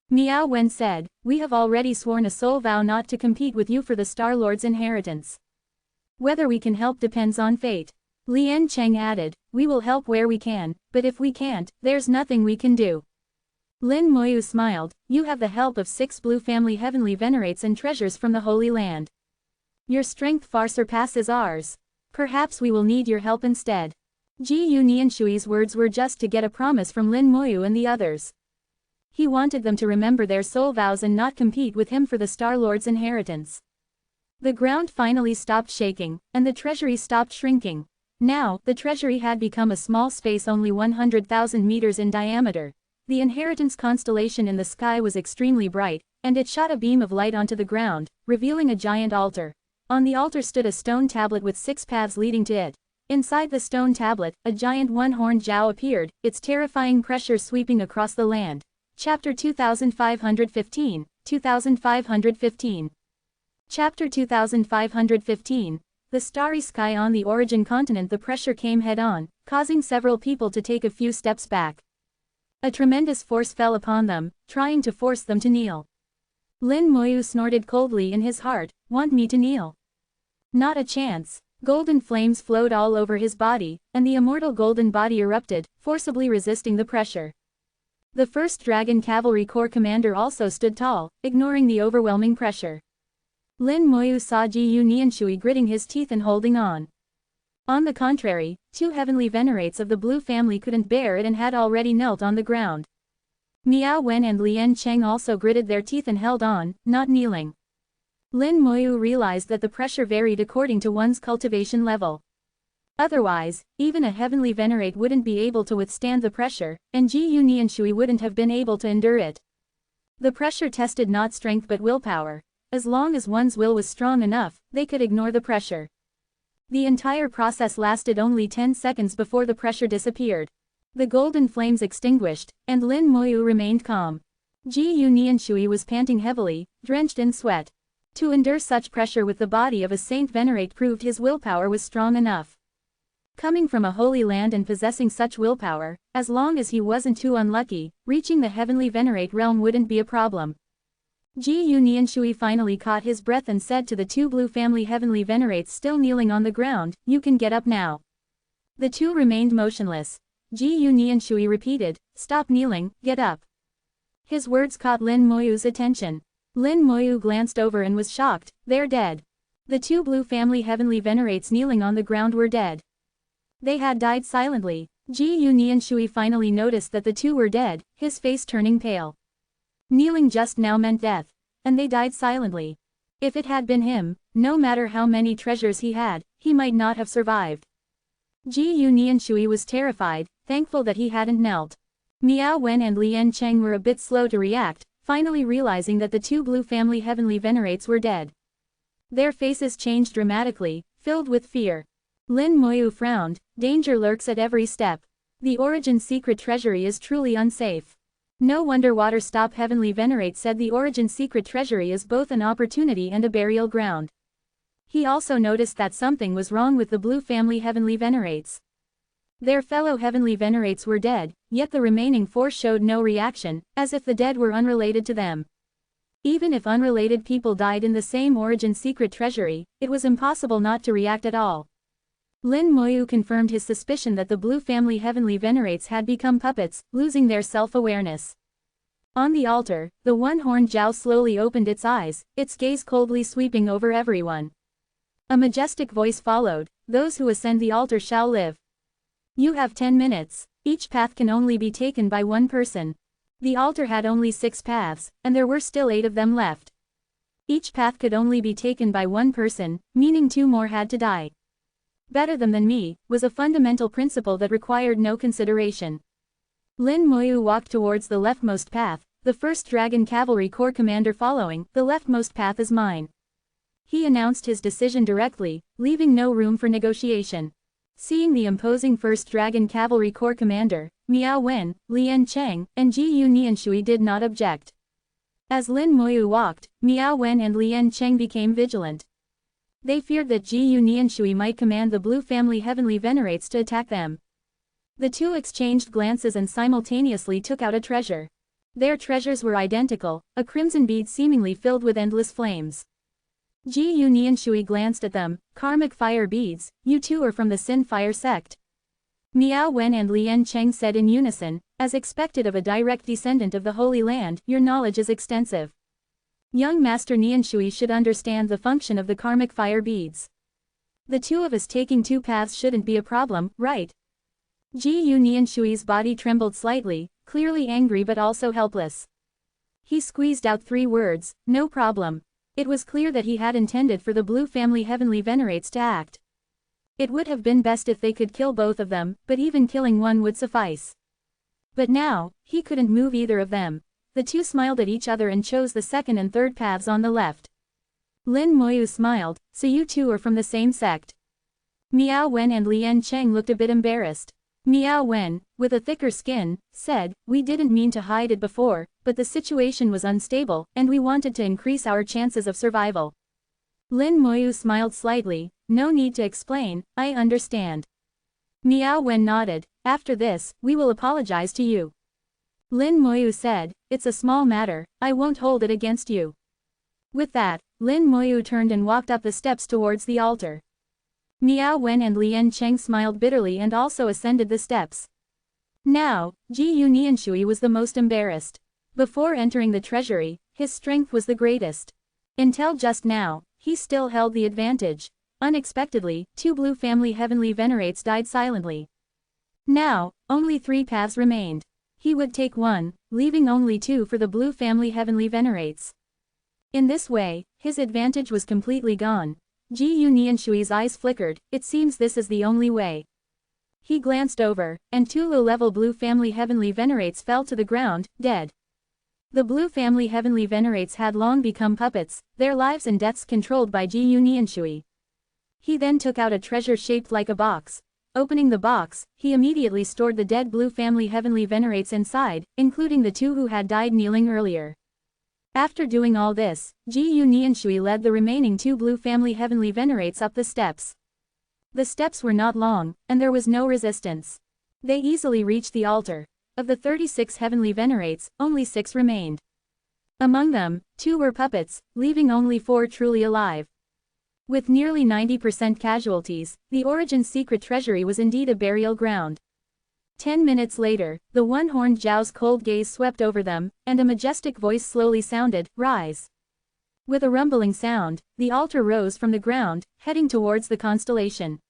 Miao Wen said, we have already sworn a soul vow not to compete with you for the Star Lord's inheritance. Whether we can help depends on fate. Lian Cheng added, we will help where we can, but if we can't, there's nothing we can do. Lin Moyu smiled, you have the help of 6 blue family heavenly venerates and treasures from the Holy Land. Your strength far surpasses ours. Perhaps we will need your help instead. Ji Unianshui's words were just to get a promise from Lin Moyu and the others. He wanted them to remember their soul vows and not compete with him for the Star Lord's inheritance. The ground finally stopped shaking, and the treasury stopped shrinking. Now, the treasury had become a small space only 100,000 meters in diameter. The inheritance constellation in the sky was extremely bright, and it shot a beam of light onto the ground, revealing a giant altar. On the altar stood a stone tablet with 6 paths leading to it. Inside the stone tablet, a giant one-horned Jiao appeared, its terrifying pressure sweeping across the land. Chapter 2515, 2515. Chapter 2515. The starry sky on the Origin continent. The pressure came head-on, causing several people to take a few steps back. A tremendous force fell upon them, trying to force them to kneel. Lin Moyu snorted coldly in his heart, want me to kneel? Not a chance. Golden flames flowed all over his body, and the immortal golden body erupted, forcibly resisting the pressure. The 1st Dragon Cavalry Corps commander also stood tall, ignoring the overwhelming pressure. Lin Moyu saw Ji Yu Nianshui gritting his teeth and holding on. On the contrary, 2 heavenly venerates of the blue family couldn't bear it and had already knelt on the ground. Miao Wen and Lien Cheng also gritted their teeth and held on, not kneeling. Lin Moyu realized that the pressure varied according to one's cultivation level. Otherwise, even a heavenly venerate wouldn't be able to withstand the pressure, and Ji Yu Nianshui wouldn't have been able to endure it. The pressure tested not strength but willpower. As long as one's will was strong enough, they could ignore the pressure. The entire process lasted only 10 seconds before the pressure disappeared. The golden flames extinguished, and Lin Moyu remained calm. Ji Yu Nianshui was panting heavily, drenched in sweat. To endure such pressure with the body of a saint venerate proved his willpower was strong enough. Coming from a holy land and possessing such willpower, as long as he wasn't too unlucky, reaching the heavenly venerate realm wouldn't be a problem. Ji Yu Nianshui finally caught his breath and said to the 2 blue family heavenly venerates still kneeling on the ground, "You can get up now." The 2 remained motionless. Ji Yu Nianshui repeated, "Stop kneeling, get up." His words caught Lin Moyu's attention. Lin Moyu glanced over and was shocked, "They're dead." The 2 blue family heavenly venerates kneeling on the ground were dead. They had died silently. Ji Yu Nianshui finally noticed that the 2 were dead, his face turning pale. Kneeling just now meant death. And they died silently. If it had been him, no matter how many treasures he had, he might not have survived. Ji Yu Nianshui was terrified, thankful that he hadn't knelt. Miao Wen and Lien Cheng were a bit slow to react, finally realizing that the 2 blue family heavenly venerates were dead. Their faces changed dramatically, filled with fear. Lin Moyu frowned, danger lurks at every step. The Origin secret treasury is truly unsafe. No wonder Waterstop Heavenly Venerate said the Origin secret treasury is both an opportunity and a burial ground. He also noticed that something was wrong with the blue family heavenly venerates. Their fellow heavenly venerates were dead, yet the remaining 4 showed no reaction, as if the dead were unrelated to them. Even if unrelated people died in the same Origin secret treasury, it was impossible not to react at all. Lin Moyu confirmed his suspicion that the blue family heavenly venerates had become puppets, losing their self-awareness. On the altar, the one-horned Jiao slowly opened its eyes, its gaze coldly sweeping over everyone. A majestic voice followed, "Those who ascend the altar shall live. You have 10 minutes. Each path can only be taken by 1 person. The altar had only 6 paths, and there were still 8 of them left. Each path could only be taken by 1 person, meaning 2 more had to die. Better them than me, was a fundamental principle that required no consideration." Lin Moyu walked towards the leftmost path, the 1st Dragon Cavalry Corps commander following, "The leftmost path is mine." He announced his decision directly, leaving no room for negotiation. Seeing the imposing 1st Dragon Cavalry Corps commander, Miao Wen, Lien Cheng, and Ji Yu Nianshui did not object. As Lin Moyu walked, Miao Wen and Lien Cheng became vigilant. They feared that Ji Yu Nianshui might command the blue family heavenly venerates to attack them. The 2 exchanged glances and simultaneously took out a treasure. Their treasures were identical, a crimson bead seemingly filled with endless flames. Ji Yu Nianshui glanced at them, "Karmic fire beads, you 2 are from the Sin Fire sect." Miao Wen and Lien Cheng said in unison, "As expected of a direct descendant of the Holy Land, your knowledge is extensive. Young Master Nianshui should understand the function of the karmic fire beads. The 2 of us taking 2 paths shouldn't be a problem, right?" Ji Yu Nianshui's body trembled slightly, clearly angry but also helpless. He squeezed out 3 words, "No problem." It was clear that he had intended for the blue family heavenly venerates to act. It would have been best if they could kill both of them, but even killing one would suffice. But now, he couldn't move either of them. The 2 smiled at each other and chose the 2nd and 3rd paths on the left. Lin Moyu smiled, "So you 2 are from the same sect?" Miao Wen and Lien Cheng looked a bit embarrassed. Miao Wen, with a thicker skin, said, "We didn't mean to hide it before, but the situation was unstable, and we wanted to increase our chances of survival." Lin Moyu smiled slightly, "No need to explain, I understand." Miao Wen nodded, "After this, we will apologize to you." Lin Moyu said, "It's a small matter, I won't hold it against you." With that, Lin Moyu turned and walked up the steps towards the altar. Miao Wen and Lian Cheng smiled bitterly and also ascended the steps. Now, Ji Yu Nianshui was the most embarrassed. Before entering the treasury, his strength was the greatest. Until just now, he still held the advantage. Unexpectedly, 2 Blue family heavenly venerates died silently. Now, only 3 paths remained. He would take one, leaving only 2 for the Blue family heavenly venerates. In this way, his advantage was completely gone. Ji Yu Nianshui's eyes flickered. It seems this is the only way. He glanced over, and 2 low-level Blue family heavenly venerates fell to the ground, dead. The Blue family heavenly venerates had long become puppets, their lives and deaths controlled by Ji Yu Nianshui. He then took out a treasure shaped like a box. Opening the box, he immediately stored the dead Blue family heavenly venerates inside, including the 2 who had died kneeling earlier. After doing all this, Ji Yu Nianshui led the remaining 2 Blue family heavenly venerates up the steps. The steps were not long, and there was no resistance. They easily reached the altar. Of the 36 heavenly venerates, only 6 remained. Among them, 2 were puppets, leaving only 4 truly alive. With nearly 90% casualties, the Origin's secret treasury was indeed a burial ground. 10 minutes later, the one-horned Zhao's cold gaze swept over them, and a majestic voice slowly sounded, "Rise." With a rumbling sound, the altar rose from the ground, heading towards the constellation.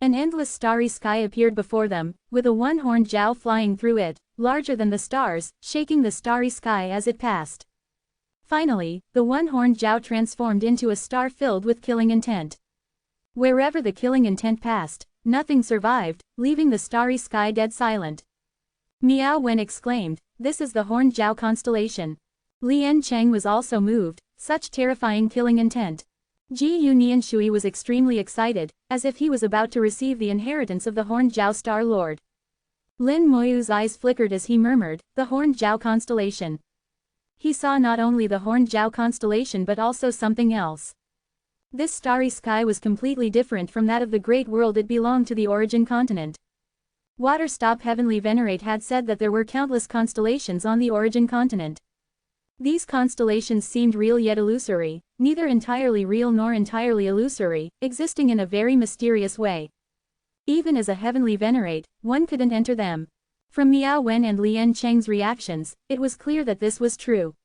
An endless starry sky appeared before them, with a one-horned Zhao flying through it, larger than the stars, shaking the starry sky as it passed. Finally, the one-horned Zhao transformed into a star filled with killing intent. Wherever the killing intent passed, nothing survived, leaving the starry sky dead silent. Miao Wen exclaimed, "This is the horned Zhao constellation." Lian Cheng was also moved, such terrifying killing intent. Ji Yu Nianshui was extremely excited, as if he was about to receive the inheritance of the horned Zhao Star Lord. Lin Moyu's eyes flickered as he murmured, "The horned Zhao constellation." He saw not only the horned Zhao constellation but also something else. This starry sky was completely different from that of the great world. It belonged to the Origin continent. Waterstop Heavenly Venerate had said that there were countless constellations on the Origin continent. These constellations seemed real yet illusory, neither entirely real nor entirely illusory, existing in a very mysterious way. Even as a heavenly venerate, one couldn't enter them. From Miao Wen and Lian Cheng's reactions, it was clear that this was true.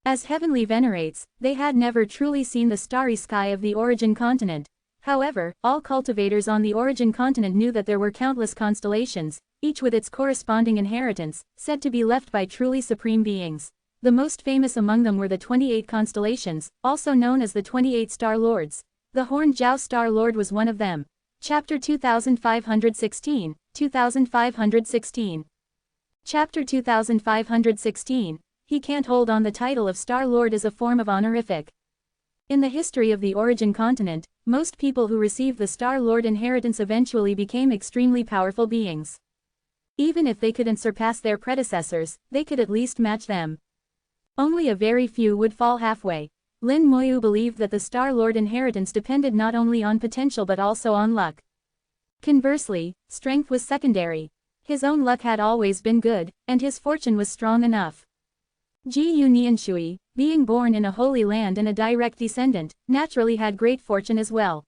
As heavenly venerates, they had never truly seen the starry sky of the Origin continent. However, all cultivators on the Origin continent knew that there were countless constellations, each with its corresponding inheritance, said to be left by truly supreme beings. The most famous among them were the 28 constellations, also known as the 28 Star Lords. The Horned Zhao Star Lord was one of them. Chapter 2516, 2516. Chapter 2516. He can't hold on. The title of Star Lord is a form of honorific. In the history of the Origin continent, most people who received the Star Lord inheritance eventually became extremely powerful beings. Even if they couldn't surpass their predecessors, they could at least match them. Only a very few would fall halfway. Lin Moyu believed that the Star Lord inheritance depended not only on potential but also on luck. Conversely, strength was secondary. His own luck had always been good, and his fortune was strong enough. Ji Yu Nianshui, being born in a holy land and a direct descendant, naturally had great fortune as well.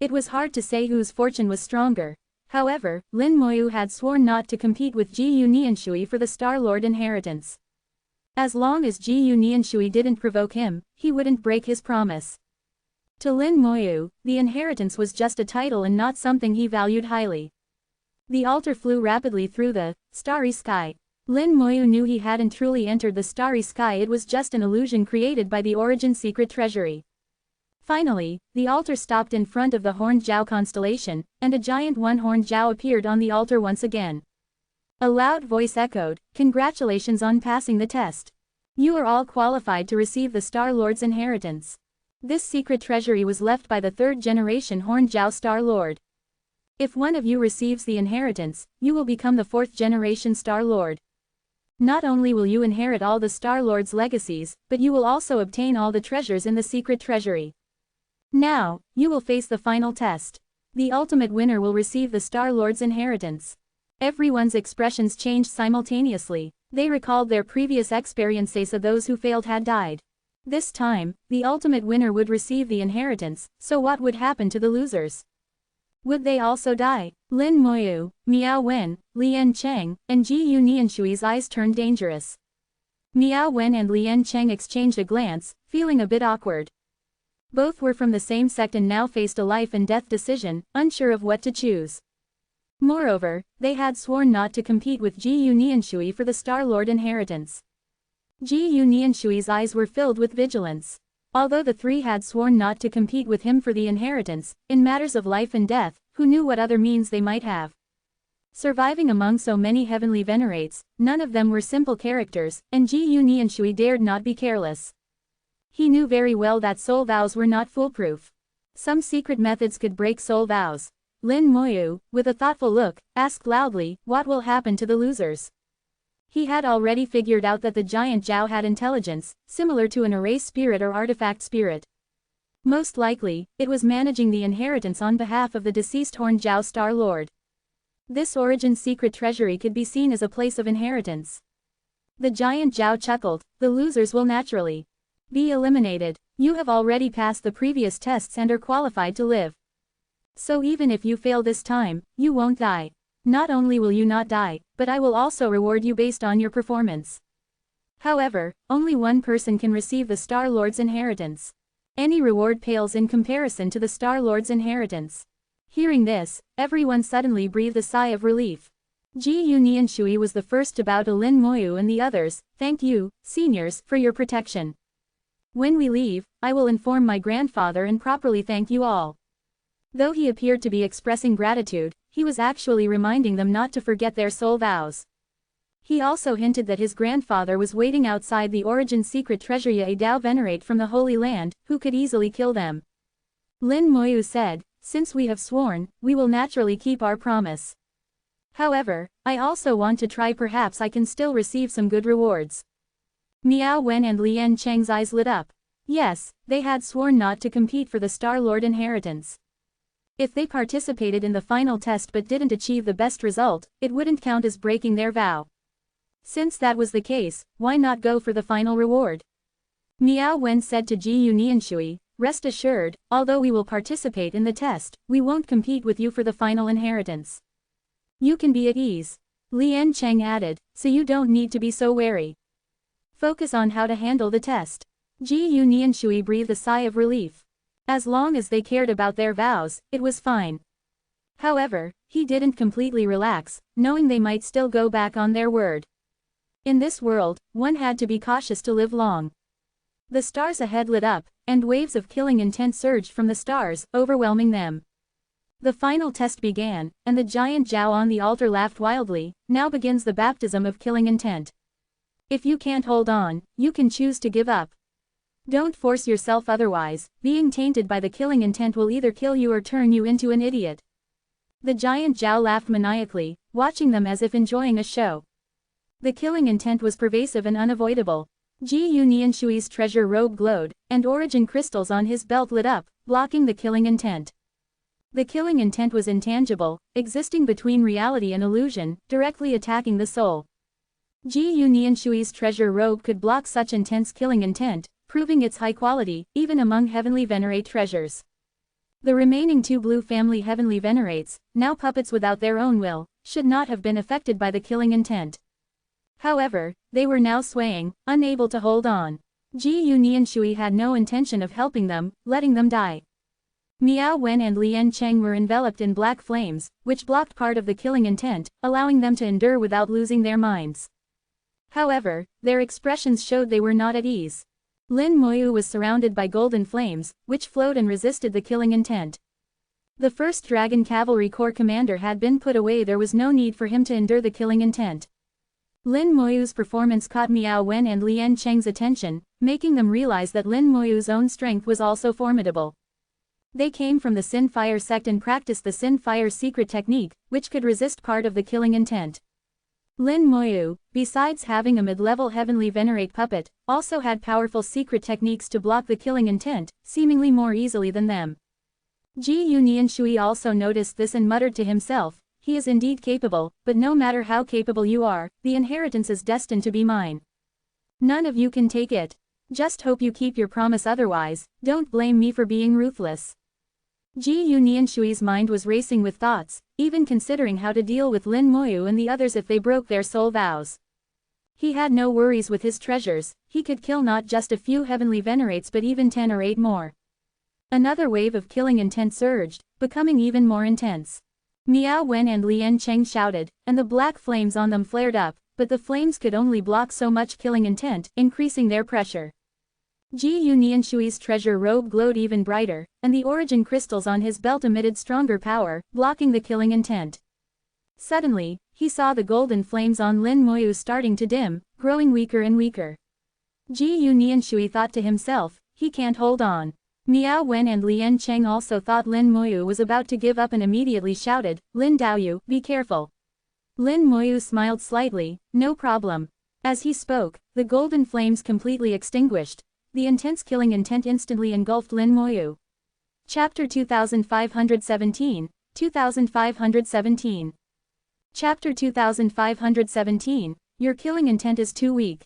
It was hard to say whose fortune was stronger. However, Lin Moyu had sworn not to compete with Ji Yu Nianshui for the Star Lord inheritance. As long as Ji Yu Nianshui didn't provoke him, he wouldn't break his promise. To Lin Moyu, the inheritance was just a title and not something he valued highly. The altar flew rapidly through the starry sky. Lin Moyu knew he hadn't truly entered the starry sky. It was just an illusion created by the Origin secret treasury. Finally, the altar stopped in front of the Horned Zhao constellation, and a giant one-horned Zhao appeared on the altar once again. A loud voice echoed, "Congratulations on passing the test. You are all qualified to receive the Star Lord's inheritance. This secret treasury was left by the 3rd generation Horned Zhao Star Lord. If one of you receives the inheritance, you will become the 4th generation Star Lord. Not only will you inherit all the Star Lord's legacies, but you will also obtain all the treasures in the secret treasury. Now, you will face the final test. The ultimate winner will receive the Star Lord's inheritance." Everyone's expressions changed simultaneously. They recalled their previous experiences. Of those who failed had died. This time, the ultimate winner would receive the inheritance, so what would happen to the losers? Would they also die? Lin Moyu, Miao Wen, Lian Cheng, and Ji Yu Nianshui's eyes turned dangerous. Miao Wen and Lian Cheng exchanged a glance, feeling a bit awkward. Both were from the same sect and now faced a life and death decision, unsure of what to choose. Moreover, they had sworn not to compete with Ji Yu Nianshui for the Star Lord inheritance. Ji Yu Nianshui's eyes were filled with vigilance. Although the three had sworn not to compete with him for the inheritance, in matters of life and death, who knew what other means they might have? Surviving among so many heavenly venerates, none of them were simple characters, and Ji Yu Nianshui dared not be careless. He knew very well that soul vows were not foolproof. Some secret methods could break soul vows. Lin Moyu, with a thoughtful look, asked loudly, what will happen to the losers? He had already figured out that the giant Zhao had intelligence, similar to an erase spirit or artifact spirit. Most likely, it was managing the inheritance on behalf of the deceased Horned Zhao Star Lord. This origin secret treasury could be seen as a place of inheritance. The giant Zhao chuckled, the losers will naturally be eliminated. You have already passed the previous tests and are qualified to live. So even if you fail this time, you won't die. Not only will you not die, but I will also reward you based on your performance. However, only one person can receive the Star Lord's inheritance. Any reward pales in comparison to the Star Lord's inheritance. Hearing this, everyone suddenly breathed a sigh of relief. Ji Yu Nianshui was the first to bow to Lin Moyu and the others. Thank you, seniors, for your protection. When we leave, I will inform my grandfather and properly thank you all. Though he appeared to be expressing gratitude, he was actually reminding them not to forget their soul vows. He also hinted that his grandfather was waiting outside the origin secret treasury, a Dao venerate from the Holy Land, who could easily kill them. Lin Moyu said, since we have sworn, we will naturally keep our promise. However, I also want to try, perhaps I can still receive some good rewards. Miao Wen and Lian Cheng's eyes lit up. Yes, they had sworn not to compete for the Star Lord inheritance. If they participated in the final test but didn't achieve the best result, it wouldn't count as breaking their vow. Since that was the case, why not go for the final reward? Miao Wen said to Ji Yu Nianshui, rest assured, although we will participate in the test, we won't compete with you for the final inheritance. You can be at ease. Lian Cheng added, so you don't need to be so wary. Focus on how to handle the test. Ji Yu Nianshui breathed a sigh of relief. As long as they cared about their vows, it was fine. However, he didn't completely relax, knowing they might still go back on their word. In this world, one had to be cautious to live long. The stars ahead lit up, and waves of killing intent surged from the stars, overwhelming them. The final test began, and the giant Zhao on the altar laughed wildly. Now begins the baptism of killing intent. If you can't hold on, you can choose to give up. Don't force yourself, otherwise, being tainted by the killing intent will either kill you or turn you into an idiot. The giant Zhao laughed maniacally, watching them as if enjoying a show. The killing intent was pervasive and unavoidable. Ji Yu Nianshui's treasure robe glowed, and origin crystals on his belt lit up, blocking the killing intent. The killing intent was intangible, existing between reality and illusion, directly attacking the soul. Ji Yu Nianshui's treasure robe could block such intense killing intent, proving its high quality, even among heavenly venerate treasures. The remaining two blue family heavenly venerates, now puppets without their own will, should not have been affected by the killing intent. However, they were now swaying, unable to hold on. Ji Yu Nianshui had no intention of helping them, letting them die. Miao Wen and Lian Cheng were enveloped in black flames, which blocked part of the killing intent, allowing them to endure without losing their minds. However, their expressions showed they were not at ease. Lin Moyu was surrounded by golden flames, which flowed and resisted the killing intent. The first Dragon Cavalry Corps commander had been put away. There was no need for him to endure the killing intent. Lin Moyu's performance caught Miao Wen and Lian Cheng's attention, making them realize that Lin Moyu's own strength was also formidable. They came from the Sin Fire sect and practiced the Sin Fire secret technique, which could resist part of the killing intent. Lin Moyu, besides having a mid-level heavenly venerate puppet, also had powerful secret techniques to block the killing intent, seemingly more easily than them. Ji Yu Nianshui also noticed this and muttered to himself, he is indeed capable, but no matter how capable you are, the inheritance is destined to be mine. None of you can take it. Just hope you keep your promise, otherwise, don't blame me for being ruthless. Ji Yu Nianshui's mind was racing with thoughts, even considering how to deal with Lin Moyu and the others if they broke their soul vows. He had no worries with his treasures, he could kill not just a few heavenly venerates but even 10 or 8 more. Another wave of killing intent surged, becoming even more intense. Miao Wen and Lian Cheng shouted, and the black flames on them flared up, but the flames could only block so much killing intent, increasing their pressure. Ji Yu Nianshui's treasure robe glowed even brighter, and the origin crystals on his belt emitted stronger power, blocking the killing intent. Suddenly, he saw the golden flames on Lin Moyu starting to dim, growing weaker and weaker. Ji Yu Nianshui thought to himself, he can't hold on. Miao Wen and Lian Cheng also thought Lin Moyu was about to give up and immediately shouted, Lin Daoyu, be careful. Lin Moyu smiled slightly, no problem. As he spoke, the golden flames completely extinguished. The intense killing intent instantly engulfed Lin Moyu. Chapter 2517, 2517. Chapter 2517, Your killing intent is too weak.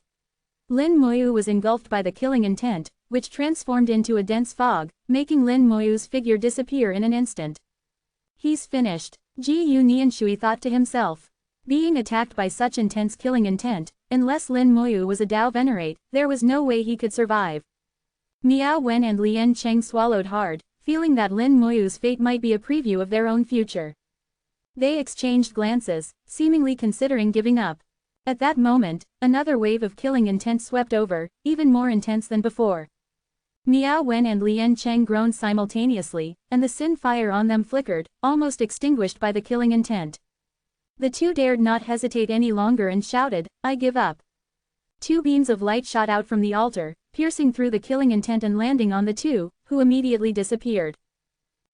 Lin Moyu was engulfed by the killing intent, which transformed into a dense fog, making Lin Moyu's figure disappear in an instant. He's finished, Ji Yu Nianshui thought to himself. Being attacked by such intense killing intent, unless Lin Moyu was a Dao Venerate, there was no way he could survive. Miao Wen and Lian Cheng swallowed hard, feeling that Lin Moyu's fate might be a preview of their own future. They exchanged glances, seemingly considering giving up. At that moment, another wave of killing intent swept over, even more intense than before. Miao Wen and Lian Cheng groaned simultaneously, and the sin fire on them flickered, almost extinguished by the killing intent. The two dared not hesitate any longer and shouted, I give up. 2 beams of light shot out from the altar, piercing through the killing intent and landing on the two, who immediately disappeared.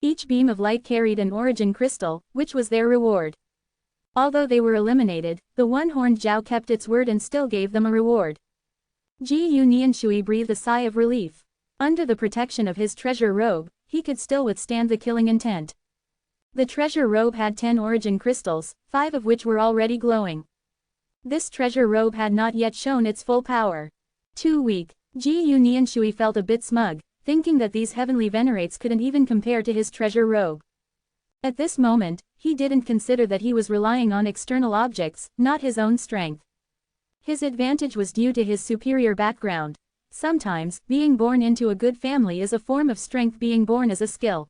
Each beam of light carried an origin crystal, which was their reward. Although they were eliminated, the one-horned Zhao kept its word and still gave them a reward. Ji Yu Nianshui breathed a sigh of relief. Under the protection of his treasure robe, he could still withstand the killing intent. The treasure robe had 10 origin crystals, 5 of which were already glowing. This treasure robe had not yet shown its full power. Too weak, Ji Yu Nianshui felt a bit smug, thinking that these heavenly venerates couldn't even compare to his treasure robe. At this moment, he didn't consider that he was relying on external objects, not his own strength. His advantage was due to his superior background. Sometimes, being born into a good family is a form of strength, being born as a skill.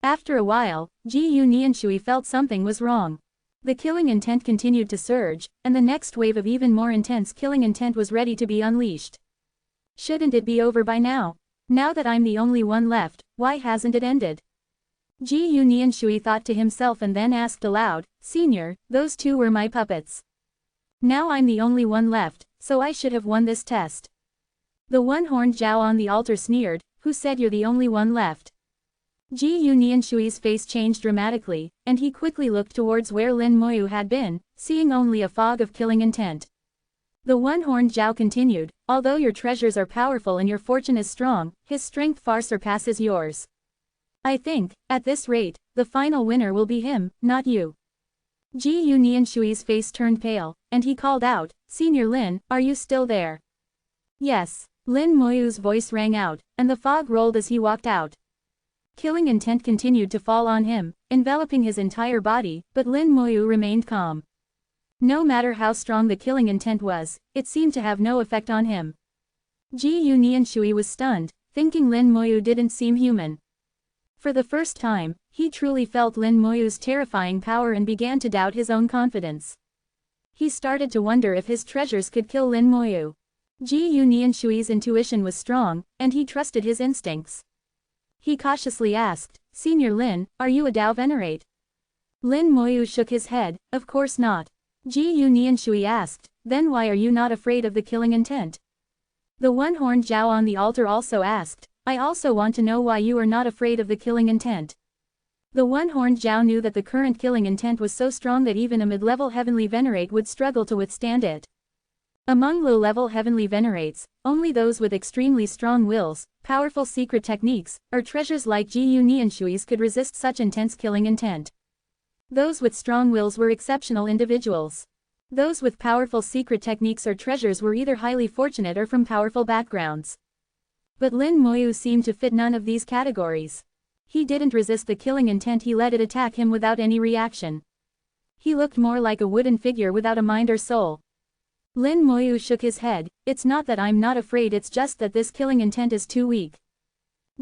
After a while, Ji Yu Nianshui felt something was wrong. The killing intent continued to surge, and the next wave of even more intense killing intent was ready to be unleashed. Shouldn't it be over by now? Now that I'm the only one left, why hasn't it ended? Ji Yu Nianshui thought to himself and then asked aloud, Senior, those 2 were my puppets. Now I'm the only one left, so I should have won this test. The one-horned Zhao on the altar sneered, who said you're the only one left? Ji Yu Nianshui's face changed dramatically, and he quickly looked towards where Lin Moyu had been, seeing only a fog of killing intent. The one-horned Zhao continued, although your treasures are powerful and your fortune is strong, his strength far surpasses yours. I think, at this rate, the final winner will be him, not you. Ji Yu Nianshui's face turned pale, and he called out, Senior Lin, are you still there? Yes. Lin Moyu's voice rang out, and the fog rolled as he walked out. Killing intent continued to fall on him, enveloping his entire body, but Lin Moyu remained calm. No matter how strong the killing intent was, it seemed to have no effect on him. Ji Yu Nianshui was stunned, thinking Lin Moyu didn't seem human. For the first time, he truly felt Lin Moyu's terrifying power and began to doubt his own confidence. He started to wonder if his treasures could kill Lin Moyu. Ji Yu Nianshui's intuition was strong, and he trusted his instincts. He cautiously asked, Senior Lin, are you a Dao Venerate? Lin Moyu shook his head, of course not. Ji Yu Nianshui asked, then why are you not afraid of the killing intent? The one-horned Zhao on the altar also asked, I also want to know why you are not afraid of the killing intent. The one-horned Zhao knew that the current killing intent was so strong that even a mid-level heavenly venerate would struggle to withstand it. Among low-level heavenly venerates, only those with extremely strong wills, powerful secret techniques, or treasures like Ji Yu Nianshui's could resist such intense killing intent. Those with strong wills were exceptional individuals. Those with powerful secret techniques or treasures were either highly fortunate or from powerful backgrounds. But Lin Moyu seemed to fit none of these categories. He didn't resist the killing intent, he let it attack him without any reaction. He looked more like a wooden figure without a mind or soul. Lin Moyu shook his head. It's not that I'm not afraid, it's just that this killing intent is too weak.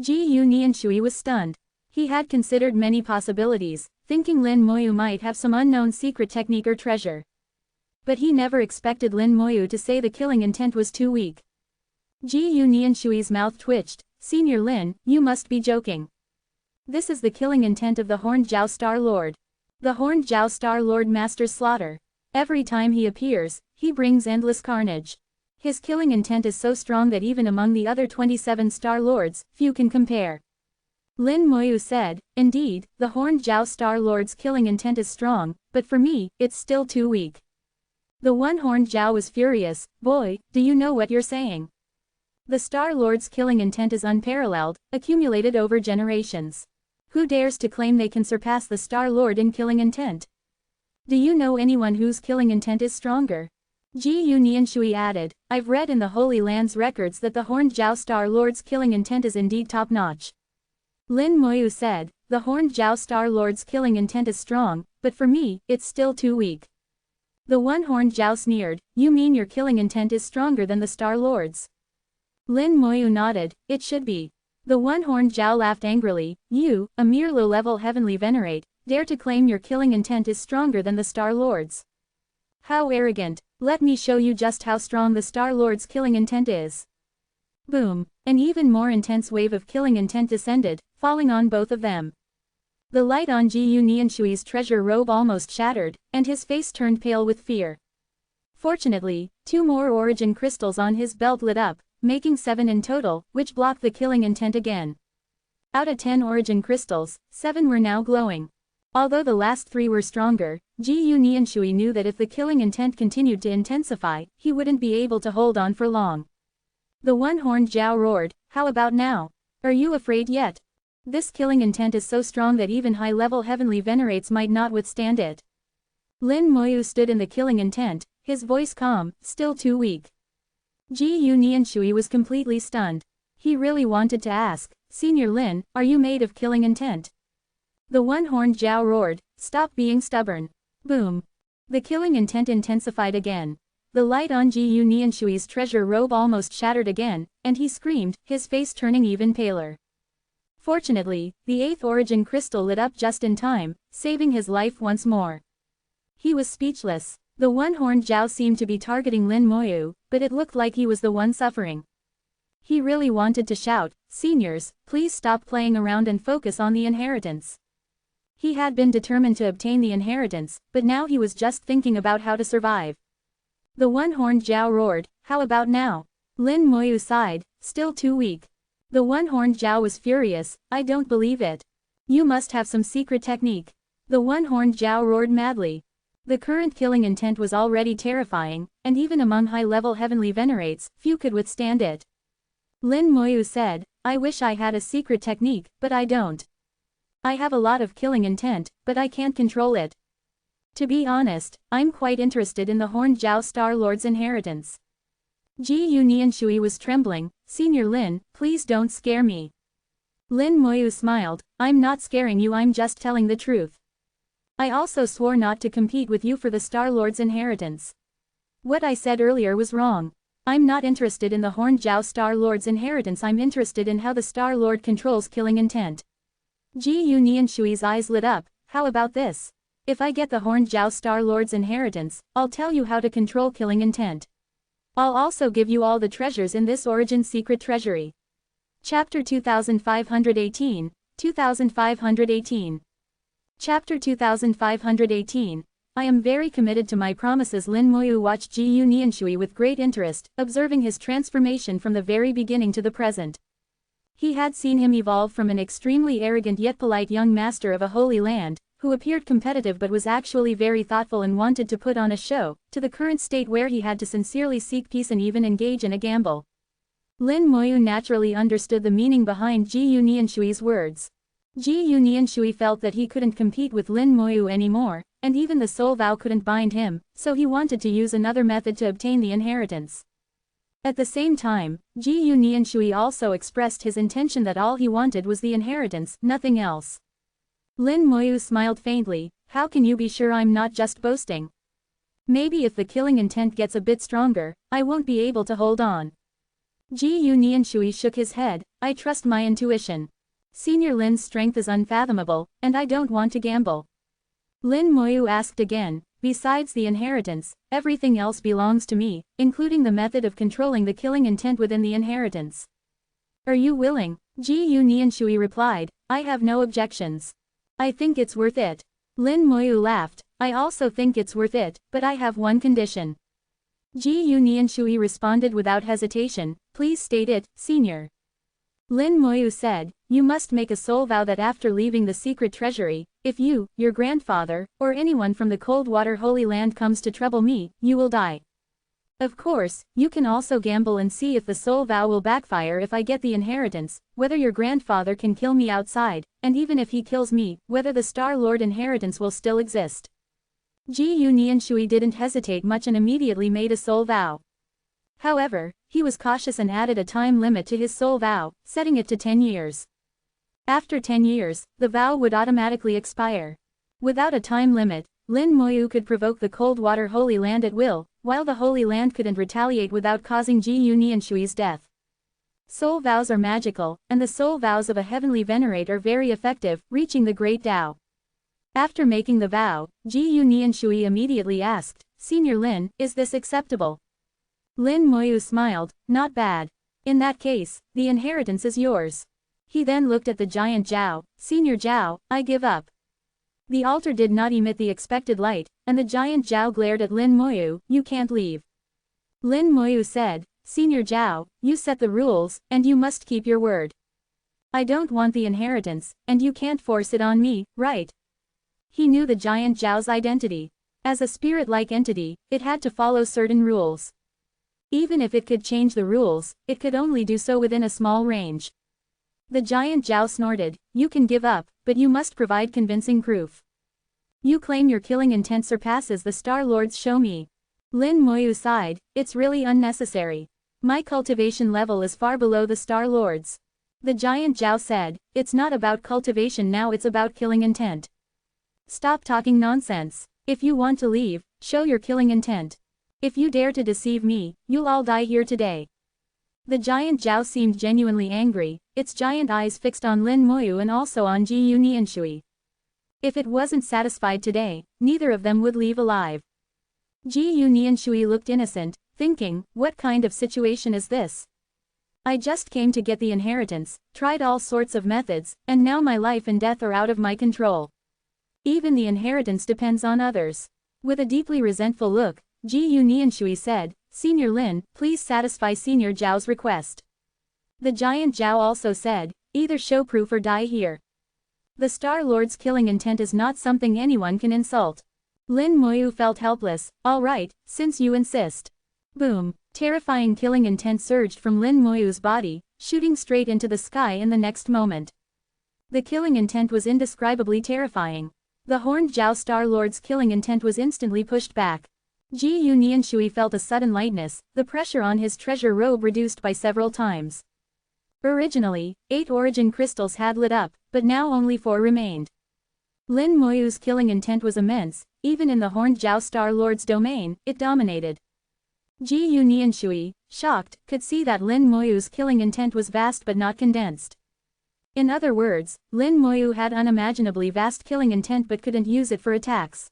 Ji Yu Nianshui was stunned. He had considered many possibilities, thinking Lin Moyu might have some unknown secret technique or treasure. But he never expected Lin Moyu to say the killing intent was too weak. Ji Yu Nianshui's mouth twitched. Senior Lin, you must be joking. This is the killing intent of the Horned Jiao Star Lord. The Horned Jiao Star Lord masters slaughter. Every time he appears, he brings endless carnage. His killing intent is so strong that even among the other 27 Star Lords, few can compare. Lin Moyu said, indeed, the Horned Jiao Star Lord's killing intent is strong, but for me, it's still too weak. The one Horned Jiao was furious. Boy, do you know what you're saying? The Star Lord's killing intent is unparalleled, accumulated over generations. Who dares to claim they can surpass the Star Lord in killing intent? Do you know anyone whose killing intent is stronger? Ji Yu Nianshui added, I've read in the Holy Land's records that the Horned Jiao Star Lord's killing intent is indeed top-notch. Lin Moyu said, the Horned Jiao Star Lord's killing intent is strong, but for me, it's still too weak. The one Horned Jiao sneered, you mean your killing intent is stronger than the Star Lord's? Lin Moyu nodded, it should be. The one Horned Jiao laughed angrily, you, a mere low-level heavenly venerate, dare to claim your killing intent is stronger than the Star Lord's. How arrogant, let me show you just how strong the Star Lord's killing intent is. Boom, an even more intense wave of killing intent descended, falling on both of them. The light on Ji Yu Nianshui's treasure robe almost shattered, and his face turned pale with fear. Fortunately, 2 more origin crystals on his belt lit up, making 7 in total, which blocked the killing intent again. Out of 10 origin crystals, 7 were now glowing. Although the last 3 were stronger, Ji Yu Nianshui knew that if the killing intent continued to intensify, he wouldn't be able to hold on for long. The one Horned Jiao roared, how about now? Are you afraid yet? This killing intent is so strong that even high-level heavenly venerates might not withstand it. Lin Moyu stood in the killing intent, his voice calm, still too weak. Ji Yu Nianshui was completely stunned. He really wanted to ask, Senior Lin, are you made of killing intent? The one Horned Jiao roared, stop being stubborn. Boom. The killing intent intensified again. The light on Ji Yu Nianshui's treasure robe almost shattered again, and he screamed, his face turning even paler. Fortunately, the 8th origin crystal lit up just in time, saving his life once more. He was speechless. The one Horned Jiao seemed to be targeting Lin Moyu, but it looked like he was the one suffering. He really wanted to shout, Seniors, please stop playing around and focus on the inheritance. He had been determined to obtain the inheritance, but now he was just thinking about how to survive. The one Horned Jiao roared, how about now? Lin Moyu sighed, still too weak. The one Horned Jiao was furious, I don't believe it. You must have some secret technique. The one Horned Jiao roared madly. The current killing intent was already terrifying, and even among high-level heavenly venerates, few could withstand it. Lin Moyu said, I wish I had a secret technique, but I don't. I have a lot of killing intent, but I can't control it. To be honest, I'm quite interested in the Horned Jiao Star Lord's inheritance. Ji Yu Nianshui was trembling, Senior Lin, please don't scare me. Lin Moyu smiled, I'm not scaring you, I'm just telling the truth. I also swore not to compete with you for the Star Lord's inheritance. What I said earlier was wrong. I'm not interested in the Horned Jiao Star Lord's inheritance, I'm interested in how the Star Lord controls killing intent. Ji Yu Nianshui's eyes lit up, how about this? If I get the Horned Jiao Star Lord's inheritance, I'll tell you how to control killing intent. I'll also give you all the treasures in this Origin Secret Treasury. Chapter 2518, 2518. Chapter 2518. I am very committed to my promises. Lin Moyu watched Ji Yu Nianshui with great interest, observing his transformation from the very beginning to the present. He had seen him evolve from an extremely arrogant yet polite young master of a holy land, who appeared competitive but was actually very thoughtful and wanted to put on a show, to the current state where he had to sincerely seek peace and even engage in a gamble. Lin Moyu naturally understood the meaning behind Ji Yu Nianshui's words. Ji Yu Nianshui felt that he couldn't compete with Lin Moyu anymore, and even the soul vow couldn't bind him, so he wanted to use another method to obtain the inheritance. At the same time, Ji Nianshui also expressed his intention that all he wanted was the inheritance, nothing else. Lin Moyu smiled faintly. How can you be sure I'm not just boasting? Maybe if the killing intent gets a bit stronger, I won't be able to hold on. Ji Nianshui shook his head. I trust my intuition. Senior Lin's strength is unfathomable, and I don't want to gamble. Lin Moyu asked again, besides the inheritance, everything else belongs to me, including the method of controlling the killing intent within the inheritance. Are you willing? Ji Nianshui replied, I have no objections. I think it's worth it. Lin Moyu laughed, I also think it's worth it, but I have one condition. Ji Nianshui responded without hesitation, please state it, senior. Lin Moyu said, you must make a soul vow that after leaving the secret treasury, if you, your grandfather, or anyone from the Cold Water Holy Land comes to trouble me, you will die. Of course, you can also gamble and see if the soul vow will backfire if I get the inheritance, whether your grandfather can kill me outside, and even if he kills me, whether the Star Lord inheritance will still exist. Ji Nianshui didn't hesitate much and immediately made a soul vow. However, he was cautious and added a time limit to his soul vow, setting it to 10 years. After 10 years, the vow would automatically expire. Without a time limit, Lin Moyu could provoke the Cold Water Holy Land at will, while the Holy Land couldn't retaliate without causing Ji Nianshui's death. Soul vows are magical, and the soul vows of a heavenly venerate are very effective, reaching the Great Tao. After making the vow, Ji Nianshui immediately asked, Senior Lin, is this acceptable? Lin Moyu smiled, not bad. In that case, the inheritance is yours. He then looked at the giant Zhao, Senior Zhao, I give up. The altar did not emit the expected light, and the giant Zhao glared at Lin Moyu, you can't leave. Lin Moyu said, Senior Zhao, you set the rules, and you must keep your word. I don't want the inheritance, and you can't force it on me, right? He knew the giant Zhao's identity. As a spirit-like entity, it had to follow certain rules. Even if it could change the rules, it could only do so within a small range. The giant Zhao snorted, you can give up, but you must provide convincing proof. You claim your killing intent surpasses the Star Lord's, show me. Lin Moyu sighed, it's really unnecessary. My cultivation level is far below the Star Lord's. The giant Zhao said, it's not about cultivation now, it's about killing intent. Stop talking nonsense. If you want to leave, show your killing intent. If you dare to deceive me, you'll all die here today. The giant Zhao seemed genuinely angry, its giant eyes fixed on Lin Moyu and also on Ji Nianshui. If it wasn't satisfied today, neither of them would leave alive. Ji Nianshui looked innocent, thinking, what kind of situation is this? I just came to get the inheritance, tried all sorts of methods, and now my life and death are out of my control. Even the inheritance depends on others. With a deeply resentful look, Ji Nianshui said, Senior Lin, please satisfy Senior Zhao's request. The giant Zhao also said, either show proof or die here. The Star Lord's killing intent is not something anyone can insult. Lin Moyu felt helpless, all right, since you insist. Boom, terrifying killing intent surged from Lin Moyu's body, shooting straight into the sky in the next moment. The killing intent was indescribably terrifying. The horned Zhao Star Lord's killing intent was instantly pushed back. Ji Nianshui felt a sudden lightness, the pressure on his treasure robe reduced by several times. Originally, 8 origin crystals had lit up, but now only 4 remained. Lin Moyu's killing intent was immense, even in the horned Zhao Star Lord's domain, it dominated. Ji Nianshui, shocked, could see that Lin Moyu's killing intent was vast but not condensed. In other words, Lin Moyu had unimaginably vast killing intent but couldn't use it for attacks.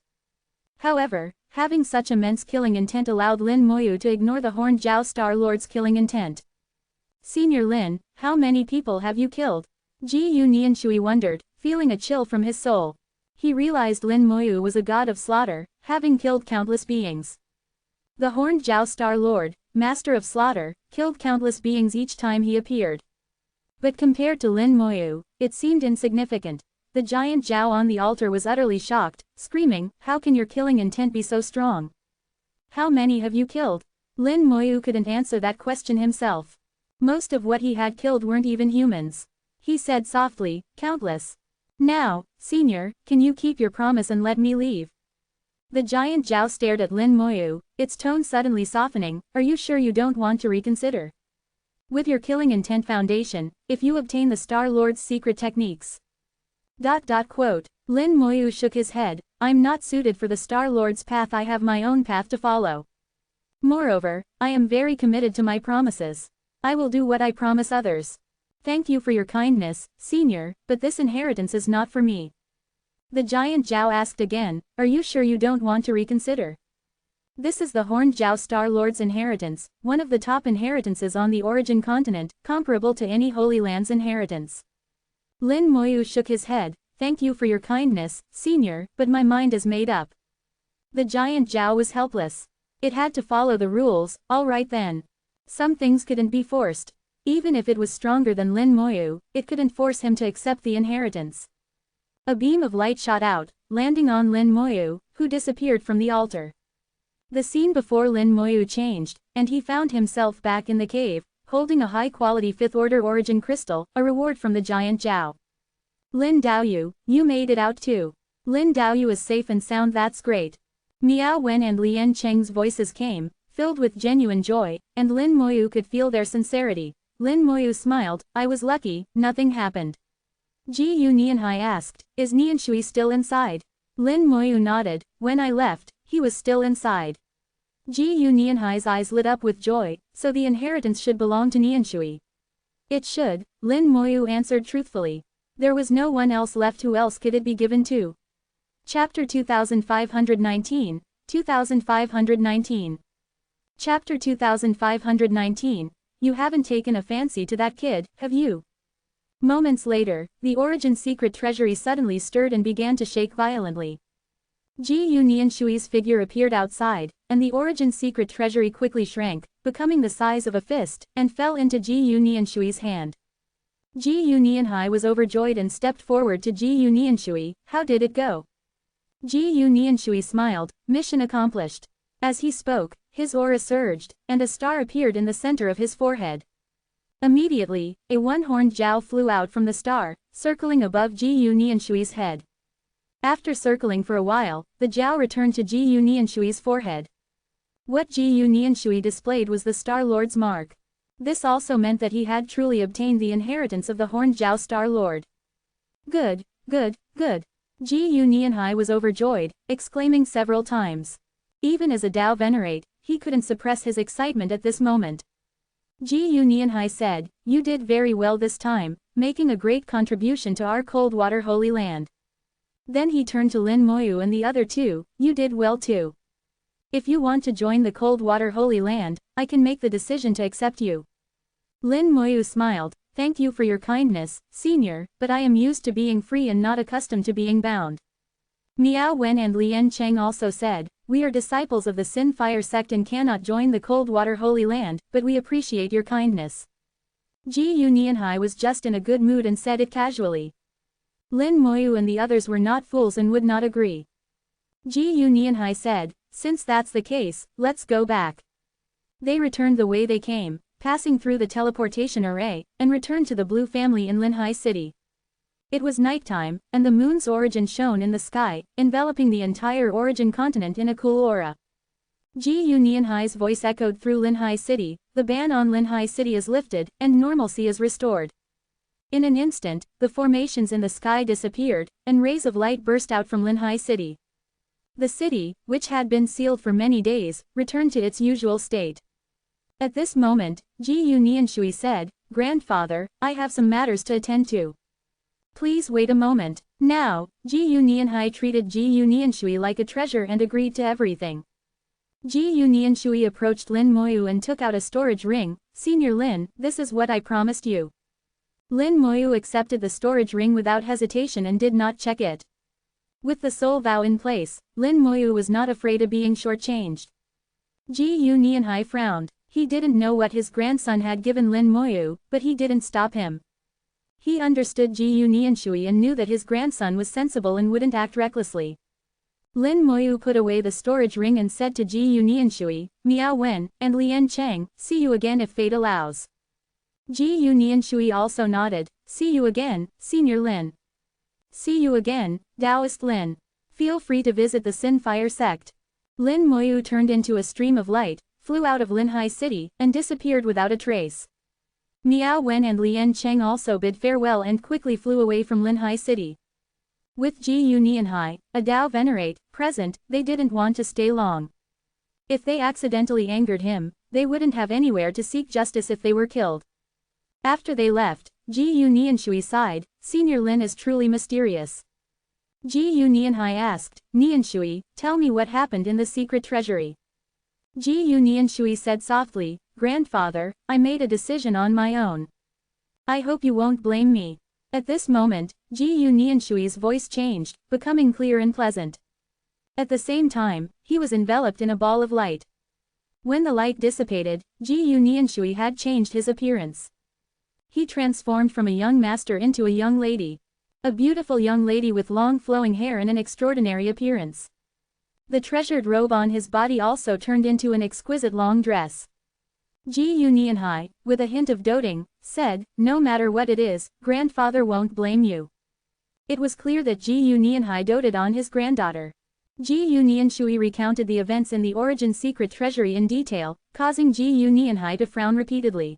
However, having such immense killing intent allowed Lin Moyu to ignore the horned Zhao Star Lord's killing intent. Senior Lin, how many people have you killed? Ji Nianshui wondered, feeling a chill from his soul. He realized Lin Moyu was a god of slaughter, having killed countless beings. The horned Zhao Star Lord, master of slaughter, killed countless beings each time he appeared. But compared to Lin Moyu, it seemed insignificant. The giant Zhao on the altar was utterly shocked, screaming, how can your killing intent be so strong? How many have you killed? Lin Moyu couldn't answer that question himself. Most of what he had killed weren't even humans. He said softly, countless. Now, Senior, can you keep your promise and let me leave? The giant Zhao stared at Lin Moyu, its tone suddenly softening. Are you sure you don't want to reconsider? With your killing intent foundation, if you obtain the Star Lord's secret techniques. Quote. Lin Moyu shook his head. I'm not suited for the Star Lord's path. I have my own path to follow. Moreover, I am very committed to my promises. I will do what I promise others. Thank you for your kindness, Senior, but this inheritance is not for me. The giant Zhao asked again, are you sure you don't want to reconsider? This is the Horned Zhao Star Lord's inheritance, one of the top inheritances on the Origin continent, comparable to any Holy Land's inheritance. Lin Moyu shook his head. Thank you for your kindness, Senior, but my mind is made up. The giant Zhao was helpless. It had to follow the rules. All right then. Some things couldn't be forced. Even if it was stronger than Lin Moyu, it couldn't force him to accept the inheritance. A beam of light shot out, landing on Lin Moyu, who disappeared from the altar. The scene before Lin Moyu changed, and he found himself back in the cave, holding a high-quality 5th-order origin crystal, a reward from the giant Zhao. Lin Daoyu, you made it out too. Lin Daoyu is safe and sound, that's great. Miao Wen and Lian Cheng's voices came, filled with genuine joy, and Lin Moyu could feel their sincerity. Lin Moyu smiled. I was lucky, nothing happened. Ji Yu Nianhai asked, is Nianshui still inside? Lin Moyu nodded. When I left, he was still inside. Ji Yu Nianhai's eyes lit up with joy, so the inheritance should belong to Nianshui. It should, Lin Moyu answered truthfully. There was no one else left. Who else could it be given to? Chapter 2519, 2519. Chapter 2519. You haven't taken a fancy to that kid, have you? Moments later, the Origin secret treasury suddenly stirred and began to shake violently. Ji Yu Nianshui's figure appeared outside, and the Origin secret treasury quickly shrank, becoming the size of a fist, and fell into Ji Yu Nianshui's hand. Ji Yu Nianhai was overjoyed and stepped forward to Ji Yu Nianshui. How did it go? Ji Yu Nianshui smiled. Mission accomplished. As he spoke, his aura surged, and a star appeared in the center of his forehead. Immediately, a one-horned Zhao flew out from the star, circling above Ji Yu Nianshui's head. After circling for a while, the Zhao returned to Ji Yu Nianshui's forehead. What Ji Yu Nianshui displayed was the Star Lord's mark. This also meant that he had truly obtained the inheritance of the Horned Zhao Star Lord. Good, good, good. Ji Yu Nianhai was overjoyed, exclaiming several times. Even as a Dao Venerate, he couldn't suppress his excitement at this moment. Ji Yu Nianhai said, you did very well this time, making a great contribution to our Coldwater Holy Land. Then he turned to Lin Moyu and the other two, you did well too. If you want to join the Coldwater Holy Land, I can make the decision to accept you. Lin Moyu smiled. Thank you for your kindness, Senior, but I am used to being free and not accustomed to being bound. Miao Wen and Lian Cheng also said, we are disciples of the Sin Fire sect and cannot join the Coldwater Holy Land, but we appreciate your kindness. Ji Yu Nianhai was just in a good mood and said it casually. Lin Moyu and the others were not fools and would not agree. Ji Yu Nianhai said, since that's the case, let's go back. They returned the way they came, passing through the teleportation array, and returned to the Blue family in Linhai City. It was nighttime, and the moon's origin shone in the sky, enveloping the entire Origin continent in a cool aura. Ji Yu Nianhai's voice echoed through Linhai City, the ban on Linhai City is lifted, and normalcy is restored. In an instant, the formations in the sky disappeared, and rays of light burst out from Linhai City. The city, which had been sealed for many days, returned to its usual state. At this moment, Ji Yu Nianshui said, Grandfather, I have some matters to attend to. Please wait a moment. Now, Ji Yu Nianhai treated Ji Yu Nianshui like a treasure and agreed to everything. Ji Yu Nianshui approached Lin Moyu and took out a storage ring. Senior Lin, this is what I promised you. Lin Moyu accepted the storage ring without hesitation and did not check it. With the soul vow in place, Lin Moyu was not afraid of being shortchanged. Ji Yu Nianhai frowned. He didn't know what his grandson had given Lin Moyu, but he didn't stop him. He understood Ji Yu Nianshui and knew that his grandson was sensible and wouldn't act recklessly. Lin Moyu put away the storage ring and said to Ji Yu Nianshui, Miao Wen, and Lian Cheng, see you again if fate allows. Ji Yu Nianshui also nodded. See you again, Senior Lin. See you again, Taoist Lin. Feel free to visit the Sin Fire sect. Lin Moyu turned into a stream of light, flew out of Linhai City, and disappeared without a trace. Miao Wen and Lian Cheng also bid farewell and quickly flew away from Linhai City. With Ji Yu Nianhai, a Dao Venerate, present, they didn't want to stay long. If they accidentally angered him, they wouldn't have anywhere to seek justice if they were killed. After they left, Ji Yu Nianshui sighed, Senior Lin is truly mysterious. Ji Yu Nianhai asked, Nianshui, tell me what happened in the secret treasury. Ji Yu Nianshui said softly, Grandfather, I made a decision on my own. I hope you won't blame me. At this moment, Ji Yu Nianshui's voice changed, becoming clear and pleasant. At the same time, he was enveloped in a ball of light. When the light dissipated, Ji Yu Nianshui had changed his appearance. He transformed from a young master into a young lady. A beautiful young lady with long flowing hair and an extraordinary appearance. The treasured robe on his body also turned into an exquisite long dress. Ji Yu Nianhai, with a hint of doting, said, no matter what it is, grandfather won't blame you. It was clear that Ji Yu Nianhai doted on his granddaughter. Ji Yu Nianshui recounted the events in the Origin Secret Treasury in detail, causing Ji Yu Nianhai to frown repeatedly.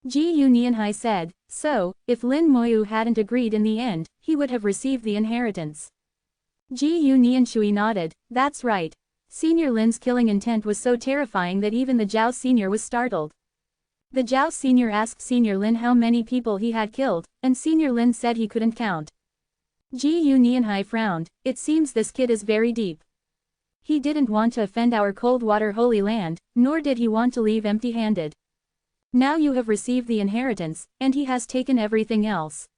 Ji Yu Nianhai said, so, if Lin Moyu hadn't agreed in the end, he would have received the inheritance. Ji Yu Nianshui nodded, that's right. Senior Lin's killing intent was so terrifying that even the Zhao Senior was startled. The Zhao Senior asked Senior Lin how many people he had killed, and Senior Lin said he couldn't count. Ji Yu Nianhai frowned, it seems this kid is very deep. He didn't want to offend our Coldwater Holy Land, nor did he want to leave empty-handed. Now you have received the inheritance, and he has taken everything else.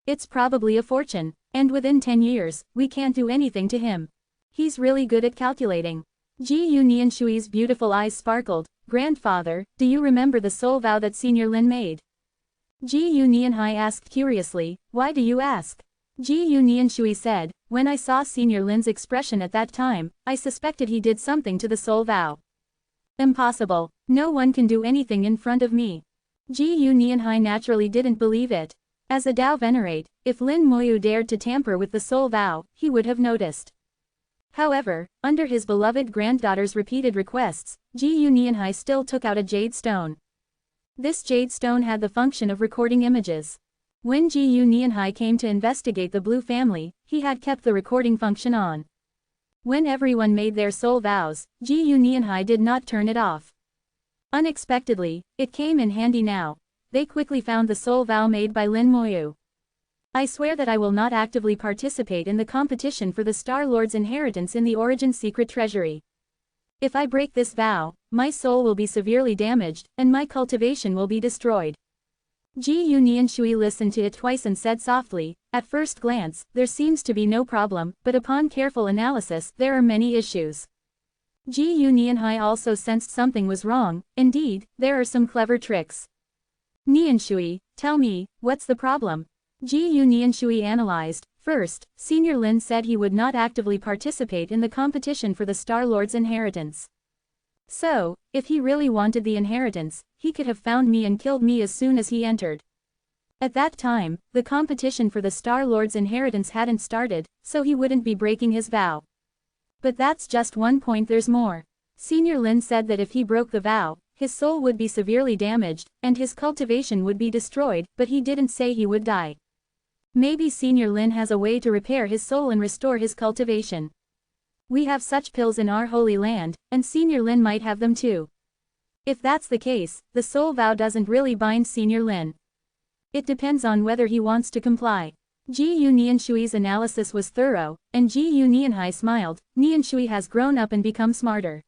It's probably a fortune, and within 10 years, we can't do anything to him. He's really good at calculating. Ji Yu Nianshui's beautiful eyes sparkled, Grandfather, do you remember the soul vow that Senior Lin made? Ji Yu Nianhai asked curiously, why do you ask? Ji Yu Nianshui said, when I saw Senior Lin's expression at that time, I suspected he did something to the soul vow. Impossible. No one can do anything in front of me. Ji Yu Nianhai naturally didn't believe it. As a Dao Venerate, if Lin Moyu dared to tamper with the soul vow, he would have noticed. However, under his beloved granddaughter's repeated requests, Ji Yu Nianhai still took out a jade stone. This jade stone had the function of recording images. When Ji Yu Nianhai came to investigate the Blue family, he had kept the recording function on. When everyone made their soul vows, Ji Yu Nianhai did not turn it off. Unexpectedly, it came in handy now. They quickly found the soul vow made by Lin Moyu. I swear that I will not actively participate in the competition for the Star Lord's inheritance in the Origin Secret Treasury. If I break this vow, my soul will be severely damaged, and my cultivation will be destroyed. Ji Yu Nianshui listened to it twice and said softly, at first glance, there seems to be no problem, but upon careful analysis, there are many issues. Ji Yu Nianhai also sensed something was wrong, indeed, there are some clever tricks. Nianshui, tell me, what's the problem? Ji Yu Nianshui analyzed. First, Senior Lin said he would not actively participate in the competition for the Star Lord's inheritance. So, if he really wanted the inheritance, he could have found me and killed me as soon as he entered. At that time, the competition for the Star Lord's inheritance hadn't started, so he wouldn't be breaking his vow. But that's just one point, there's more. Senior Lin said that if he broke the vow, his soul would be severely damaged, and his cultivation would be destroyed, but he didn't say he would die. Maybe Senior Lin has a way to repair his soul and restore his cultivation. We have such pills in our holy land, and Senior Lin might have them too. If that's the case, the soul vow doesn't really bind Senior Lin. It depends on whether he wants to comply. Ji Yu Nianshui's analysis was thorough, and Ji Yu Nianhai smiled. Nianshui has grown up and become smarter.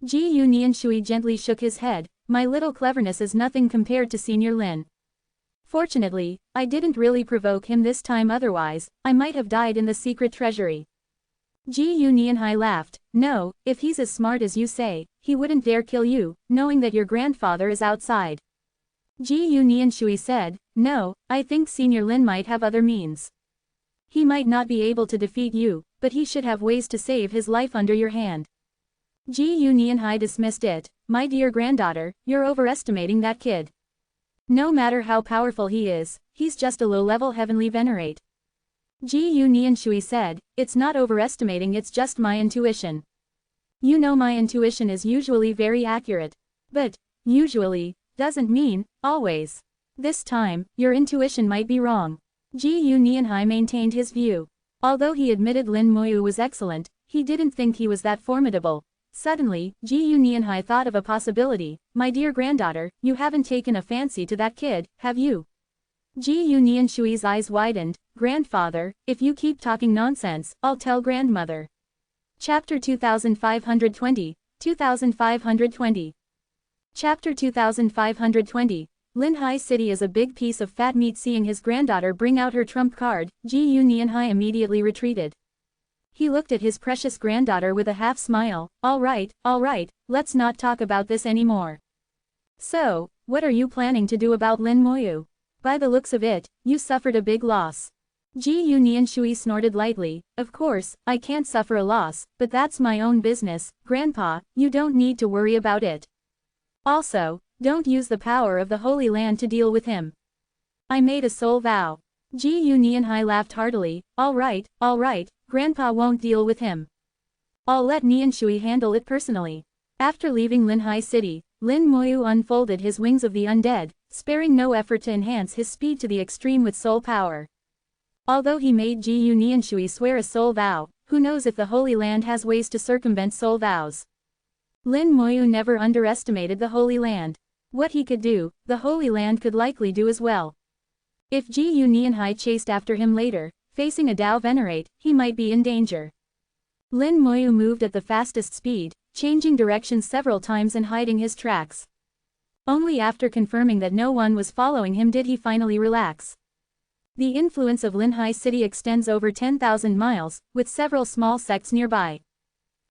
Ji Yu Nianshui gently shook his head, my little cleverness is nothing compared to Senior Lin. Fortunately, I didn't really provoke him this time, otherwise, I might have died in the secret treasury. Ji Yu Nianhai laughed, no, if he's as smart as you say, he wouldn't dare kill you, knowing that your grandfather is outside. Ji Yu Nianshui said, no, I think Senior Lin might have other means. He might not be able to defeat you, but he should have ways to save his life under your hand. Ji Yu Nianhai dismissed it, my dear granddaughter, you're overestimating that kid. No matter how powerful he is, he's just a low-level heavenly venerate. Ji Nianshui said, "It's not overestimating, it's just my intuition. You know my intuition is usually very accurate. But, usually, doesn't mean, always. This time, your intuition might be wrong." Ji Nianhai maintained his view. Although he admitted Lin Muyu was excellent, he didn't think he was that formidable. Suddenly, Ji Nianhai thought of a possibility. "My dear granddaughter, you haven't taken a fancy to that kid, have you?" Ji Nianshui's eyes widened. "Grandfather, if you keep talking nonsense, I'll tell grandmother." Chapter 2520, 2520. Chapter 2520. Linhai City is a big piece of fat meat. Seeing his granddaughter bring out her trump card, Ji Nianhai immediately retreated. He looked at his precious granddaughter with a half smile. All right, let's not talk about this anymore. So, what are you planning to do about Lin Muyu? By the looks of it, you suffered a big loss." Ji Nianshui snorted lightly. "Of course, I can't suffer a loss, but that's my own business, Grandpa, you don't need to worry about it. Also, don't use the power of the Holy Land to deal with him. I made a soul vow." Ji Nianhai laughed heartily. All right, Grandpa won't deal with him. I'll let Nianshui handle it personally." After leaving Linhai City, Lin Muyu unfolded his wings of the undead, sparing no effort to enhance his speed to the extreme with soul power. Although he made Ji Nianshui swear a soul vow, who knows if the Holy Land has ways to circumvent soul vows. Lin Muyu never underestimated the Holy Land. What he could do, the Holy Land could likely do as well. If Ji Nianhai chased after him later, facing a Dao Venerate, he might be in danger. Lin Muyu moved at the fastest speed, changing directions several times and hiding his tracks. Only after confirming that no one was following him did he finally relax. The influence of Linhai City extends over 10,000 miles, with several small sects nearby.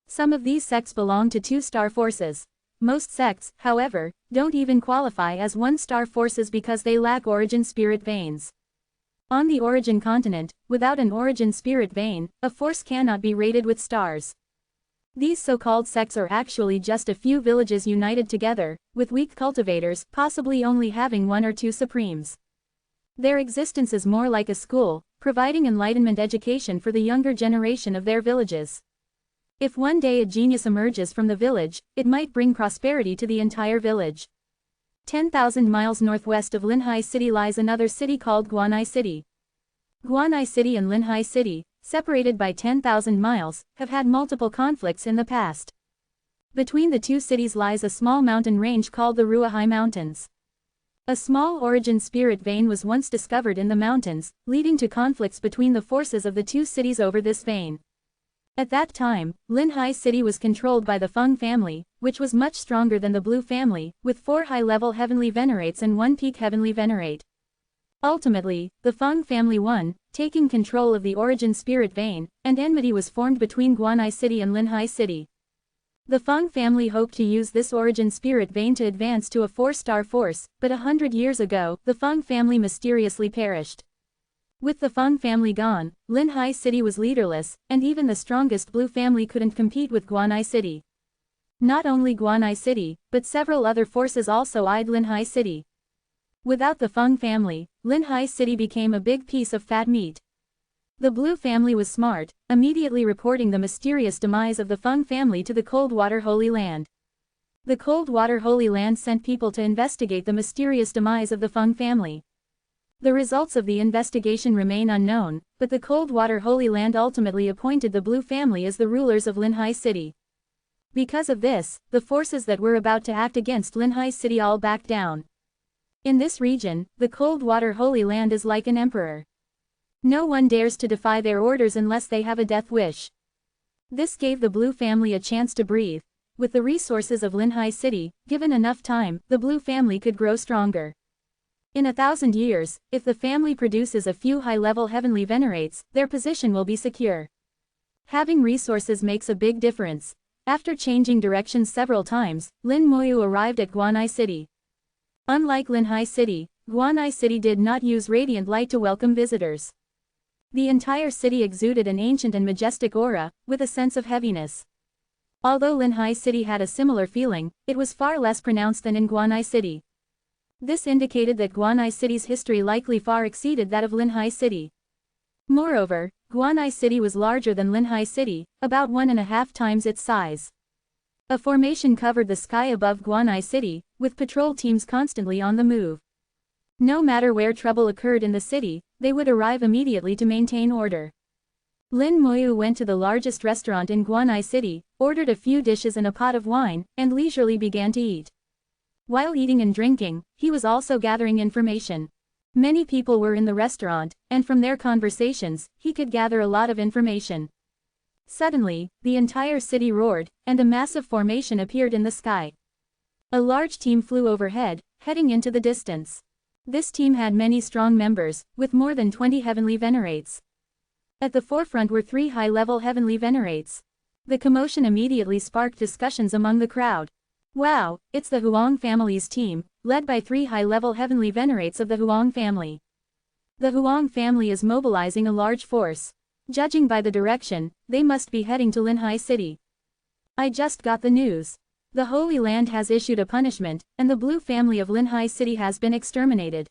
Some of these sects belong to two-star forces. Most sects, however, don't even qualify as one-star forces because they lack origin spirit veins. On the origin continent, without an origin spirit vein, a force cannot be rated with stars. These so-called sects are actually just a few villages united together, with weak cultivators, possibly only having one or two supremes. Their existence is more like a school, providing enlightenment education for the younger generation of their villages. If one day a genius emerges from the village, it might bring prosperity to the entire village. 10,000 miles northwest of Linhai City lies another city called Guanai City. Guanai City and Linhai City, separated by 10,000 miles, have had multiple conflicts in the past. Between the two cities lies a small mountain range called the Ruahai Mountains. A small origin spirit vein was once discovered in the mountains, leading to conflicts between the forces of the two cities over this vein. At that time, Linhai City was controlled by the Feng family, which was much stronger than the Blue family, with 4 high-level heavenly venerates and 1 peak heavenly venerate. Ultimately, the Feng family won, taking control of the origin spirit vein, and enmity was formed between Guanai City and Linhai City. The Feng family hoped to use this origin spirit vein to advance to a 4-star force, but 100 years ago, the Feng family mysteriously perished. With the Feng family gone, Linhai City was leaderless, and even the strongest Blue family couldn't compete with Guanai City. Not only Guanai City, but several other forces also eyed Linhai City. Without the Feng family, Linhai City became a big piece of fat meat. The Blue family was smart, immediately reporting the mysterious demise of the Feng family to the Coldwater Holy Land. The Coldwater Holy Land sent people to investigate the mysterious demise of the Feng family. The results of the investigation remain unknown, but the Coldwater Holy Land ultimately appointed the Blue family as the rulers of Linhai City. Because of this, the forces that were about to act against Linhai City all backed down. In this region, the Coldwater Holy Land is like an emperor. No one dares to defy their orders unless they have a death wish. This gave the Blue family a chance to breathe. With the resources of Linhai City, given enough time, the Blue family could grow stronger. In 1,000 years, if the family produces a few high-level heavenly venerates, their position will be secure. Having resources makes a big difference. After changing directions several times, Lin Muyu arrived at Guanai City. Unlike Linhai City, Guanai City did not use radiant light to welcome visitors. The entire city exuded an ancient and majestic aura, with a sense of heaviness. Although Linhai City had a similar feeling, it was far less pronounced than in Guanai City. This indicated that Guanai City's history likely far exceeded that of Linhai City. Moreover, Guanai City was larger than Linhai City, about 1.5 times its size. A formation covered the sky above Guanai City, with patrol teams constantly on the move. No matter where trouble occurred in the city, they would arrive immediately to maintain order. Lin Moyu went to the largest restaurant in Guanai City, ordered a few dishes and a pot of wine, and leisurely began to eat. While eating and drinking, he was also gathering information. Many people were in the restaurant, and from their conversations, he could gather a lot of information. Suddenly, the entire city roared, and a massive formation appeared in the sky. A large team flew overhead, heading into the distance. This team had many strong members, with more than 20 heavenly venerates. At the forefront were 3 high-level heavenly venerates. The commotion immediately sparked discussions among the crowd. Wow, it's the Huang family's team, led by 3 high-level heavenly venerates of the Huang family. The Huang family is mobilizing a large force. Judging by the direction, they must be heading to Linhai City. I just got the news. The Holy Land has issued a punishment, and the Blue family of Linhai City has been exterminated.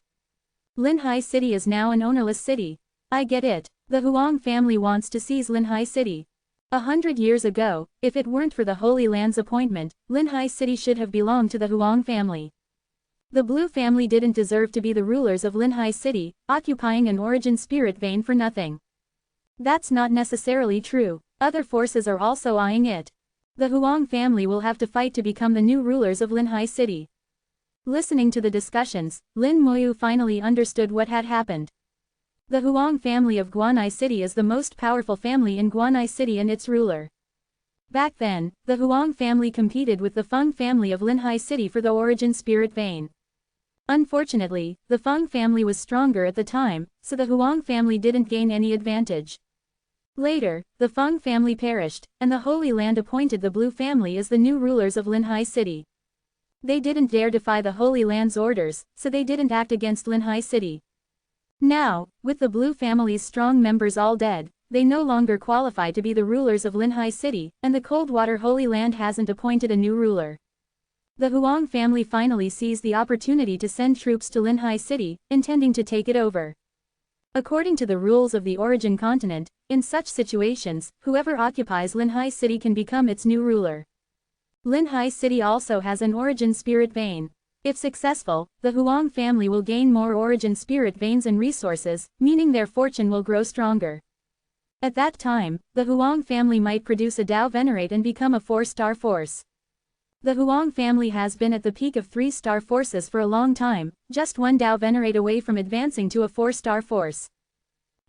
Linhai City is now an ownerless city. I get it. The Huang family wants to seize Linhai City. 100 years ago, if it weren't for the Holy Land's appointment, Linhai City should have belonged to the Huang family. The Blue family didn't deserve to be the rulers of Linhai City, occupying an origin spirit vein for nothing. That's not necessarily true. Other forces are also eyeing it. The Huang family will have to fight to become the new rulers of Linhai City. Listening to the discussions, Lin Moyu finally understood what had happened. The Huang family of Guanai City is the most powerful family in Guanai City and its ruler. Back then, the Huang family competed with the Feng family of Linhai City for the origin spirit vein. Unfortunately, the Feng family was stronger at the time, so the Huang family didn't gain any advantage. Later, the Feng family perished, and the Holy Land appointed the Blue family as the new rulers of Linhai City. They didn't dare defy the Holy Land's orders, so they didn't act against Linhai City. Now, with the Blue family's strong members all dead, they no longer qualify to be the rulers of Linhai City, and the Coldwater Holy Land hasn't appointed a new ruler. The Huang family finally seized the opportunity to send troops to Linhai City, intending to take it over. According to the rules of the origin continent, in such situations, whoever occupies Linhai City can become its new ruler. Linhai City also has an origin spirit vein. If successful, the Huang family will gain more origin spirit veins and resources, meaning their fortune will grow stronger. At that time, the Huang family might produce a Dao Venerate and become a 4-star force. The Huang family has been at the peak of 3-star forces for a long time, just 1 Dao Venerate away from advancing to a 4-star force.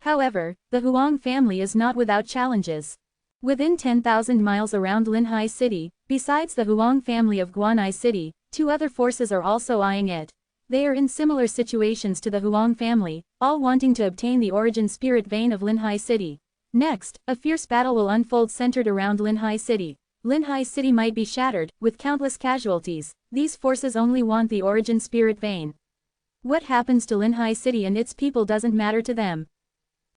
However, the Huang family is not without challenges. Within 10,000 miles around Linhai City, besides the Huang family of Guanai City, 2 other forces are also eyeing it. They are in similar situations to the Huang family, all wanting to obtain the origin spirit vein of Linhai City. Next, a fierce battle will unfold centered around Linhai City. Linhai City might be shattered, with countless casualties. These forces only want the origin spirit vein. What happens to Linhai City and its people doesn't matter to them.